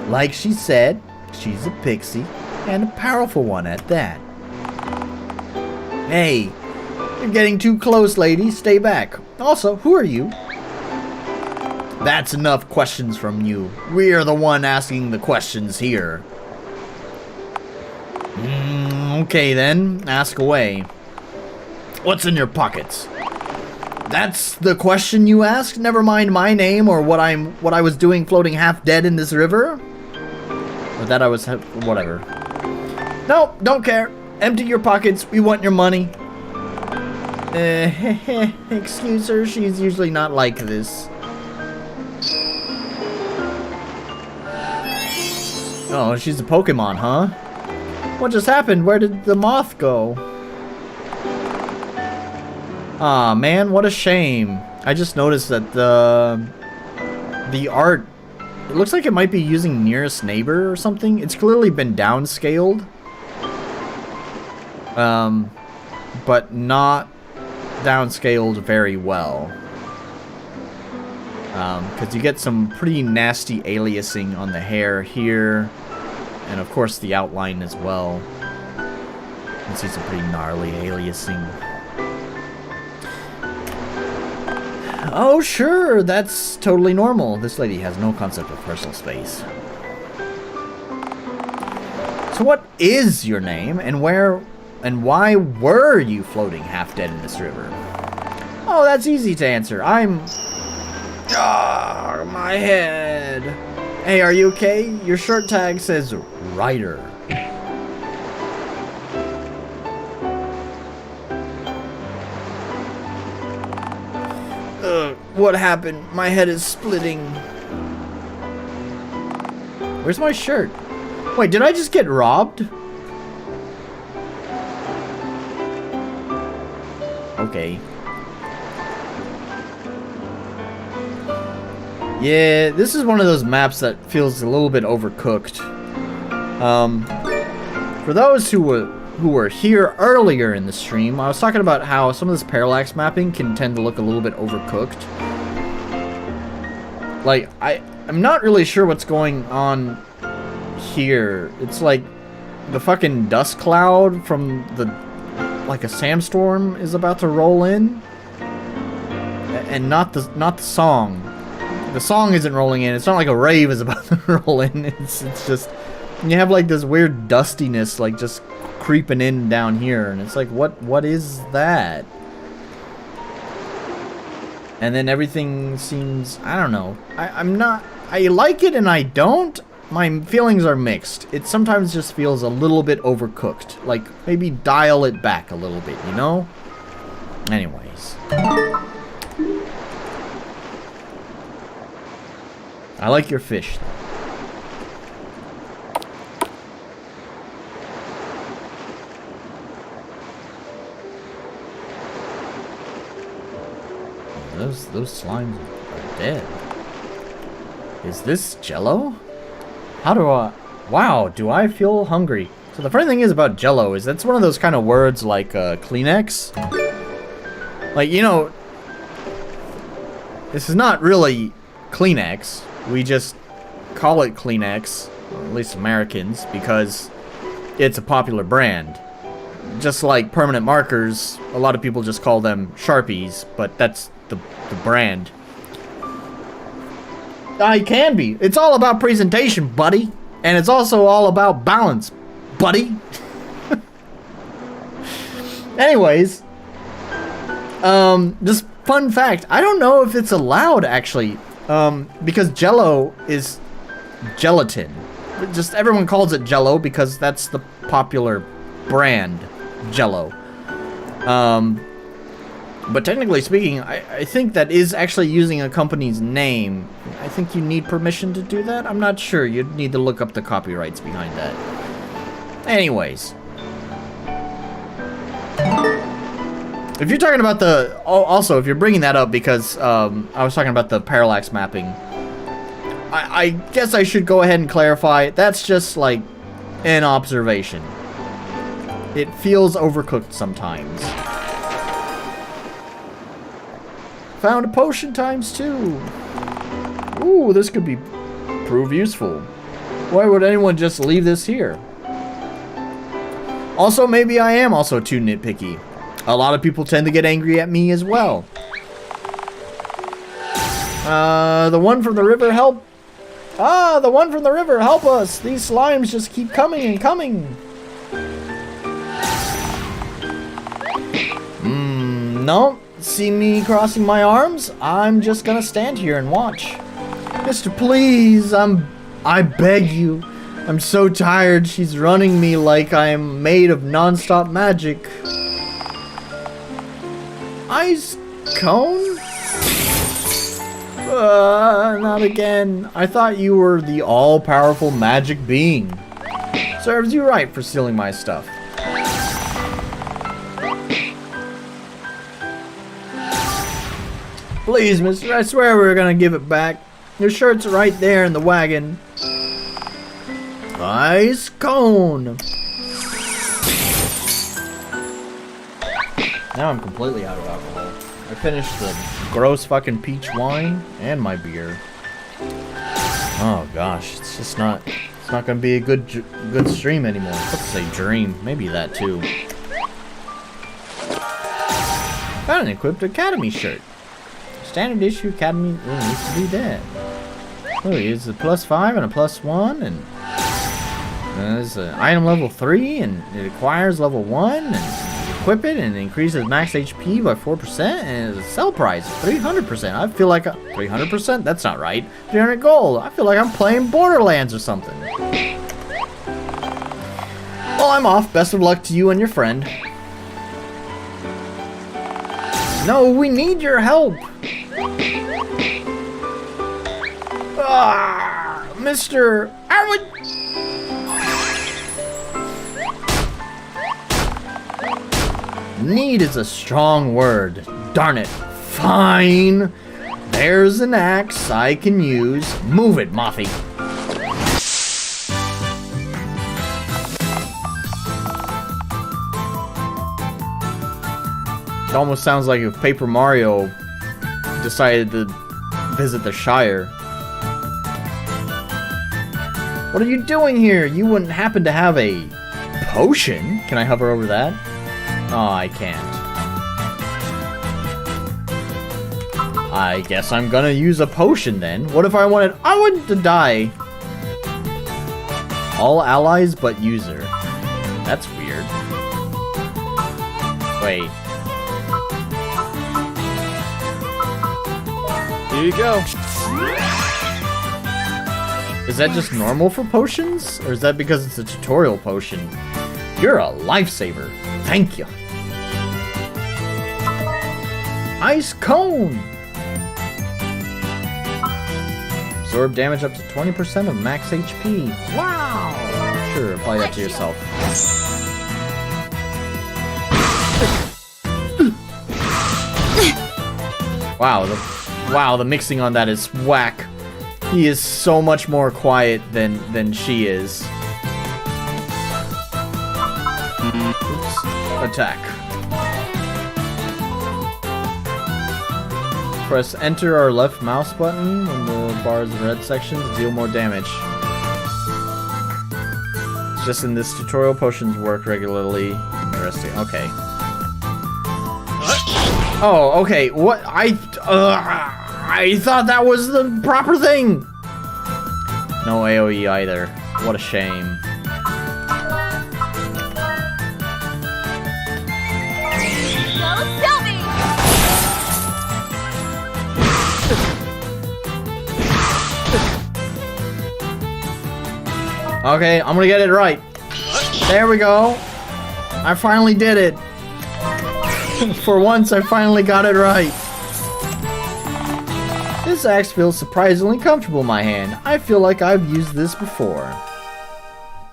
Like she said, she's a pixie, and a powerful one at that. Hey, you're getting too close, lady. Stay back. Also, who are you? That's enough questions from you. We are the one asking the questions here. Okay then, ask away. What's in your pockets? That's the question you asked? Never mind my name or what I was doing floating half dead in this river? Or that I was whatever. No, don't care. Empty your pockets. We want your money. Excuse her, she's usually not like this. Oh, she's a Pokemon, huh? What just happened? Where did the moth go? Aw, man, what a shame. I just noticed that the art, it looks like it might be using nearest neighbor or something. It's clearly been downscaled. But not downscaled very well. Because you get some pretty nasty aliasing on the hair here. And of course the outline as well. You can see some pretty gnarly aliasing. Oh, sure, that's totally normal. This lady has no concept of personal space. So what is your name, and where and why were you floating half dead in this river? Oh, that's easy to answer. I'm... Ah, my head. Hey, are you okay? Your shirt tag says Ryder. What happened? My head is splitting. Where's my shirt? Wait, did I just get robbed? Okay. Yeah, this is one of those maps that feels a little bit overcooked. For those who were here earlier in the stream, I was talking about how some of this parallax mapping can tend to look a little bit overcooked. Like, I'm not really sure what's going on here. It's like the fucking dust cloud from like a sandstorm is about to roll in. And not the song. The song isn't rolling in. It's not like a rave is about to roll in. It's just, you have like this weird dustiness like just creeping in down here, and it's like, what is that? And then everything seems, I don't know. I like it and I don't. My feelings are mixed. It sometimes just feels a little bit overcooked. Like, maybe dial it back a little bit, you know? Anyways. I like your fish. Those slimes are dead. Is this Jello? How do I... Wow, do I feel hungry? So the funny thing is about Jello is that's one of those kind of words like Kleenex. Like, you know, this is not really Kleenex. We just call it Kleenex, or at least Americans, because it's a popular brand. Just like permanent markers, a lot of people just call them Sharpies, but that's the brand. It can be. It's all about presentation, buddy. And it's also all about balance, buddy. Anyways, just fun fact. I don't know if it's allowed, actually, because Jello is gelatin. Just everyone calls it Jello because that's the popular brand, Jello. But technically speaking, I think that is actually using a company's name. I think you need permission to do that. I'm not sure. You'd need to look up the copyrights behind that. Anyways. If you're talking about the... Also, if you're bringing that up because I was talking about the parallax mapping, I guess I should go ahead and clarify. That's just like an observation. It feels overcooked sometimes. Found a potion ×2. Ooh, this could prove useful. Why would anyone just leave this here? Also, maybe I am also too nitpicky. A lot of people tend to get angry at me as well. The one from the river, help! Ah, the one from the river, help us! These slimes just keep coming and coming! No, see me crossing my arms? I'm just gonna stand here and watch. Mister, please, I beg you. I'm so tired, she's running me like I'm made of non-stop magic. Ice cone? Not again. I thought you were the all-powerful magic being. Serves you right for stealing my stuff. Please, mister, I swear we're gonna give it back. Your shirt's right there in the wagon. Ice cone! Now I'm completely out of alcohol. I finished the gross fucking peach wine and my beer. Oh gosh, it's just not. It's not gonna be a good stream anymore. Let's say dream, maybe that too. Got an equipped Academy shirt. Standard issue Academy needs to be dead. Oh, it's a +5 and a +1, and there's an item level 3, and it acquires level 1, and you equip it, and it increases max HP by 4%, and it's a sell price of 300%. I feel like 300%? That's not right. 300 gold. I feel like I'm playing Borderlands or something. Well, I'm off. Best of luck to you and your friend. No, we need your help. Ah, Mr. I would... Need is a strong word. Darn it. Fine. There's an axe I can use. Move it, Mothy. It almost sounds like if Paper Mario decided to visit the Shire. What are you doing here? You wouldn't happen to have a potion? Can I hover over that? Oh, I can't. I guess I'm gonna use a potion then. What if I wanted to die? All allies but user. That's weird. Wait. Here you go. Is that just normal for potions? Or is that because it's a tutorial potion? You're a lifesaver. Thank you. Ice cone! Absorb damage up to 20% of max HP. Wow! Sure, apply that to yourself. Wow, the mixing on that is whack. He is so much more quiet than she is. Oops. Attack. Press enter or left mouse button in the bar's red section to deal more damage. It's just in this tutorial, potions work regularly. Interesting. Okay. Oh, okay. What? I thought that was the proper thing. No AoE either. What a shame. Okay, I'm gonna get it right. There we go. I finally did it. For once, I finally got it right. This axe feels surprisingly comfortable in my hand. I feel like I've used this before.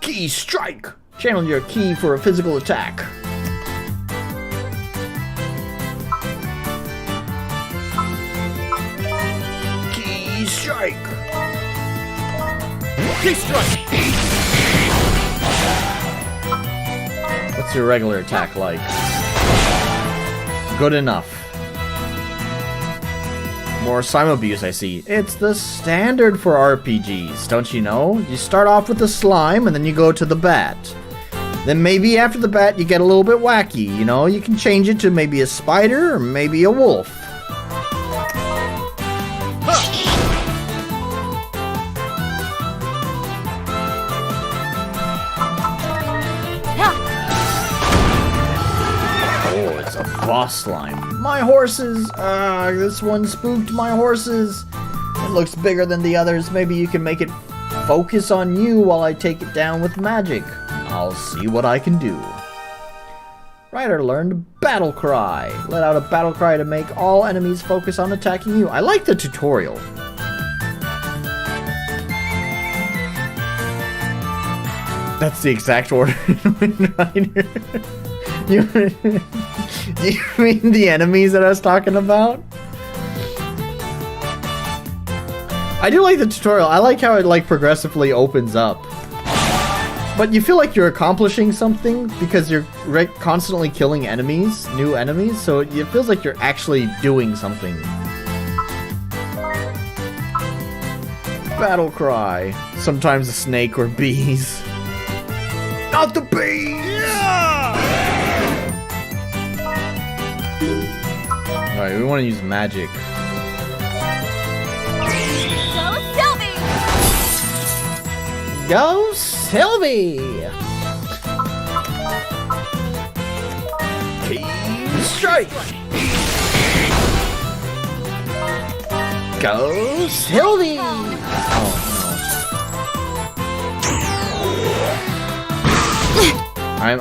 Key strike! Channel your key for a physical attack. Key strike! Key strike! What's your regular attack like? Good enough. More slime abuse, I see. It's the standard for RPGs, don't you know? You start off with the slime, and then you go to the bat. Then maybe after the bat, you get a little bit wacky, you know? You can change it to maybe a spider, or maybe a wolf. Oh, it's a boss slime. My horses! This one spooked my horses. It looks bigger than the others. Maybe you can make it focus on you while I take it down with magic. I'll see what I can do. Ryder learned Battle Cry. Let out a battle cry to make all enemies focus on attacking you. I like the tutorial. That's the exact order in Ryder. You mean the enemies that I was talking about? I do like the tutorial. I like how it like progressively opens up. But you feel like you're accomplishing something because you're constantly killing enemies, new enemies, so it feels like you're actually doing something. Battle cry. Sometimes a snake or bees. Not the bees! Yeah! Alright, we want to use magic. Go Sylvie! Keen strike! Go Sylvie! Oh no.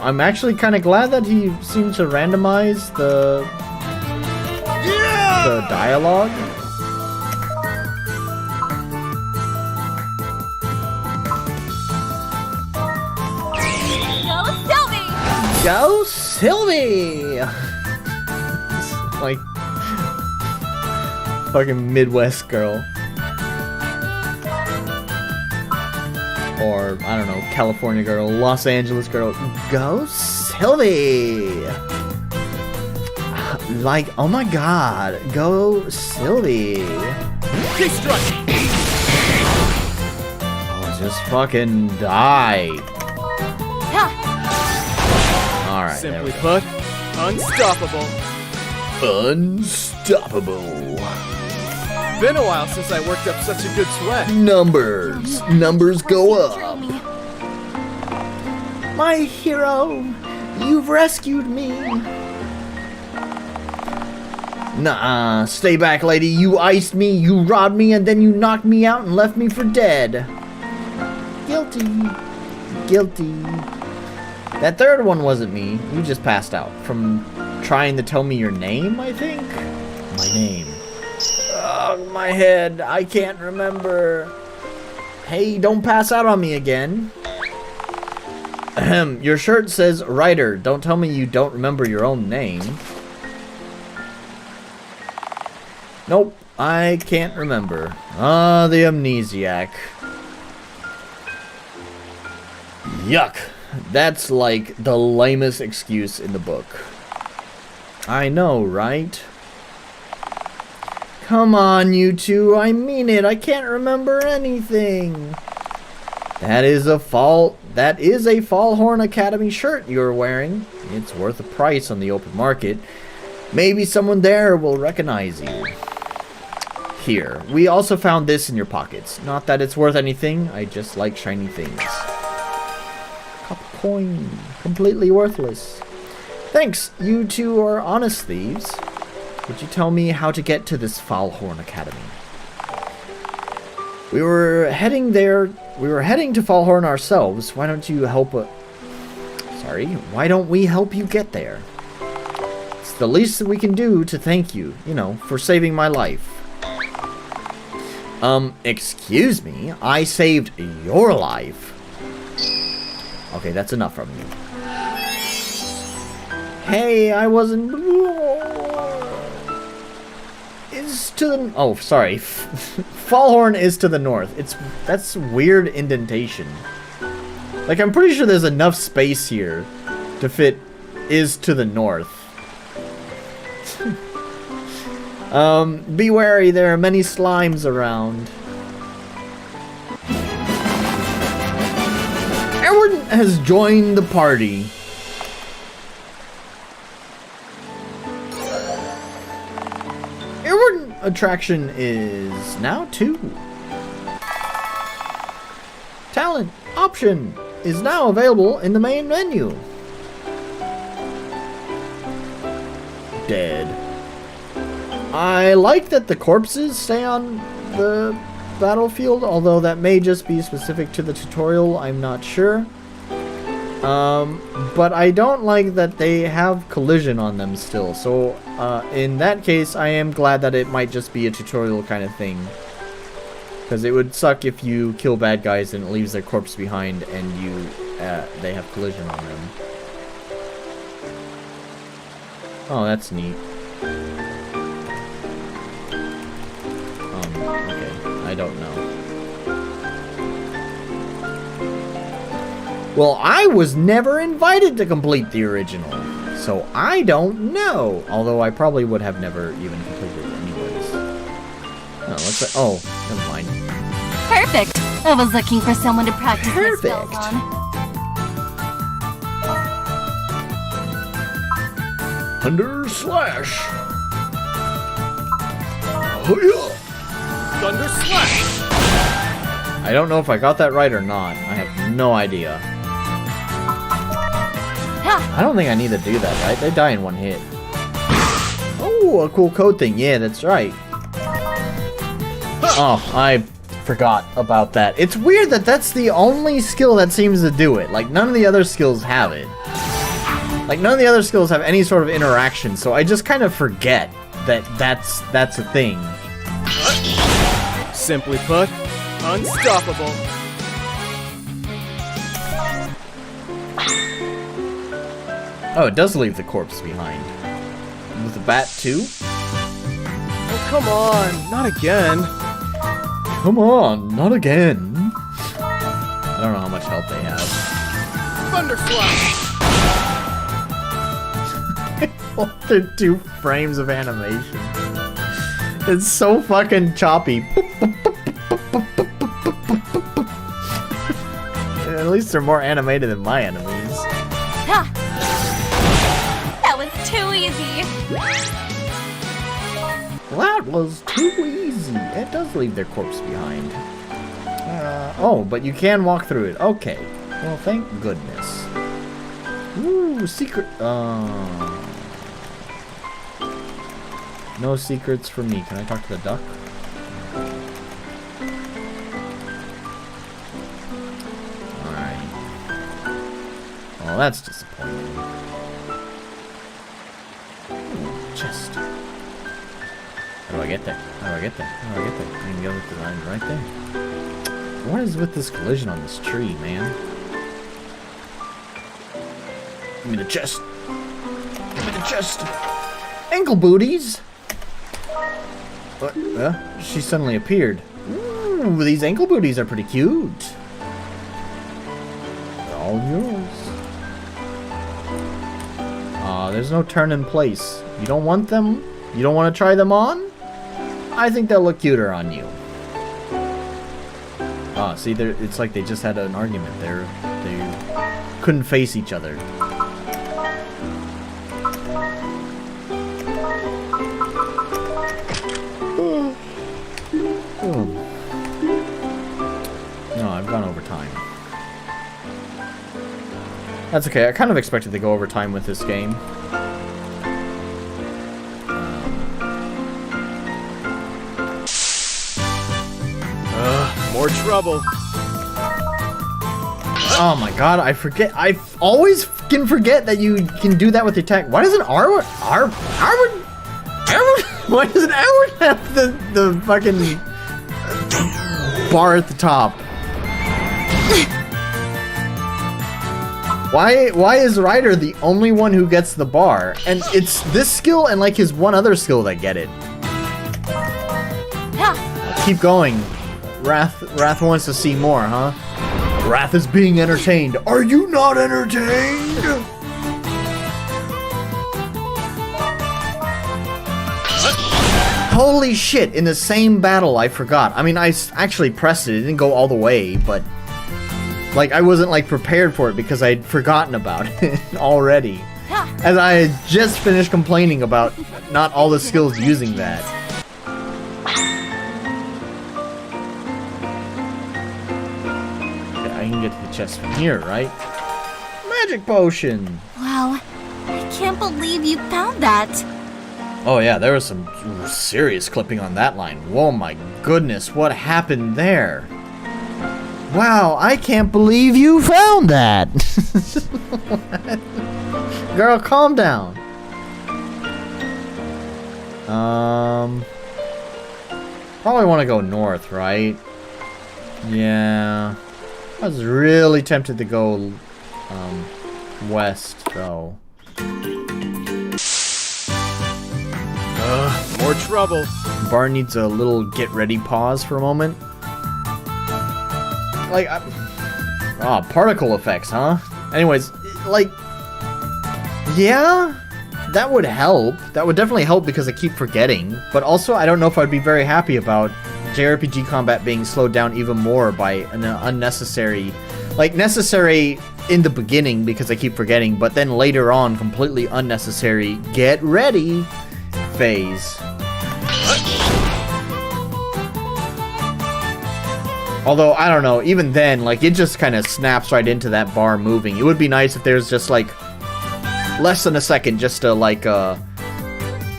I'm actually kind of glad that he seemed to randomize the dialogue. Go Sylvie! Like fucking Midwest girl. Or I don't know, California girl, Los Angeles girl. Go Sylvie! Like, oh my god, go Sylvie! Oh, just fucking die. Alright. Simply put, unstoppable. Unstoppable. Been a while since I worked up such a good sweat. Numbers. Numbers go up. My hero, you've rescued me. Nuh-uh. Stay back, lady. You iced me, you robbed me, and then you knocked me out and left me for dead. Guilty. Guilty. That third one wasn't me. You just passed out from trying to tell me your name, I think? My name. Ugh, my head. I can't remember. Hey, don't pass out on me again. Ahem. Your shirt says Ryder. Don't tell me you don't remember your own name. Nope. I can't remember. Ah, the amnesiac. Yuck. That's like the lamest excuse in the book. I know, right? Come on, you two. I mean it. I can't remember anything. That is a Fallhorn Academy shirt you're wearing. It's worth a price on the open market. Maybe someone there will recognize you. Here. We also found this in your pockets. Not that it's worth anything. I just like shiny things. Coin. Completely worthless. Thanks, you two are honest thieves. Would you tell me how to get to this Fallhorn Academy? We were heading there. We were heading to Fallhorn ourselves. Why don't you help why don't we help you get there? It's the least that we can do to thank you, you know, for saving my life. Excuse me? I saved your life. Okay, that's enough from you. Hey, I wasn't... Is to the... Oh, sorry. Fallhorn is to the north. That's weird indentation. Like, I'm pretty sure there's enough space here to fit is to the north. Be wary, there are many slimes around. Everyone has joined the party. Everyone attraction is now 2. Talent option is now available in the main menu. Dead. I like that the corpses stay on the battlefield, although that may just be specific to the tutorial, I'm not sure. But I don't like that they have collision on them still, so in that case I am glad that it might just be a tutorial kind of thing. Because it would suck if you kill bad guys and it leaves their corpse behind and they have collision on them. Oh, that's neat. Okay, I don't know. Well, I was never invited to complete the original, so I don't know. Although I probably would have never even completed it anyways. Oh, what's that? Oh, never mind. Perfect. I was looking for someone to practice my spells Perfect. on. Thunder Slash. Oh, yeah. Thunder Slash! I don't know if I got that right or not. I have no idea. I don't think I need to do that, right? They die in one hit. Oh, a cool code thing. Yeah, that's right. Oh, I forgot about that. It's weird that that's the only skill that seems to do it. Like, none of the other skills have it. Like, none of the other skills have any sort of interaction, so I just kind of forget that that's a thing. Simply put, unstoppable. Oh, it does leave the corpse behind. With the bat, too? Oh, come on, not again. Come on, not again. I don't know how much health they have. Thunder Slash! They're 2 frames of animation. It's so fucking choppy. At least they're more animated than my enemies. Ha! That was too easy. That was too easy. It does leave their corpse behind. Oh, but you can walk through it. Okay. Well, thank goodness. Ooh, secret. No secrets for me. Can I talk to the duck? Alright. Well, that's disappointing. Ooh, chest. How do I get there? How do I get there? How do I get there? I can go with the line right there. What is with this collision on this tree, man? Give me the chest. Give me the chest. Ankle booties. What? She suddenly appeared. Ooh, these ankle booties are pretty cute. They're all yours. Aw, there's no turn in place. You don't want them? You don't want to try them on? I think they'll look cuter on you. Ah, see, it's like they just had an argument. They couldn't face each other. No, I've gone over time. That's okay. I kind of expected to go over time with this game. More trouble. Oh my god, I forget. I always can forget that you can do that with your attack. Why doesn't Arwood why doesn't Arwood have the fucking bar at the top? Why is Ryder the only one who gets the bar? And it's this skill and like his one other skill that get it. Keep going. Wrath wants to see more, huh? Wrath is being entertained. Are you not entertained? Holy shit, in the same battle, I forgot. I mean, I actually pressed it. It didn't go all the way, but... Like, I wasn't, like, prepared for it because I'd forgotten about it already. As I had just finished complaining about not all the skills using that. Okay, I can get to the chest from here, right? Magic potion! Wow, I can't believe you found that. Oh yeah, there was some serious clipping on that line. Whoa, my goodness, what happened there? Wow, I can't believe you found that! Girl, calm down. Probably want to go north, right? Yeah. I was really tempted to go, west, though. More trouble. Bar needs a little get ready pause for a moment. Like, particle effects, huh? Anyways, like, yeah, that would help. That would definitely help because I keep forgetting. But also, I don't know if I'd be very happy about JRPG combat being slowed down even more by an unnecessary, like, necessary in the beginning because I keep forgetting, but then later on, completely unnecessary get ready phase. Although, I don't know, even then, like, it just kind of snaps right into that bar moving. It would be nice if there's just, like, less than a second just to, like,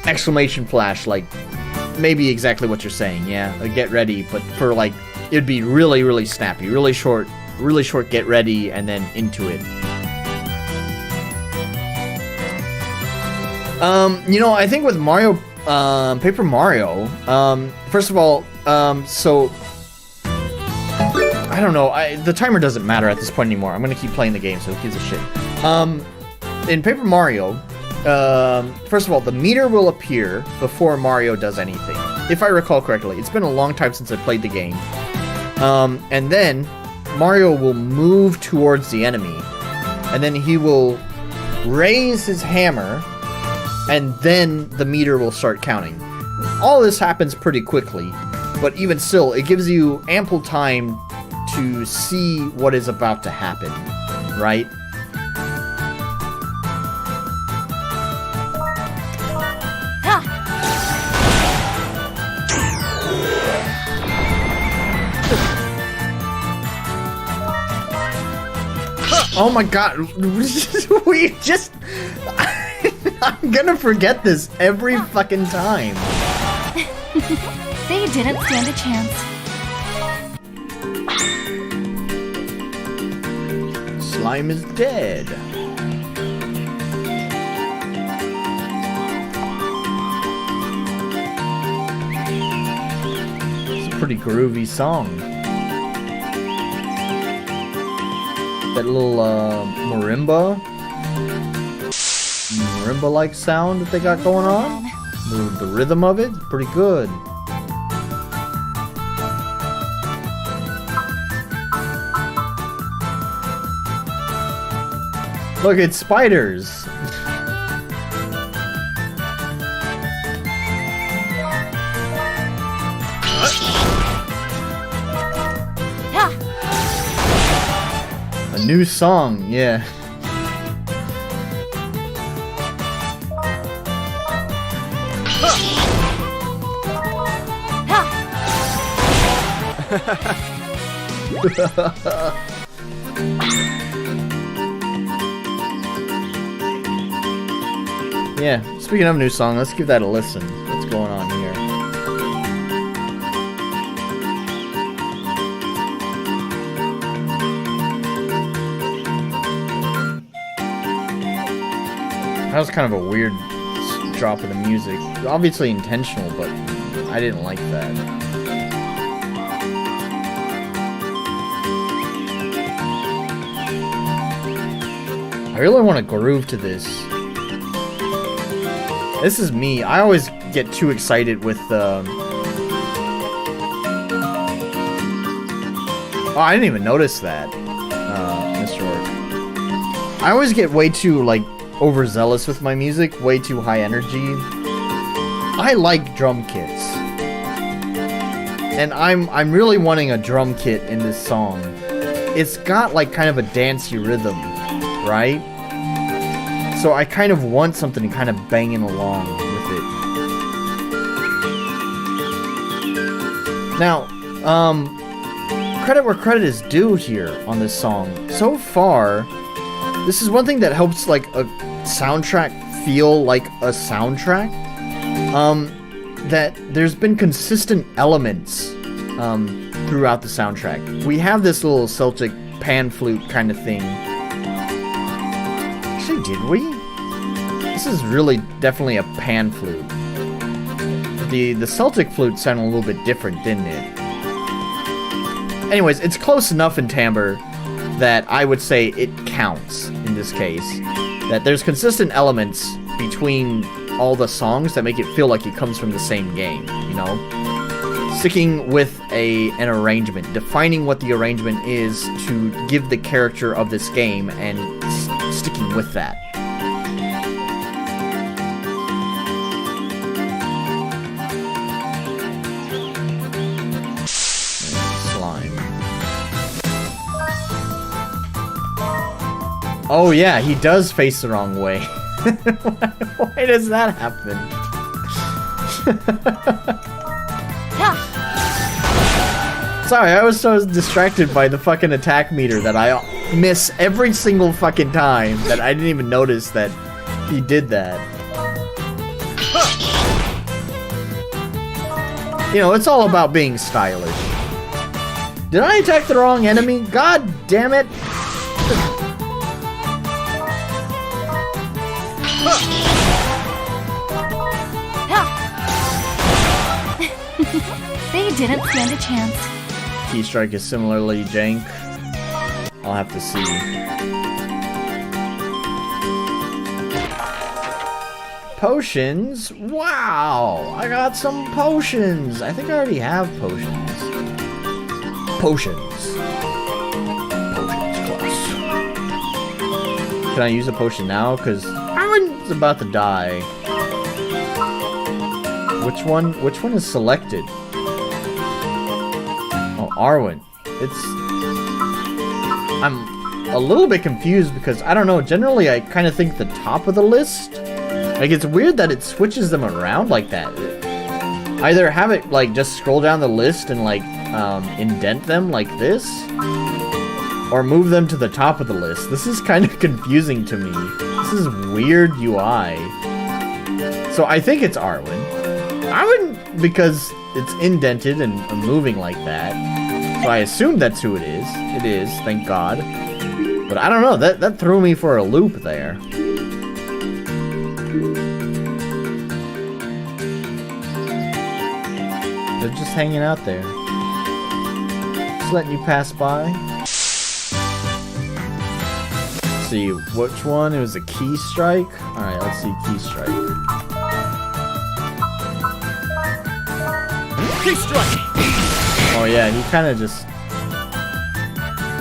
exclamation flash, like, maybe exactly what you're saying, yeah, like, get ready, but for, like, it'd be really, really snappy, really short get ready, and then into it. You know, I think with Mario, Paper Mario, first of all, so... I don't know, the timer doesn't matter at this point anymore. I'm gonna keep playing the game, so who gives a shit. In Paper Mario, first of all, the meter will appear before Mario does anything. If I recall correctly. It's been a long time since I played the game. And then, Mario will move towards the enemy. And then he will raise his hammer, and then the meter will start counting. All this happens pretty quickly, but even still, it gives you ample time to see what is about to happen, right? Oh my god, we just... I'm gonna forget this every fucking time. They didn't stand a chance. Slime is dead. It's a pretty groovy song. That little marimba-like sound that they got going on. The rhythm of it, pretty good. Look, it's spiders. A new song, yeah. Yeah, speaking of new song, let's give that a listen. What's going on here? That was kind of a weird drop of the music. Obviously intentional, but I didn't like that. I really want to groove to this. This is me. I always get too excited with the... Oh, I didn't even notice that, Mr. Orc. I always get way too, like, overzealous with my music. Way too high energy. I like drum kits. And I'm really wanting a drum kit in this song. It's got like kind of a dancey rhythm, right? So I kind of want something kind of banging along with it. Now, credit where credit is due here on this song. So far, this is one thing that helps like a soundtrack feel like a soundtrack. That there's been consistent elements throughout the soundtrack. We have this little Celtic pan flute kind of thing. Actually, did we? This is really definitely a pan flute. The Celtic flute sounded a little bit different, didn't it? Anyways, it's close enough in timbre that I would say it counts in this case. That there's consistent elements between all the songs that make it feel like it comes from the same game, you know? Sticking with an arrangement, defining what the arrangement is to give the character of this game, and sticking with that. Slime. Oh yeah, he does face the wrong way. Why does that happen? Sorry, I was so distracted by the fucking attack meter that I miss every single fucking time that I didn't even notice that he did that. You know, it's all about being stylish. Did I attack the wrong enemy? God damn it! They didn't stand a chance. Key strike is similarly jank. I'll have to see. Potions? Wow! I got some potions! I think I already have potions. Potions. Potions class. Can I use a potion now? Because Arwen's about to die. Which one is selected? Oh, Arwen. I'm a little bit confused because, I don't know, generally I kind of think the top of the list. Like, it's weird that it switches them around like that. Either have it, like, just scroll down the list and, like, indent them like this, or move them to the top of the list. This is kind of confusing to me. This is weird UI. So I think it's Arwen. Arwen, because it's indented and moving like that. So I assume that's who it is. It is, thank God. But I don't know, that threw me for a loop there. They're just hanging out there. Just letting you pass by. Let's see, which one? It was a key strike? Alright, let's see key strike. Key strike! Oh yeah, he kind of just...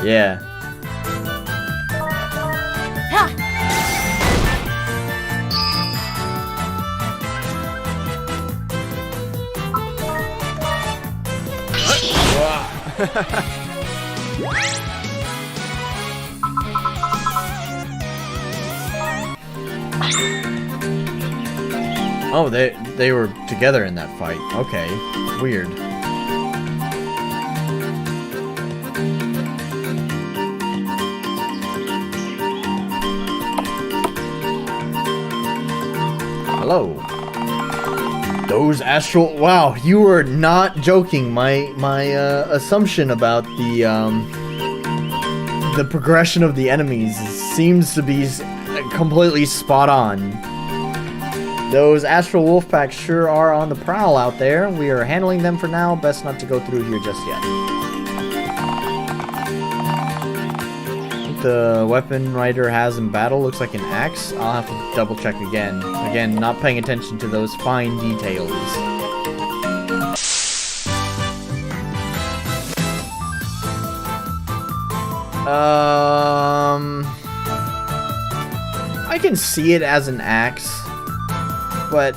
Yeah. Oh, they were together in that fight. Okay, weird. Hello. Those astral... Wow, you were not joking. My assumption about the progression of the enemies seems to be completely spot on. Those astral wolf packs sure are on the prowl out there. We are handling them for now. Best not to go through here just yet. The weapon Ryder has in battle looks like an axe. I'll have to double check again. Again, not paying attention to those fine details. I can see it as an axe, but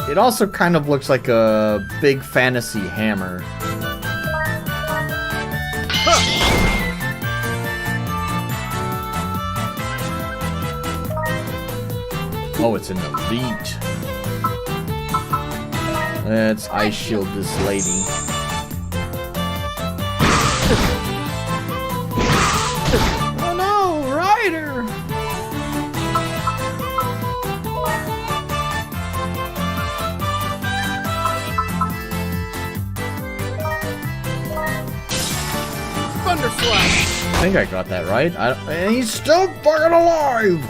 It also kind of looks like a big fantasy hammer. Oh, it's an elite. Let's ice shield this lady. Oh no, Ryder! Thunder Slash! I think I got that right. And he's still fucking alive!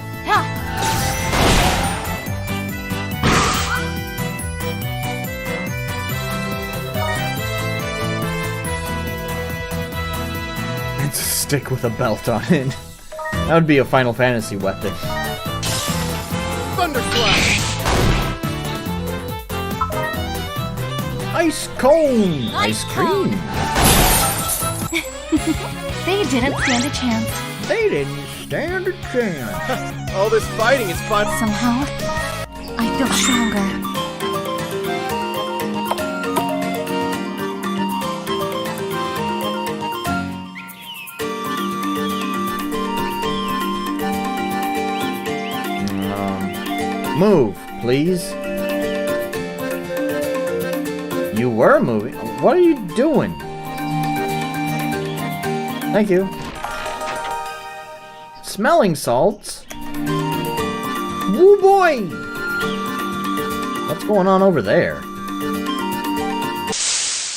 It's a stick with a belt on it. That would be a Final Fantasy weapon. Thunder Slash! Ice cone! Ice cream! They didn't stand a chance. They didn't stand a chance. All this fighting is fun. Somehow, I feel stronger. Move, please. You were moving? What are you doing? Thank you. Smelling salts? Woo boy! What's going on over there?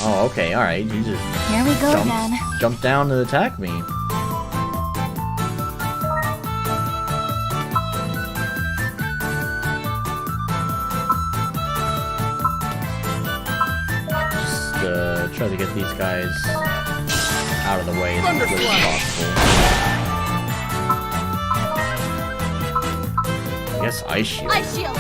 Oh, okay, alright. You just Here we go again. jumped down to attack me. Just try to get these guys out of the way as quickly as possible. I guess Ice Shield. Ice shield.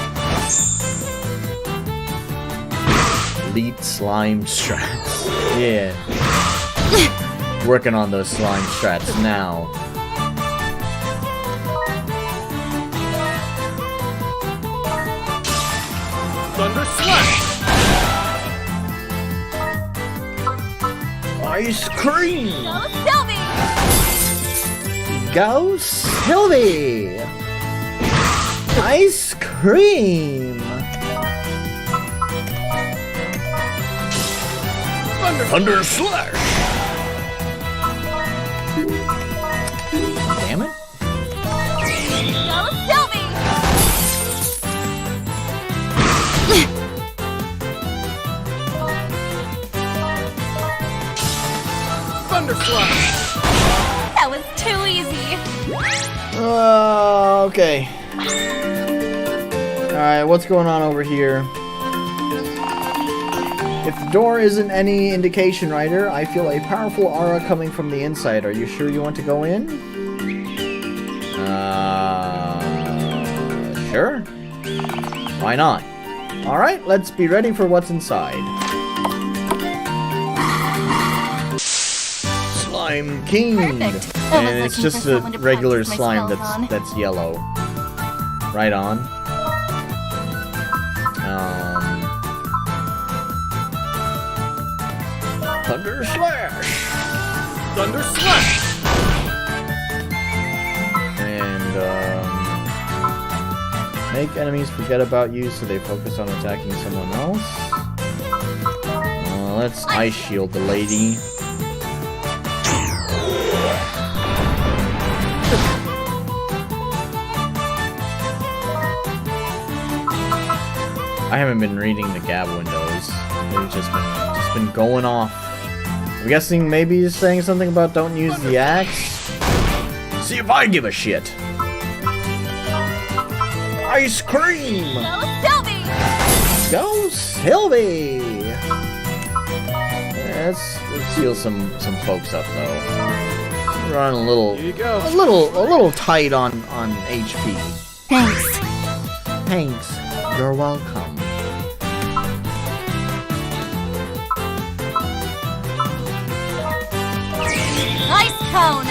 Elite slime strats. Yeah. Working on those slime strats now. Thunder Slash! Ice cream! Go, Sylvie! Go Sylvie! Ice cream! Thunder Slash! Damn it. Go, Sylvie! Thunder Slash! That was too easy. Okay. Alright, what's going on over here? If the door isn't any indication, Ryder, I feel a powerful aura coming from the inside. Are you sure you want to go in? Sure. Why not? Alright, let's be ready for what's inside. Slime King! Perfect. I was And it's looking just for a someone to regular practice my slime spells on. that's yellow. Right on. Thunder Slash! Thunder Slash! And, make enemies forget about you so they focus on attacking someone else. Let's Ice Shield the lady. I haven't been reading the Gab windows. They've just been going off. I'm guessing maybe he's saying something about don't use the axe. See if I give a shit. Ice cream! Go, Sylvie! Go Sylvie! Yeah, let's heal some folks up though. We're on a little Here you go. a little tight on HP. Thanks. Thanks. You're welcome. Ice cone!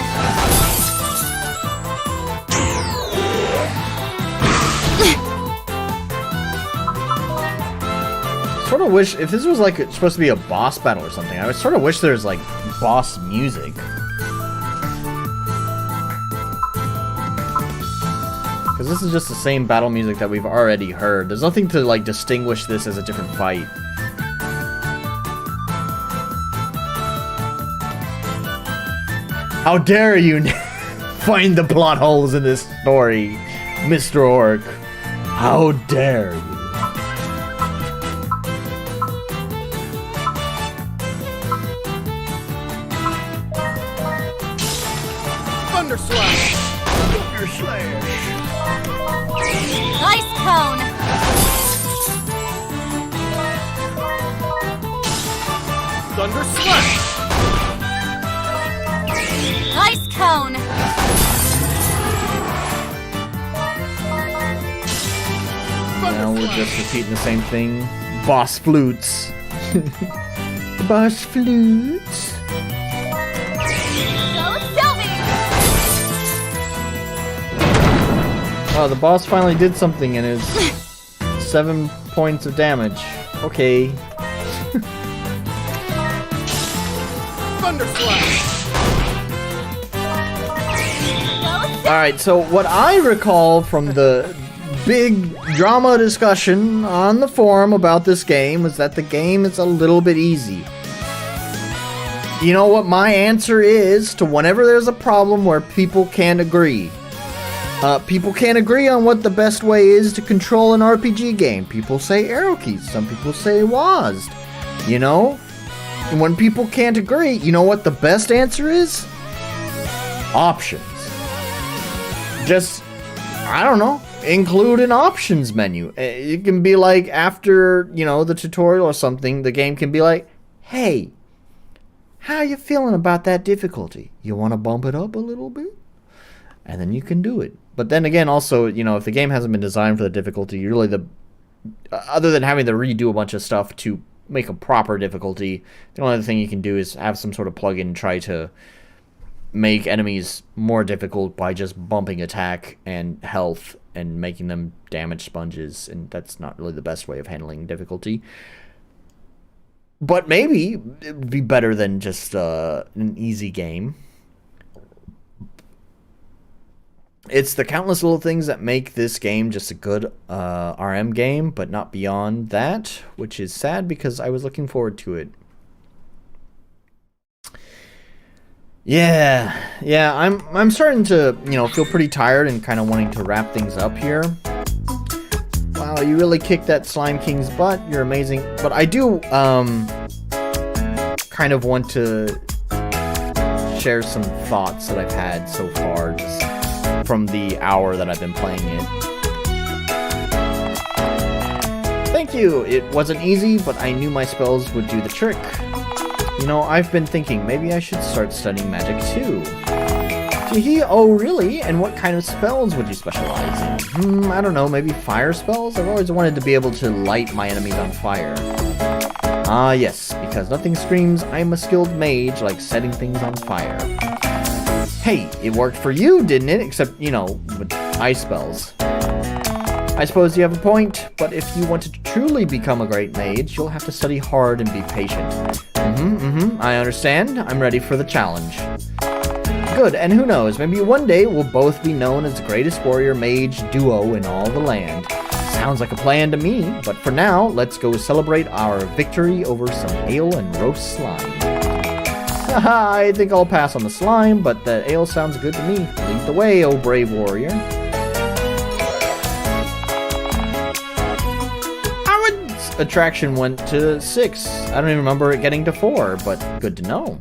sort of wish, if this was like supposed to be a boss battle or something, I would sort of wish there's like boss music. Because this is just the same battle music that we've already heard. There's nothing to like distinguish this as a different fight. How dare you find the plot holes in this story, Mr. Orc? How dare you? Thunder Slash! Thunder Slash! Ice cone! Thunder Slash! Ice cone! Now we're just repeating the same thing. Boss flutes. Boss flutes. Go Sylvie! Oh, the boss finally did something and is 7 points of damage. Okay. Thunder Slash! Alright, so what I recall from the big drama discussion on the forum about this game was that the game is a little bit easy. You know what my answer is to whenever there's a problem where people can't agree? People can't agree on what the best way is to control an RPG game. People say arrow keys, some people say WASD. You know? And when people can't agree, you know what the best answer is? Options. Just, I don't know, include an options menu. It can be like after, you know, the tutorial or something, the game can be like, hey, how are you feeling about that difficulty? You want to bump it up a little bit? And then you can do it. But then again, also, you know, if the game hasn't been designed for the difficulty, really other than having to redo a bunch of stuff to make a proper difficulty, the only other thing you can do is have some sort of plugin and try to make enemies more difficult by just bumping attack and health and making them damage sponges, and that's not really the best way of handling difficulty. But maybe it would be better than just an easy game. It's the countless little things that make this game just a good RM game, but not beyond that, which is sad because I was looking forward to it. Yeah, I'm starting to, you know, feel pretty tired and kind of wanting to wrap things up here. Wow, you really kicked that Slime King's butt. You're amazing. But I do kind of want to share some thoughts that I've had so far just from the hour that I've been playing it. Thank you. It wasn't easy, but I knew my spells would do the trick. You know, I've been thinking maybe I should start studying magic too. Teehee, oh really? And what kind of spells would you specialize in? I don't know, maybe fire spells? I've always wanted to be able to light my enemies on fire. Ah yes, because nothing screams I'm a skilled mage like setting things on fire. Hey, it worked for you, didn't it? Except, you know, with ice spells. I suppose you have a point, but if you want to truly become a great mage, you'll have to study hard and be patient. I understand. I'm ready for the challenge. Good, and who knows, maybe one day we'll both be known as the greatest warrior mage duo in all the land. Sounds like a plan to me, but for now, let's go celebrate our victory over some ale and roast slime. Haha, I think I'll pass on the slime, but the ale sounds good to me. Lead the way, oh brave warrior. Attraction went to 6. I don't even remember it getting to 4, but good to know.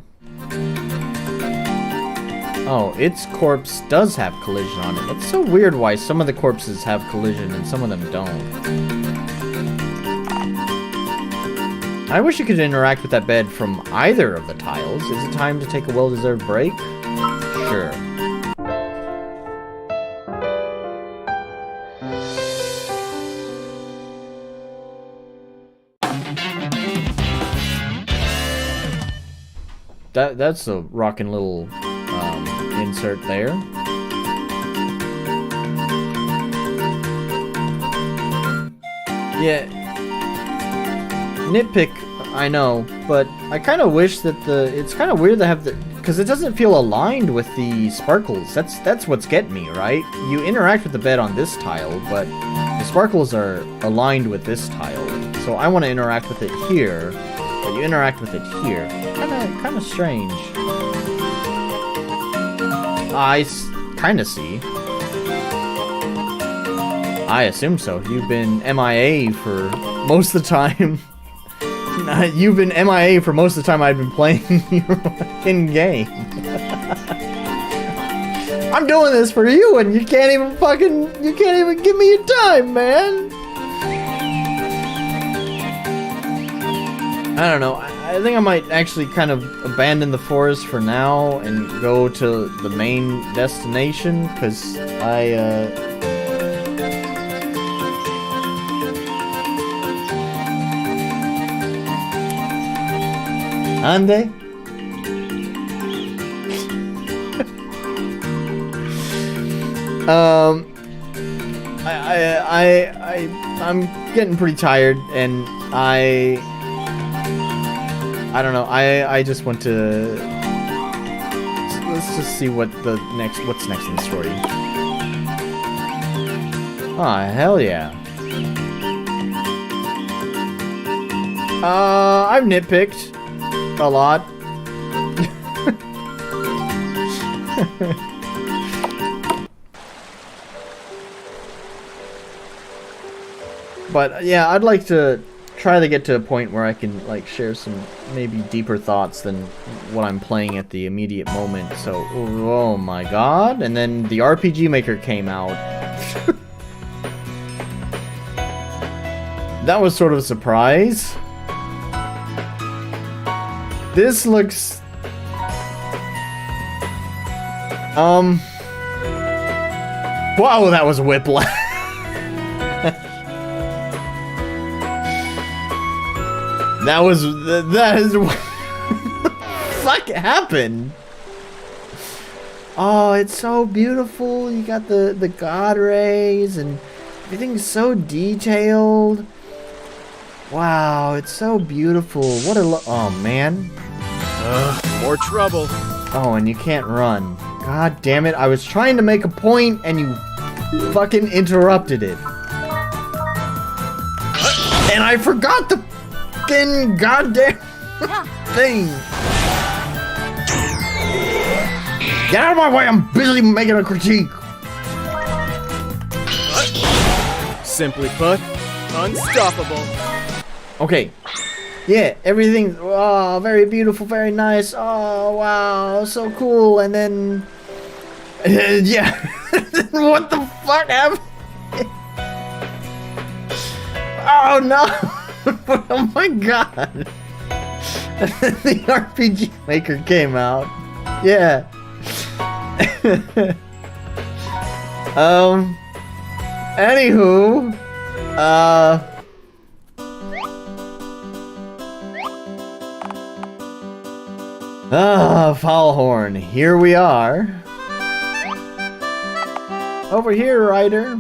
Oh, its corpse does have collision on it. It's so weird why some of the corpses have collision and some of them don't. I wish you could interact with that bed from either of the tiles. Is it time to take a well-deserved break? Sure. That's a rockin' little insert there. Yeah. nitpick, I know, but I kind of wish that it's kind of weird to have the, because it doesn't feel aligned with the sparkles. That's what's getting me, right? You interact with the bed on this tile, but the sparkles are aligned with this tile. So I want to interact with it here, but you interact with it here. Kind of strange. I kind of see. I assume so. You've been MIA for most of the time. You've been MIA for most of the time I've been playing your fucking game. I'm doing this for you and you can't even give me your time, man. I don't know. I think I might actually kind of abandon the forest for now and go to the main destination, because Ande? I'm getting pretty tired, and I don't know. I just want to. Let's just see what's next in the story. Oh, hell yeah. I've nitpicked a lot. But yeah, I'd like to try to get to a point where I can like share some maybe deeper thoughts than what I'm playing at the immediate moment. So, oh my god. And then the RPG Maker came out. That was sort of a surprise. This looks... Wow, that was whiplash. That is what the fuck happened? Oh, it's so beautiful. You got the god rays and everything's so detailed. Wow, it's so beautiful. What a oh man. More trouble. Oh, and you can't run. God damn it. I was trying to make a point and you fucking interrupted it. And I forgot the fucking goddamn thing. Get out of my way, I'm busy making a critique. Simply put, unstoppable. Okay. Yeah, everything, oh, very beautiful, very nice. Oh, wow, so cool. And then, yeah. What the fuck happened? Oh, no. Oh, my God. The RPG Maker came out. Yeah. Anywho, Foulhorn, here we are. Over here, Ryder.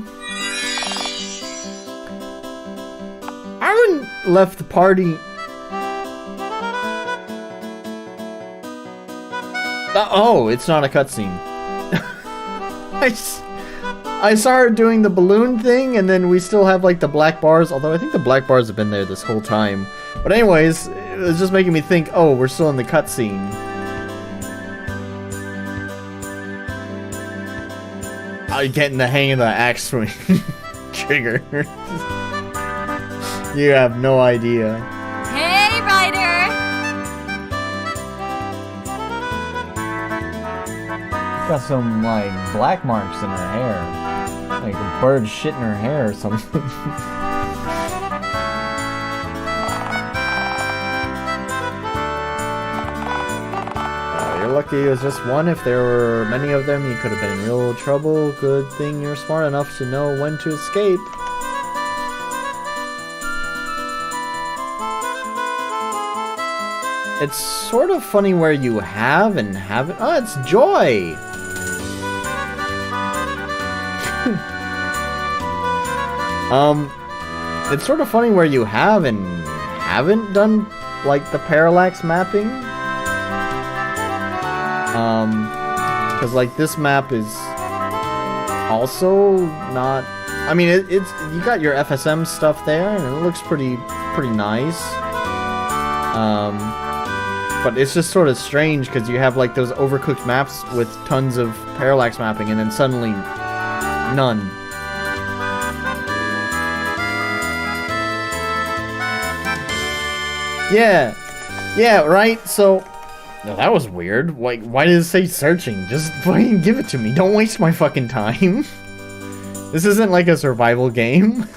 I haven't left the party. Oh, it's not a cutscene. I saw her doing the balloon thing, and then we still have like the black bars, although I think the black bars have been there this whole time. But anyways, it was just making me think, oh, we're still in the cutscene. I'm getting the hang of the axe swing trigger. You have no idea. Hey, Ryder! Got some like black marks in her hair. Like a bird shit in her hair or something. You're lucky it was just one. If there were many of them, you could have been in real trouble. Good thing you're smart enough to know when to escape. It's sort of funny where you have and haven't. Oh, it's Joy! It's sort of funny where you have and haven't done like the parallax mapping. Because like this map is also not. I mean, it's you got your FSM stuff there, and it looks pretty nice. But it's just sort of strange because you have like those overcooked maps with tons of parallax mapping, and then suddenly none. Yeah, right. So. No, that was weird. Like, why did it say searching? Just fucking give it to me. Don't waste my fucking time. This isn't like a survival game.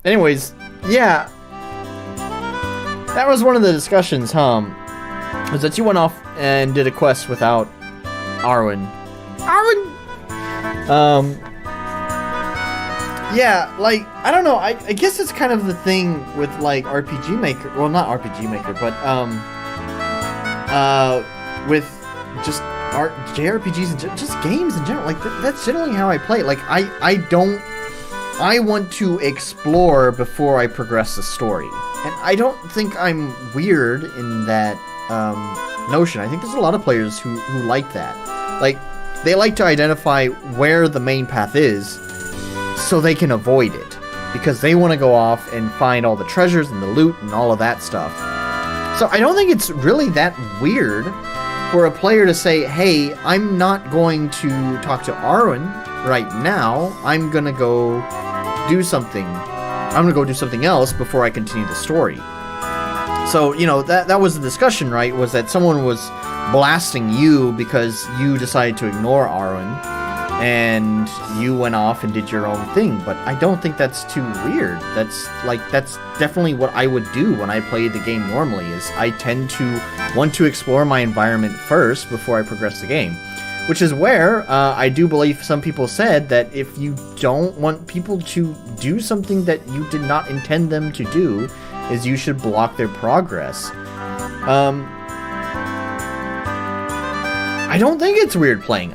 Anyways, yeah. That was one of the discussions, huh? Was that you went off and did a quest without Arwen. Yeah, like, I don't know, I guess it's kind of the thing with, like, RPG Maker, well, not RPG Maker, but, with just JRPGs and just games in general, like, that's generally how I play. Like, I want to explore before I progress the story, and I don't think I'm weird in that, notion. I think there's a lot of players who like that. Like, they like to identify where the main path is, so they can avoid it, because they want to go off and find all the treasures and the loot and all of that stuff. So I don't think it's really that weird for a player to say, hey, I'm not going to talk to Arwen right now, I'm gonna go do something. I'm gonna go do something else before I continue the story. So, you know, that was the discussion, right? Was that someone was blasting you because you decided to ignore Arwen, and you went off and did your own thing. But I don't think that's too weird. That's definitely what I would do when I play the game normally, is I tend to want to explore my environment first before I progress the game. Which is where I do believe some people said that if you don't want people to do something that you did not intend them to do, is you should block their progress. I don't think it's weird playing.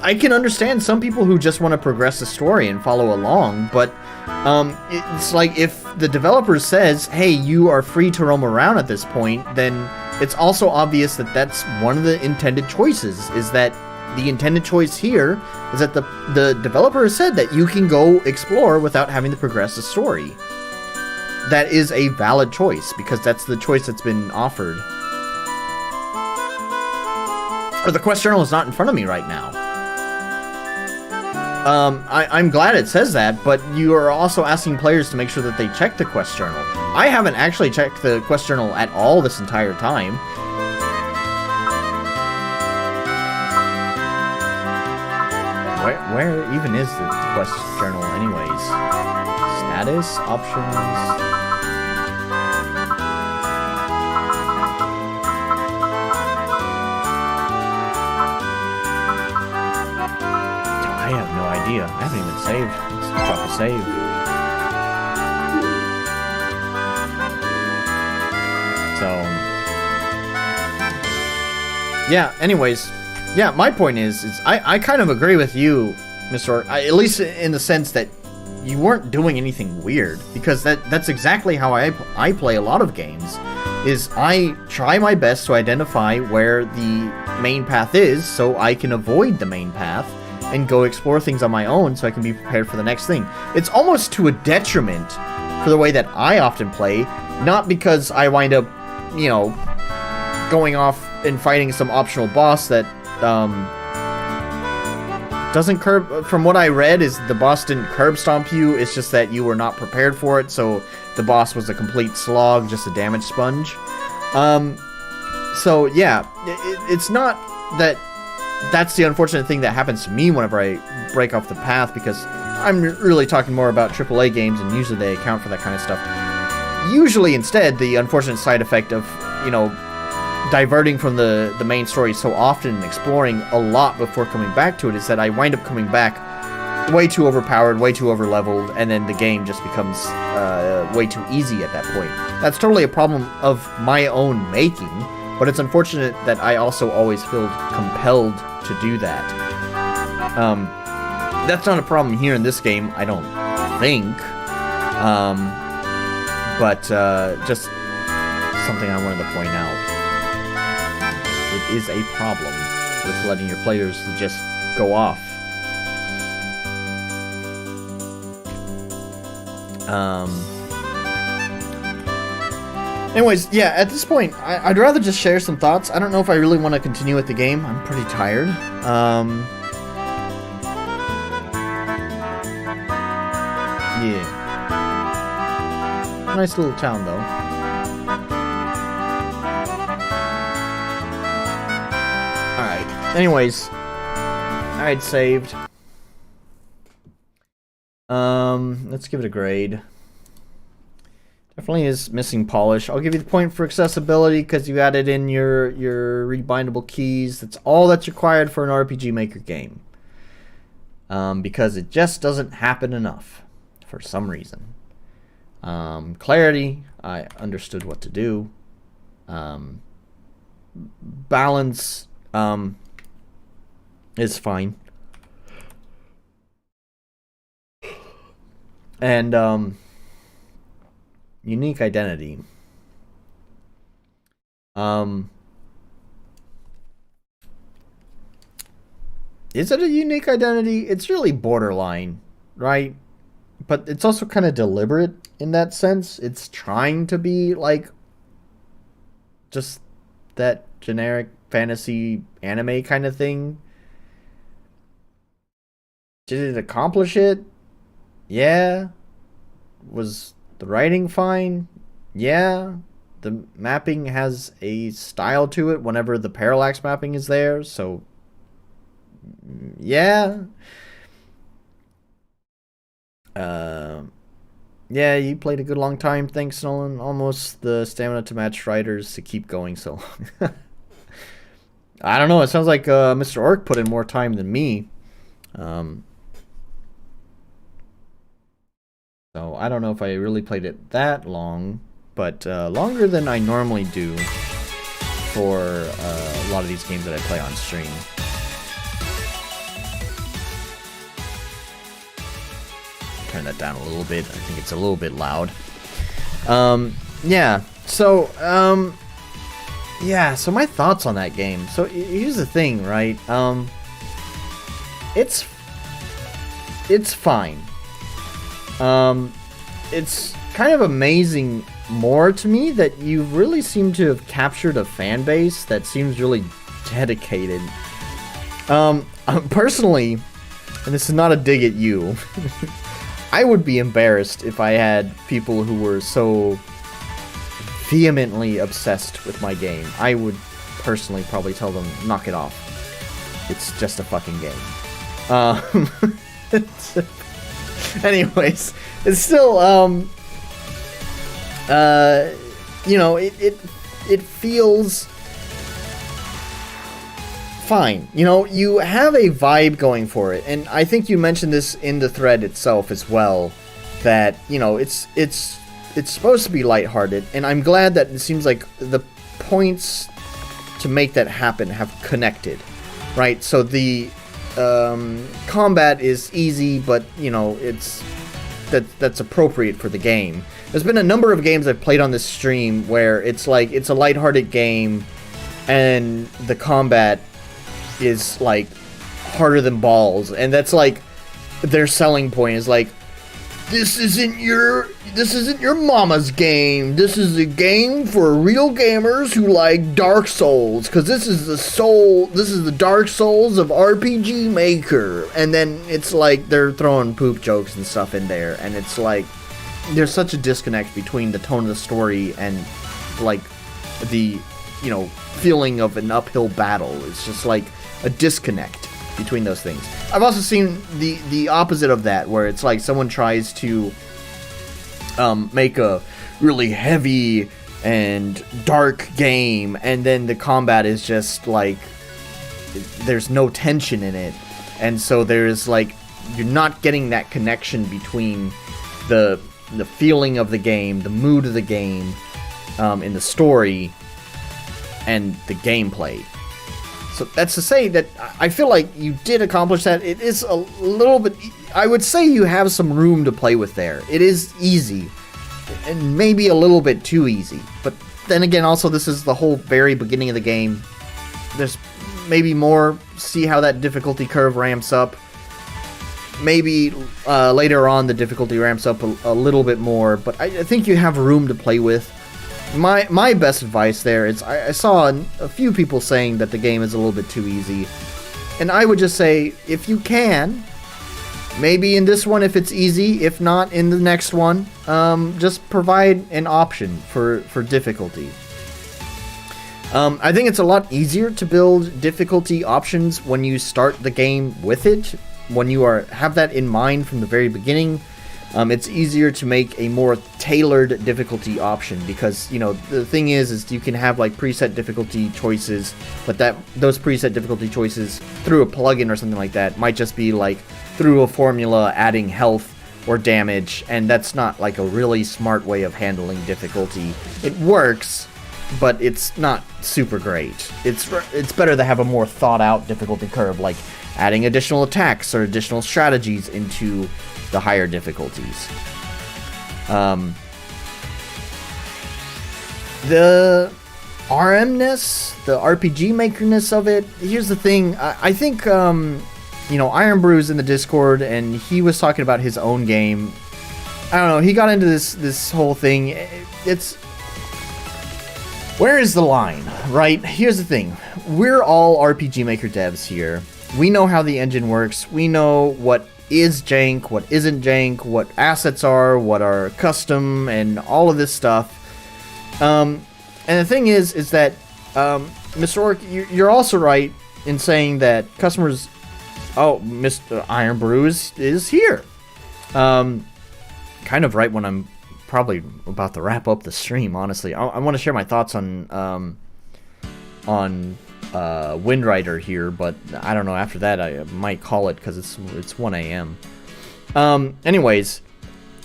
I can understand some people who just want to progress the story and follow along, but it's like if the developer says, hey, you are free to roam around at this point, then it's also obvious that that's one of the intended choices, is that the intended choice here is that the developer has said that you can go explore without having to progress the story. That is a valid choice, because that's the choice that's been offered. Or the quest journal is not in front of me right now. I'm glad it says that, but you are also asking players to make sure that they check the quest journal. I haven't actually checked the quest journal at all this entire time. Where even is the quest journal anyways? Status, options... I have no idea. I haven't even saved. Let's drop a save. So... yeah, anyways. Yeah, my point is I kind of agree with you, Mr. Orc, at least in the sense that you weren't doing anything weird, because that's exactly how I play a lot of games, is I try my best to identify where the main path is so I can avoid the main path and go explore things on my own so I can be prepared for the next thing. It's almost to a detriment for the way that I often play, not because I wind up, you know, going off and fighting some optional boss that doesn't curb, from what I read, is the boss didn't curb stomp you, it's just that you were not prepared for it, so the boss was a complete slog, just a damage sponge. So yeah, it's not that that's the unfortunate thing that happens to me whenever I break off the path, because I'm really talking more about AAA games, and usually they account for that kind of stuff. Usually, instead, the unfortunate side effect of, you know, diverting from the main story so often and exploring a lot before coming back to it is that I wind up coming back way too overpowered, way too overleveled, and then the game just becomes way too easy at that point. That's totally a problem of my own making, but it's unfortunate that I also always feel compelled to do that. That's not a problem here in this game, I don't think. But just something I wanted to point out. It is a problem with letting your players just go off. Anyways, yeah, at this point, I'd rather just share some thoughts. I don't know if I really want to continue with the game. I'm pretty tired. Yeah. Nice little town, though. Alright. Anyways. Alright, saved. Let's give it a grade. Definitely is missing polish. I'll give you the point for accessibility because you added in your rebindable keys. That's all that's required for an RPG Maker game. Because it just doesn't happen enough for some reason. Clarity, I understood what to do. Balance is fine. And unique identity. Is it a unique identity? It's really borderline, right? But it's also kind of deliberate in that sense. It's trying to be like just that generic fantasy anime kind of thing. Did it accomplish it? Yeah. Was the writing fine? Yeah. The mapping has a style to it whenever the parallax mapping is there, so yeah. Yeah, you played a good long time. Thanks, Nolan. Almost the stamina to match Ryder's to keep going so long. I don't know. It sounds like Mr. Orc put in more time than me. So I don't know if I really played it that long, but longer than I normally do for a lot of these games that I play on stream. Turn that down a little bit. I think it's a little bit loud. Yeah. So yeah. So my thoughts on that game. So here's the thing, right? It's fine. It's kind of amazing more to me that you really seem to have captured a fan base that seems really dedicated. Personally, and this is not a dig at you, I would be embarrassed if I had people who were so vehemently obsessed with my game. I would personally probably tell them, knock it off. It's just a fucking game. Anyways, it's still, you know, it feels fine. You know, you have a vibe going for it, and I think you mentioned this in the thread itself as well, that, you know, it's supposed to be lighthearted, and I'm glad that it seems like the points to make that happen have connected, right? So the combat is easy, but you know that's appropriate for the game. There's been a number of games I've played on this stream where it's like it's a lighthearted game, and the combat is like harder than balls, and that's like their selling point is like, this isn't your mama's game. This is a game for real gamers who like Dark Souls, because this is the Dark Souls of RPG Maker. And then it's like they're throwing poop jokes and stuff in there, and it's like there's such a disconnect between the tone of the story and like the, you know, feeling of an uphill battle. It's just like a disconnect between those things. I've also seen the opposite of that, where it's like someone tries to make a really heavy and dark game, and then the combat is just like there's no tension in it, and so there's like you're not getting that connection between the feeling of the game, the mood of the game, in the story, and the gameplay. So that's to say that I feel like you did accomplish that. It is a little bit... I would say you have some room to play with there. It is easy, and maybe a little bit too easy. But then again, also, this is the whole very beginning of the game. There's maybe more. See how that difficulty curve ramps up. Maybe later on the difficulty ramps up a little bit more, but I think you have room to play with. My best advice there is I saw a few people saying that the game is a little bit too easy, and I would just say, if you can, maybe in this one if it's easy, if not in the next one, just provide an option for difficulty. I think it's a lot easier to build difficulty options when you start the game with it. When you have that in mind from the very beginning, it's easier to make a more tailored difficulty option, because, you know, the thing is you can have like preset difficulty choices, but those preset difficulty choices through a plugin or something like that might just be like through a formula adding health or damage, and that's not like a really smart way of handling difficulty. It works, but it's not super great. It's better to have a more thought out difficulty curve, like adding additional attacks or additional strategies into the higher difficulties. The RMness, the RPG makerness of it, here's the thing. I think, you know, Iron Brew's in the Discord, and he was talking about his own game. I don't know, he got into this whole thing. It's... Where is the line, right? Here's the thing. We're all RPG Maker devs here. We know how the engine works. We know what is jank, what isn't jank, what assets are, what are custom, and all of this stuff. And the thing is that, Mr. Orc, you're also right in saying that customers... Oh, Mr. Iron Brew is here. Kind of right when I'm probably about to wrap up the stream, honestly. I want to share my thoughts on Wind Rider here, but I don't know, after that I might call it, because it's 1 a.m. Anyways,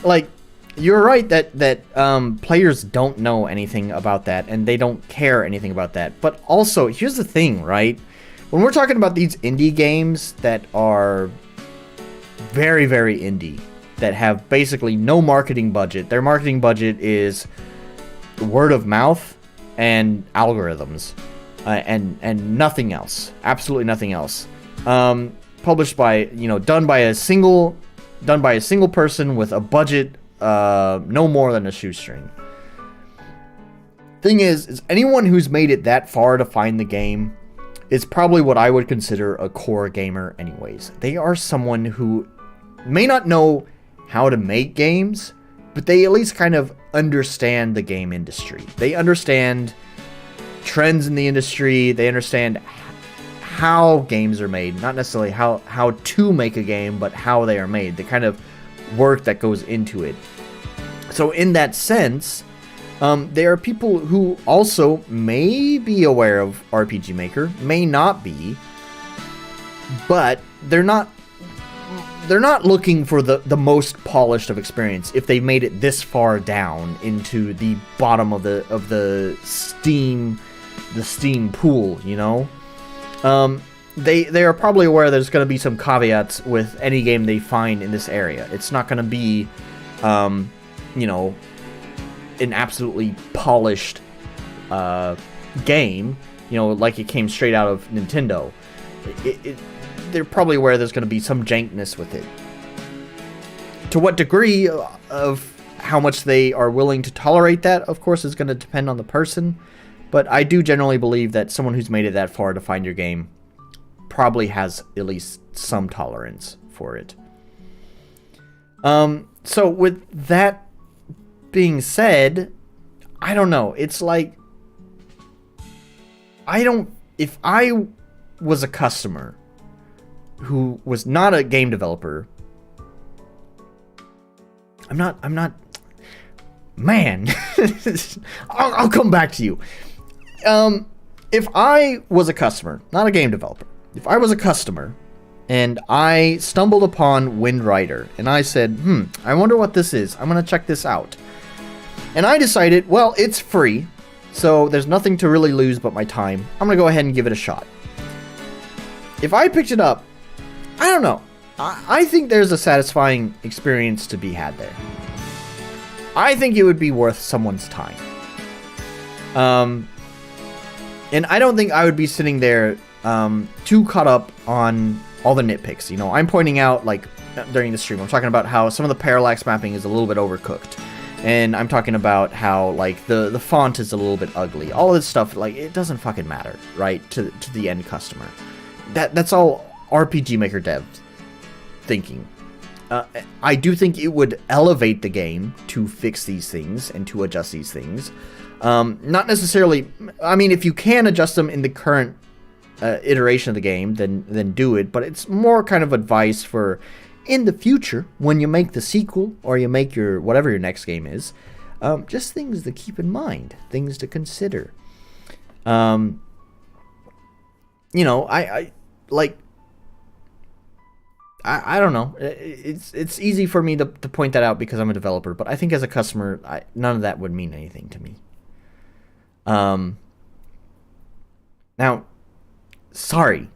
like, you're right that players don't know anything about that, and they don't care anything about that. But also, here's the thing, right? When we're talking about these indie games that are very, very indie, that have basically no marketing budget, their marketing budget is word of mouth and algorithms. And nothing else, absolutely nothing else. Published by, you know, done by a single person with a budget no more than a shoestring. Thing is anyone who's made it that far to find the game is probably what I would consider a core gamer anyways. They are someone who may not know how to make games, but they at least kind of understand the game industry. They understand trends in the industry. They understand how games are made, not necessarily how to make a game, but how they are made, the kind of work that goes into it. So in that sense, there are people who also may be aware of RPG Maker, may not be, but they're not looking for the most polished of experience if they made it this far down into the bottom of the Steam pool, you know. They are probably aware there's going to be some caveats with any game they find in this area. It's not going to be, you know, an absolutely polished game, you know, like it came straight out of Nintendo. They're probably aware there's going to be some jankness with it. To what degree of how much they are willing to tolerate that, of course, is going to depend on the person. But I do generally believe that someone who's made it that far to find your game probably has at least some tolerance for it. So with that being said, I don't know. It's like, if I was a customer who was not a game developer, I'm not, man, I'll come back to you. If I was a customer, not a game developer, if I was a customer and I stumbled upon Wind Rider and I said, I wonder what this is. I'm going to check this out. And I decided, well, it's free, so there's nothing to really lose but my time. I'm going to go ahead and give it a shot. if I picked it up, I don't know. I think there's a satisfying experience to be had there. I think it would be worth someone's time. And I don't think I would be sitting there too caught up on all the nitpicks. You know, I'm pointing out, like, during the stream, I'm talking about how some of the parallax mapping is a little bit overcooked. And I'm talking about how, like, the font is a little bit ugly. All of this stuff, like, it doesn't fucking matter, right, to the end customer. That's all RPG Maker dev thinking. I do think it would elevate the game to fix these things and to adjust these things. Not necessarily, I mean, if you can adjust them in the current iteration of the game, then do it. But it's more kind of advice for in the future, when you make the sequel or you make your whatever your next game is, just things to keep in mind, things to consider. You know, I don't know. It's easy for me to point that out because I'm a developer, but I think as a customer, none of that would mean anything to me. Now, sorry,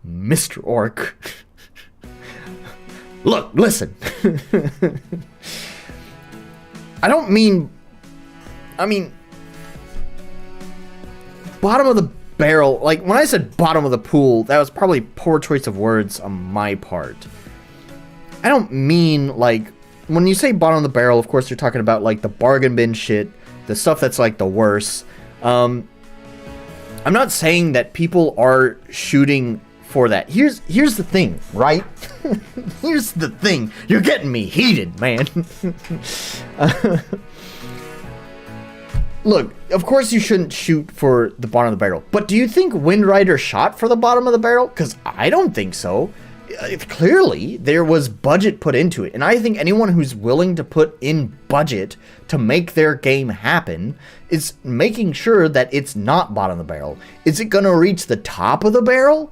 Mr. Orc. Look, listen. I mean, bottom of the barrel. Like, when I said bottom of the pool, that was probably poor choice of words on my part. I don't mean, like, when you say bottom of the barrel, of course you're talking about, like, the bargain bin shit, the stuff that's, like, the worst. I'm not saying that people are shooting for that. Here's the thing, right? Here's the thing. You're getting me heated, man. Look, of course you shouldn't shoot for the bottom of the barrel. But do you think Ryder shot for the bottom of the barrel? Because I don't think so. Clearly, there was budget put into it. And I think anyone who's willing to put in budget to make their game happen is making sure that it's not bottom of the barrel. Is it going to reach the top of the barrel?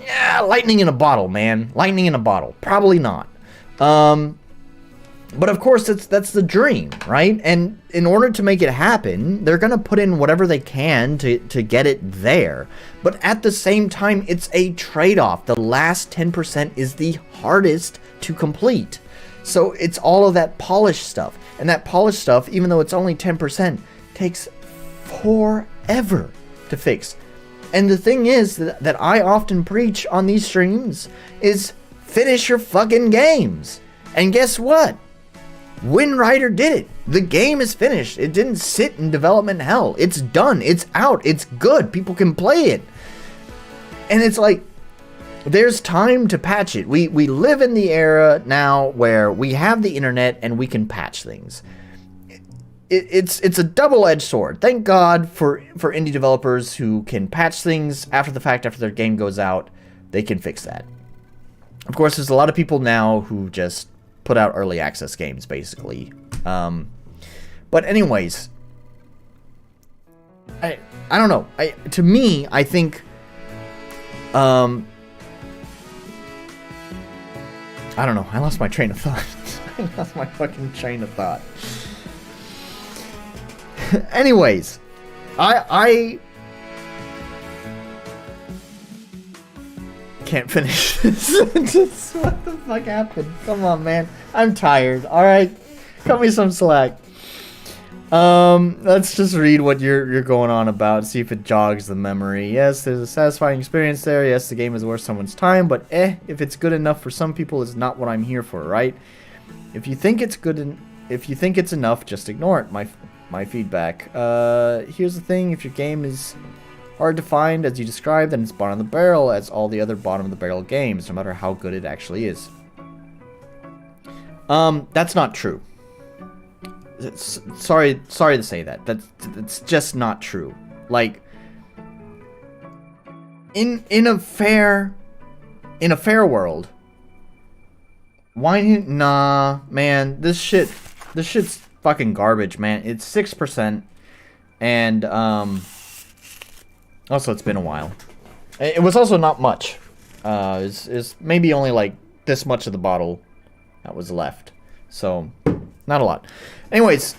Yeah, lightning in a bottle, man. Lightning in a bottle. Probably not. But of course, that's the dream, right? And in order to make it happen, they're going to put in whatever they can to get it there. But at the same time, it's a trade-off. The last 10% is the hardest to complete. So it's all of that polished stuff. And that polished stuff, even though it's only 10%, takes forever to fix. And the thing is that I often preach on these streams is finish your fucking games. And guess what? Ryder did it. The game is finished. It didn't sit in development hell. It's done. It's out. It's good. People can play it. And it's like, there's time to patch it. We live in the era now where we have the internet and we can patch things. It's a double-edged sword. Thank God for indie developers who can patch things after the fact, after their game goes out. They can fix that. Of course, there's a lot of people now who just put out early access games, basically. But anyways, I don't know. To me, I think I don't know. I lost my train of thought. I lost my fucking train of thought. Anyways, I can't finish this. Just, what the fuck happened? Come on, man. I'm tired. Alright. Cut me some slack. Let's just read what you're going on about. See if it jogs the memory. Yes, there's a satisfying experience there. Yes, the game is worth someone's time. But if it's good enough for some people, it's not what I'm here for, right? If you think it's good and if you think it's enough, just ignore it. My feedback. Here's the thing. If your game is hard to find, as you described, then it's bottom of the barrel as all the other bottom of the barrel games, no matter how good it actually is. That's not true. Sorry to say that. That's just not true. Like, in a fair world, nah, man, this shit's fucking garbage, man. It's 6%, and also it's been a while. It was also not much. It's maybe only like this much of the bottle that was left, so not a lot. Anyways,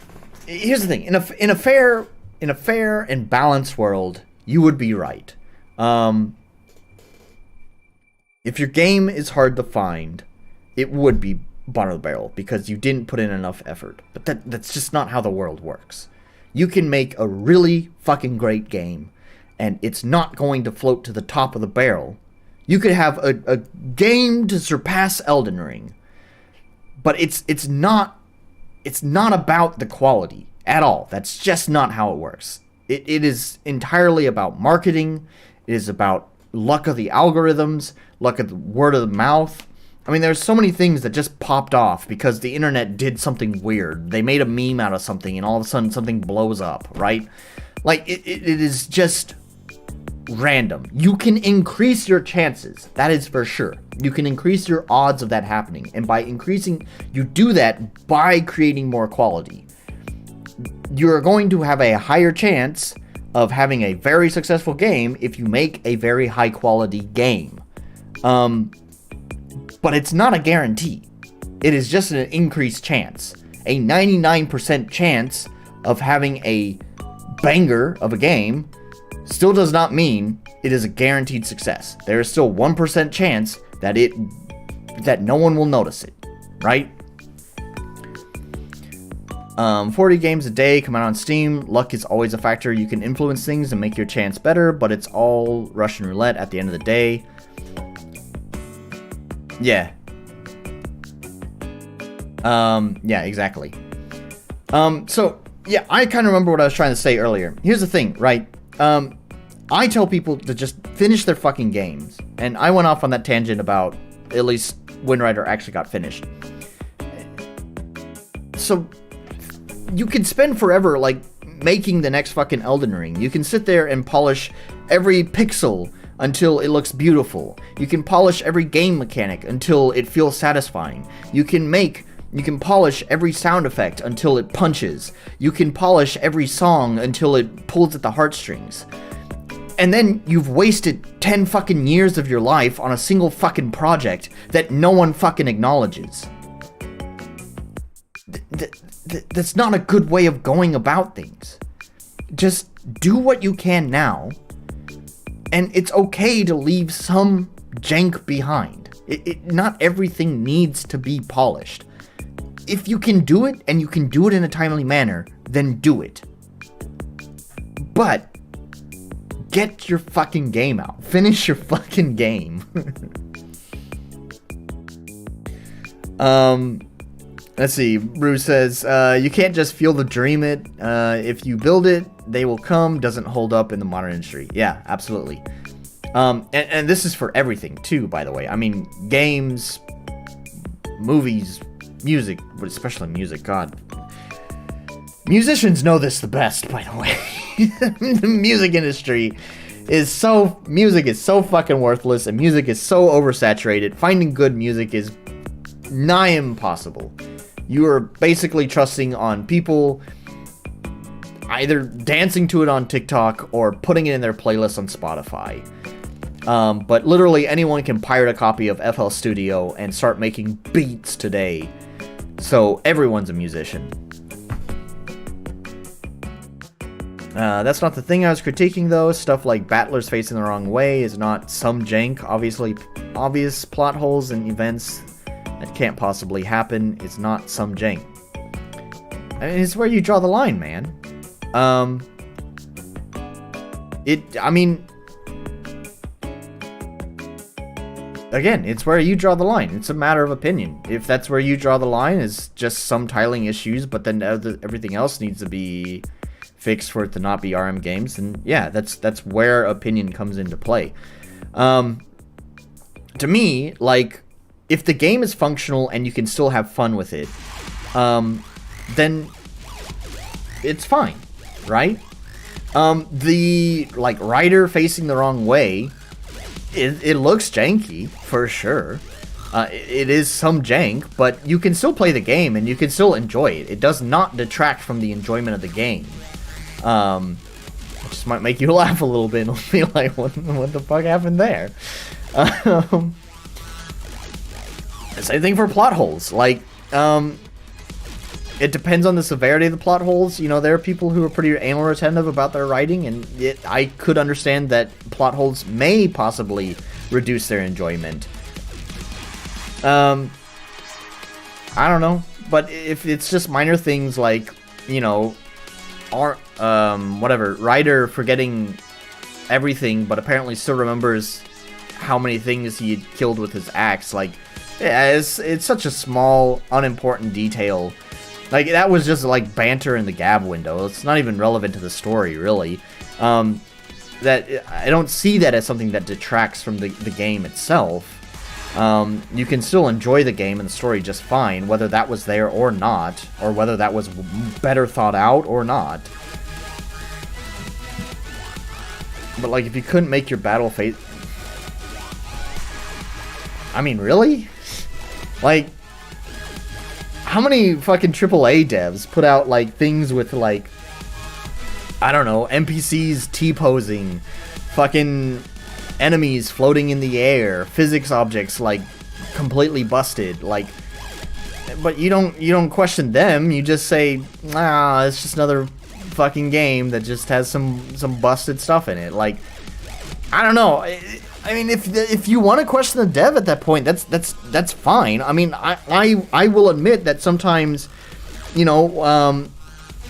here's the thing: in a fair and balanced world, you would be right. If your game is hard to find, it would be bottom of the barrel because you didn't put in enough effort. But that's just not how the world works. You can make a really fucking great game, and it's not going to float to the top of the barrel. You could have a game to surpass Elden Ring, but it's not about the quality at all. That's just not how it works. It is entirely about marketing. It is about luck of the algorithms, luck of the word of the mouth. I mean, there's so many things that just popped off because the internet did something weird. They made a meme out of something, and all of a sudden something blows up, right? Like, it is just random. You can increase your chances, that is for sure. You can increase your odds of that happening, and by increasing, you do that by creating more quality. You're going to have a higher chance of having a very successful game if you make a very high quality game. But it's not a guarantee. It is just an increased chance. A 99% chance of having a banger of a game still does not mean it is a guaranteed success. There is still 1% chance that no one will notice it, right? 40 games a day come out on Steam. Luck is always a factor. You can influence things and make your chance better, but it's all Russian roulette at the end of the day. Yeah. Yeah, exactly. So, yeah, I kind of remember what I was trying to say earlier. Here's the thing, right? I tell people to just finish their fucking games. And I went off on that tangent about at least when Ryder actually got finished. So, you can spend forever, like, making the next fucking Elden Ring. You can sit there and polish every pixel until it looks beautiful. You can polish every game mechanic until it feels satisfying. You can polish every sound effect until it punches. You can polish every song until it pulls at the heartstrings. And then you've wasted 10 fucking years of your life on a single fucking project that no one fucking acknowledges. That's not a good way of going about things. Just do what you can now, and it's okay to leave some jank behind. Not everything needs to be polished. If you can do it, and you can do it in a timely manner, then do it. But get your fucking game out. Finish your fucking game. Let's see. Bruce says, you can't just feel the dream it. If you build it, they will come. Doesn't hold up in the modern industry. Yeah, absolutely. And this is for everything, too, by the way. I mean, games, movies, music, but especially music, God. Musicians know this the best, by the way. The music industry music is so fucking worthless, and music is so oversaturated. Finding good music is nigh impossible. You are basically trusting on people either dancing to it on TikTok or putting it in their playlist on Spotify. But literally anyone can pirate a copy of FL Studio and start making beats today. So everyone's a musician. That's not the thing I was critiquing, though. Stuff like battlers facing the wrong way is not some jank. Obvious plot holes and events that can't possibly happen. It's not some jank. I mean, it's where you draw the line, man. Again, it's where you draw the line. It's a matter of opinion. If that's where you draw the line is just some tiling issues, but then everything else needs to be fixed for it to not be RM games, then yeah, that's where opinion comes into play. To me, like, if the game is functional and you can still have fun with it, then it's fine, right? The, like, Ryder facing the wrong way, it looks janky, for sure. It is some jank, but you can still play the game and you can still enjoy it. It does not detract from the enjoyment of the game. It just might make you laugh a little bit and be like, what the fuck happened there? Same thing for plot holes. Like, it depends on the severity of the plot holes. You know, there are people who are pretty anal retentive about their writing, and I could understand that plot holes may possibly reduce their enjoyment. I don't know, but if it's just minor things like, you know, or whatever, Ryder forgetting everything, but apparently still remembers how many things he had killed with his axe. Like, yeah, it's such a small, unimportant detail. Like, that was just like banter in the gab window. It's not even relevant to the story, really. That I don't see that as something that detracts from the game itself. You can still enjoy the game and the story just fine, whether that was there or not, or whether that was better thought out or not. But, like, if you couldn't make your battle phase... I mean, really? Like, how many fucking AAA devs put out, like, things with, like, I don't know, NPCs T-posing, fucking enemies floating in the air, physics objects, like, completely busted, like, but you don't question them, you just say, ah, it's just another fucking game that just has some busted stuff in it. Like, I don't know. I mean, if you want to question the dev at that point, that's fine. I mean, I will admit that sometimes, you know,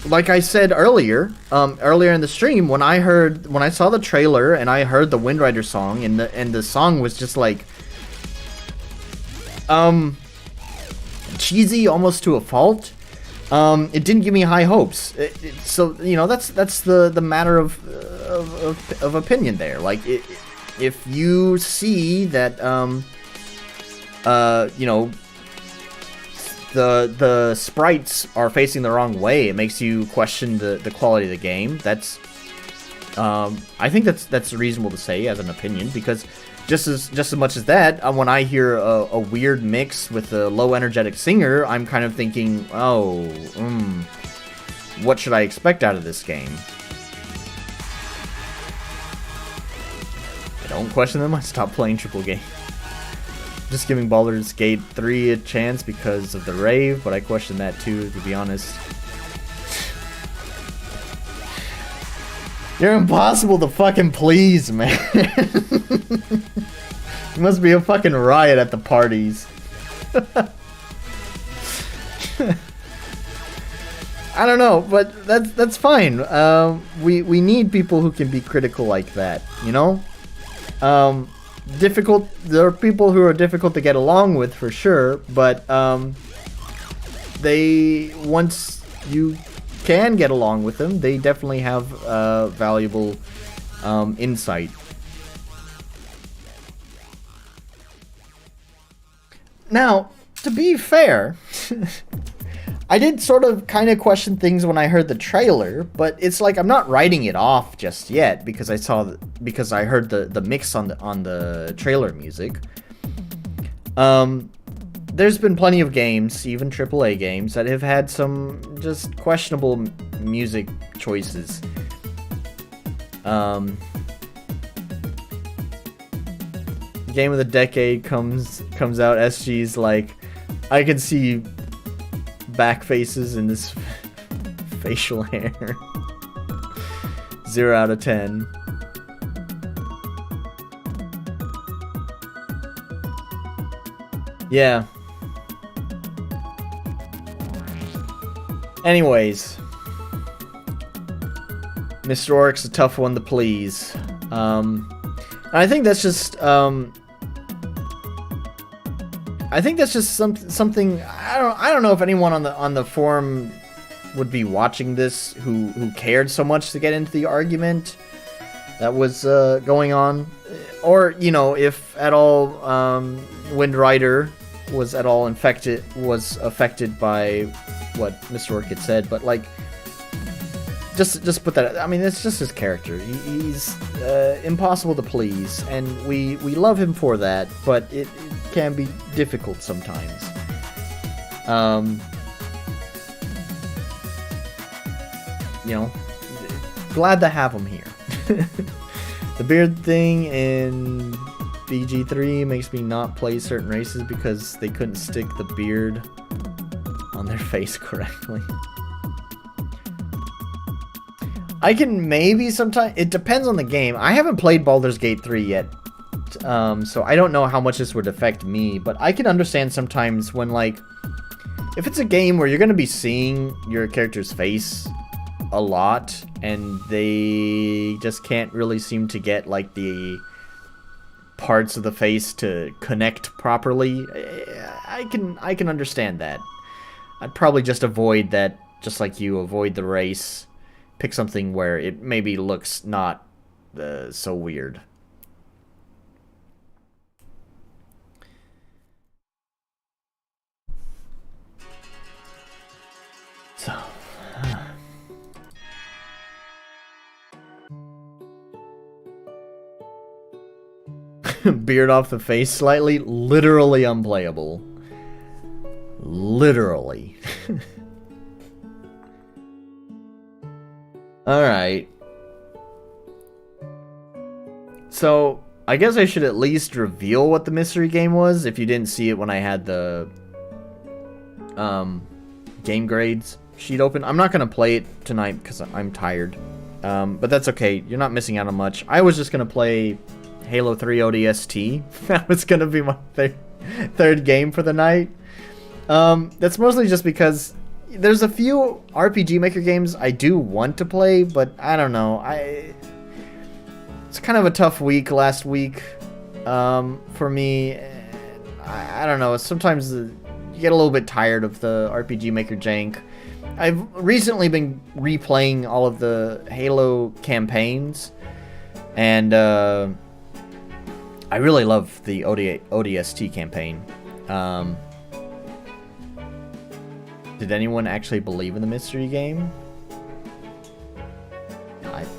like I said earlier, earlier in the stream, when I saw the trailer and I heard the Wind Rider song, and the song was just like, cheesy almost to a fault. It didn't give me high hopes. So you know, that's the matter of opinion there. Like, if you see that you know, the sprites are facing the wrong way, it makes you question the quality of the game. That's I think that's reasonable to say as an opinion, because just as much as that, when I hear a weird mix with a low energetic singer, I'm kind of thinking, oh, what should I expect out of this game? I don't question them. I stopped playing triple game. Just giving Baldur's Gate 3 a chance because of the rave, but I question that too, to be honest. You're impossible to fucking please, man. It must be a fucking riot at the parties. I don't know, but that's fine. We need people who can be critical like that, you know? There are people who are difficult to get along with for sure, but once you can get along with them, they definitely have valuable insight. Now, to be fair, I did sort of kind of question things when I heard the trailer, but it's like I'm not writing it off just yet because I heard the mix on the trailer music. There's been plenty of games, even AAA games, that have had some just questionable music choices. Game of the decade comes out. SG's like, I can see back faces in this facial hair. 0 out of 10. Yeah. Anyways, Mr. Oric's a tough one to please. I think that's just something. I don't know if anyone on the forum would be watching this who cared so much to get into the argument that was going on, or you know, if at all Wind Rider was at all affected by what Mr. Orc had said, but like, just put that. I mean, it's just his character. He's impossible to please, and we love him for that. But it can be difficult sometimes. You know, glad to have him here. The beard thing in BG3 makes me not play certain races because they couldn't stick the beard on their face correctly. I can maybe sometimes. It depends on the game. I haven't played Baldur's Gate 3 yet, So I don't know how much this would affect me, but I can understand sometimes when, like, if it's a game where you're going to be seeing your character's face a lot, and they just can't really seem to get, like, the parts of the face to connect properly, I can understand that. I'd probably just avoid that, just like you, avoid the race. Pick something where it maybe looks not so weird. So... beard off the face slightly, literally unplayable. Literally. Alright. So, I guess I should at least reveal what the mystery game was, if you didn't see it when I had the game grades sheet open. I'm not going to play it tonight because I'm tired. But that's okay. You're not missing out on much. I was just going to play Halo 3 ODST. That was going to be my third game for the night. That's mostly just because there's a few RPG Maker games I do want to play, but I don't know. It's kind of a tough week last week for me. I don't know. Sometimes you get a little bit tired of the RPG Maker jank. I've recently been replaying all of the Halo campaigns, and I really love the ODST campaign. Did anyone actually believe in the mystery game?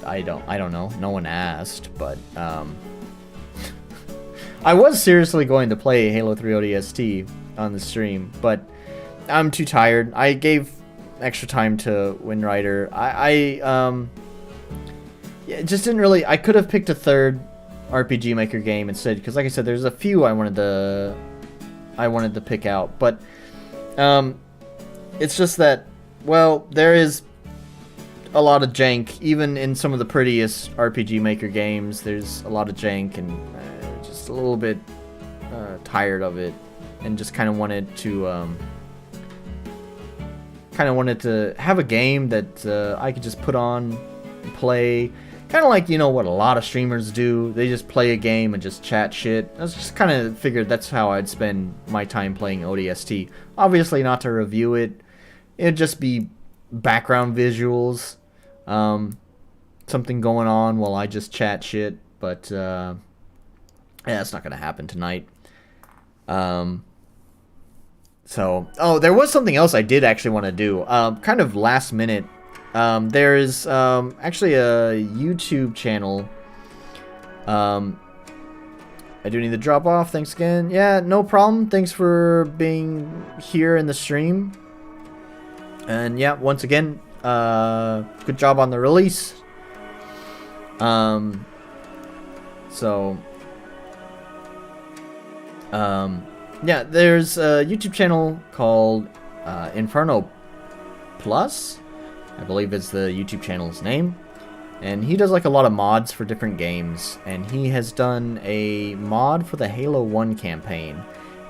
I don't know. No one asked, but I was seriously going to play Halo 3 ODST on the stream, but I'm too tired. I gave extra time to win Ryder. Yeah, it just didn't really... I could have picked a third RPG Maker game instead, because like I said, there's a few I wanted to pick out, but it's just that, well, there is a lot of jank. Even in some of the prettiest RPG Maker games, there's a lot of jank, and just a little bit tired of it, and just kind of wanted to have a game that I could just put on and play. Kind of like, you know, what a lot of streamers do. They just play a game and just chat shit. I was just kind of figured that's how I'd spend my time playing ODST. Obviously not to review it. It'd just be background visuals. Something going on while I just chat shit. But, yeah, that's not going to happen tonight. So, oh, there was something else I did actually want to do. Kind of last minute. There is actually a YouTube channel. I do need to drop off. Thanks again. Yeah, no problem. Thanks for being here in the stream. And yeah, once again, good job on the release. Yeah, there's a YouTube channel called Inferno Plus, I believe is the YouTube channel's name. And he does like a lot of mods for different games. And he has done a mod for the Halo 1 campaign.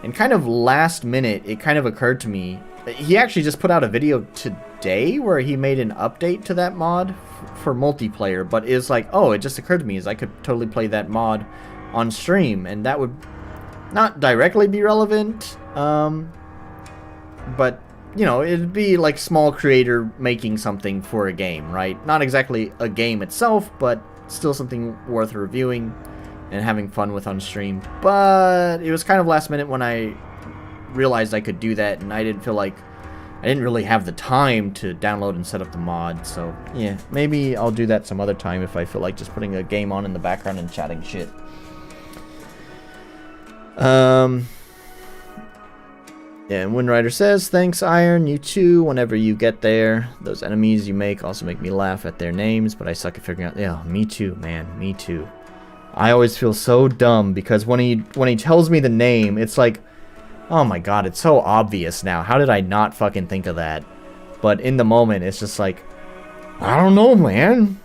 And kind of last minute, it kind of occurred to me. He actually just put out a video today where he made an update to that mod for multiplayer. But it's like, oh, it just occurred to me is I could totally play that mod on stream. And that would not directly be relevant. But... you know, it'd be like small creator making something for a game, right? Not exactly a game itself, but still something worth reviewing and having fun with on stream. But it was kind of last minute when I realized I could do that, and I didn't feel like I didn't really have the time to download and set up the mod. So yeah, maybe I'll do that some other time if I feel like just putting a game on in the background and chatting shit. Yeah, and Windrider says, thanks, Iron. You too, whenever you get there. Those enemies you make also make me laugh at their names, but I suck at figuring out... yeah, me too, man. Me too. I always feel so dumb, because when he tells me the name, it's like... oh my god, it's so obvious now. How did I not fucking think of that? But in the moment, it's just like... I don't know, man.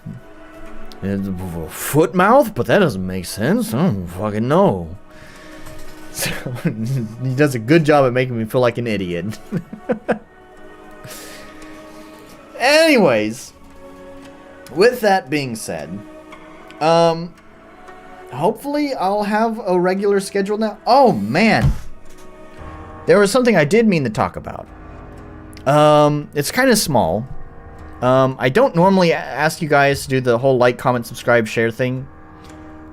Foot mouth? But that doesn't make sense. I don't fucking know. So, he does a good job at making me feel like an idiot. Anyways, with that being said, hopefully I'll have a regular schedule now. Oh, man. There was something I did mean to talk about. It's kind of small. I don't normally ask you guys to do the whole like, comment, subscribe, share thing.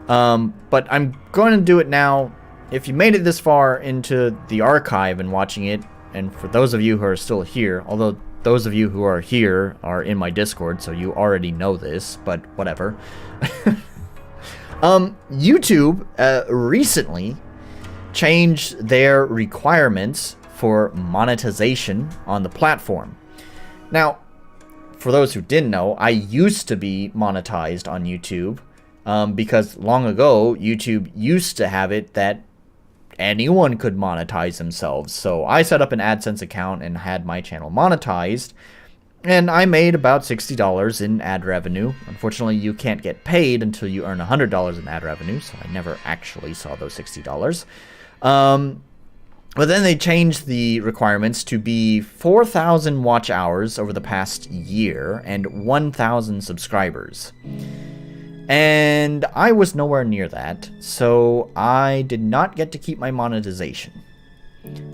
But I'm going to do it now. If you made it this far into the archive and watching it, and for those of you who are still here, although those of you who are here are in my Discord, so you already know this, but whatever. YouTube recently changed their requirements for monetization on the platform. Now, for those who didn't know, I used to be monetized on YouTube because long ago, YouTube used to have it that anyone could monetize themselves. So I set up an AdSense account and had my channel monetized, and I made about $60 in ad revenue. Unfortunately, you can't get paid until you earn $100 in ad revenue, so I never actually saw those $60. But then they changed the requirements to be 4,000 watch hours over the past year and 1,000 subscribers. And I was nowhere near that, so I did not get to keep my monetization.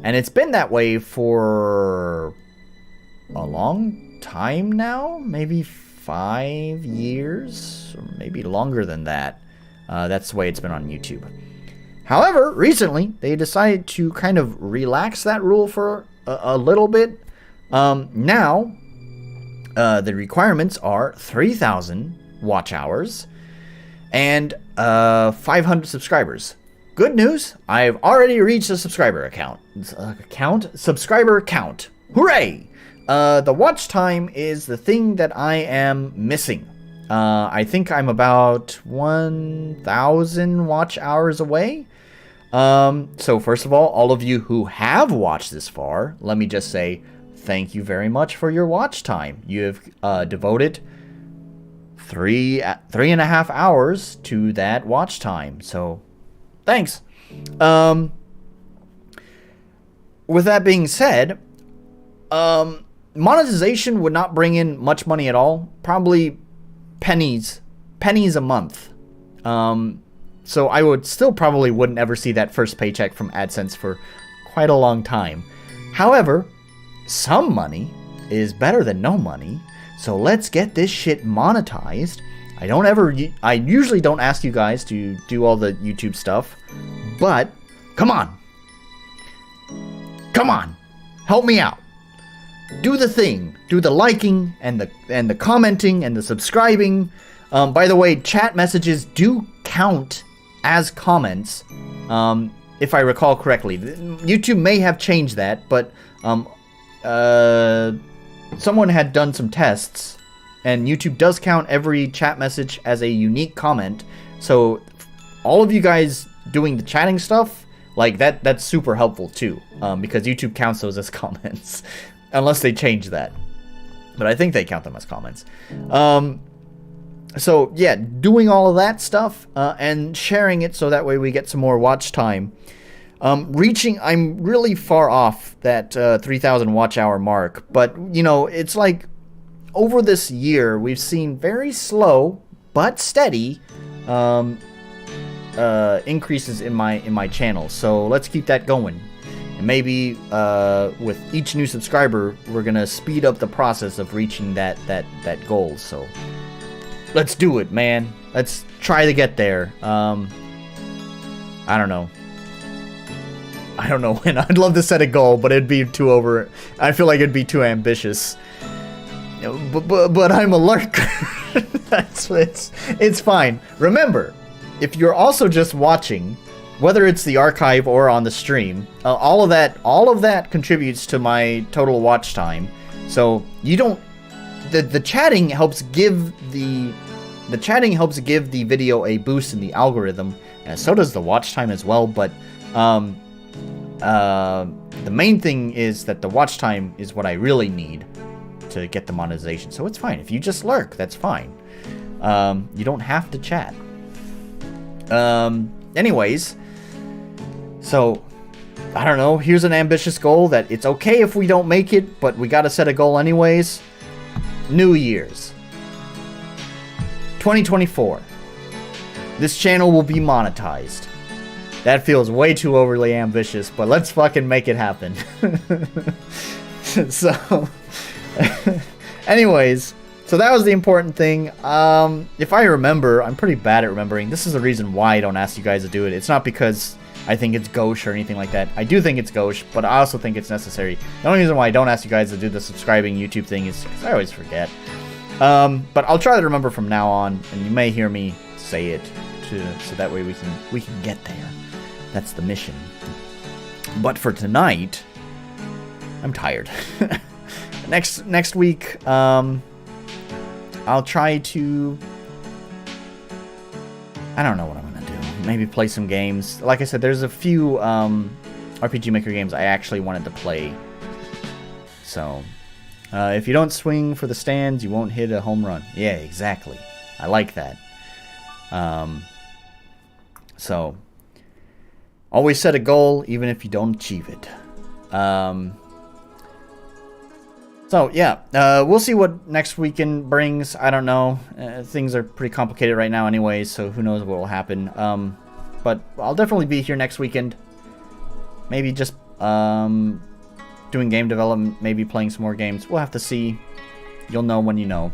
And it's been that way for a long time now, maybe 5 years, or maybe longer than that. That's the way it's been on YouTube. However, recently, they decided to kind of relax that rule for a little bit. Now, the requirements are 3,000 watch hours and 500 subscribers. Good news, I've already reached a subscriber subscriber count. Hooray! The watch time is the thing that I am missing. I think I'm about 1,000 watch hours away. So first of all of you who have watched this far, let me just say thank you very much for your watch time. You have devoted 3.5 hours to that watch time. So thanks. With that being said, monetization would not bring in much money at all. Probably pennies a month. So I would still probably wouldn't ever see that first paycheck from AdSense for quite a long time. However, some money is better than no money. So let's get this shit monetized. I usually don't ask you guys to do all the YouTube stuff, but come on. Come on. Help me out. Do the thing. Do the liking and the commenting and the subscribing. By the way, chat messages do count as comments, if I recall correctly. YouTube may have changed that, but someone had done some tests, and YouTube does count every chat message as a unique comment. So all of you guys doing the chatting stuff, like that's super helpful too, because YouTube counts those as comments, unless they change that. But I think they count them as comments. So yeah, doing all of that stuff and sharing it so that way we get some more watch time. I'm really far off that 3,000 watch hour mark, but you know, it's like over this year we've seen very slow but steady increases in my channel. So let's keep that going, and maybe with each new subscriber we're gonna speed up the process of reaching that goal. So let's do it, man. Let's try to get there. I don't know when. I'd love to set a goal, but it'd be too over. I feel like it'd be too ambitious. But I'm a lurker. It's fine. Remember, if you're also just watching, whether it's the archive or on the stream, all of that contributes to my total watch time. So you don't. The chatting helps give the video a boost in the algorithm, and so does the watch time as well. But the main thing is that the watch time is what I really need to get the monetization. So it's fine if you just lurk. That's fine. You don't have to chat. Anyways, so I don't know. Here's an ambitious goal that it's okay if we don't make it, but we gotta set a goal anyways. New Year's 2024. This channel will be monetized. That feels way too overly ambitious, but let's fucking make it happen. So, anyways, so that was the important thing. If I remember, I'm pretty bad at remembering. This is the reason why I don't ask you guys to do it. It's not because I think it's gauche or anything like that. I do think it's gauche, but I also think it's necessary. The only reason why I don't ask you guys to do the subscribing YouTube thing is because I always forget. But I'll try to remember from now on, and you may hear me say it so that way we can get there. That's the mission. But for tonight, I'm tired. Next week, I'll try to... I don't know what I'm gonna do. Maybe play some games. Like I said, there's a few RPG Maker games I actually wanted to play. So, if you don't swing for the stands, you won't hit a home run. Yeah, exactly. I like that. So, always set a goal, even if you don't achieve it. So, yeah, we'll see what next weekend brings. I don't know. Things are pretty complicated right now anyways, so who knows what will happen. But I'll definitely be here next weekend. Maybe just doing game development, maybe playing some more games. We'll have to see. You'll know when you know.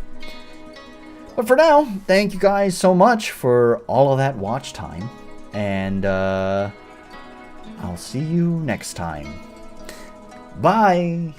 But for now, thank you guys so much for all of that watch time. And I'll see you next time. Bye!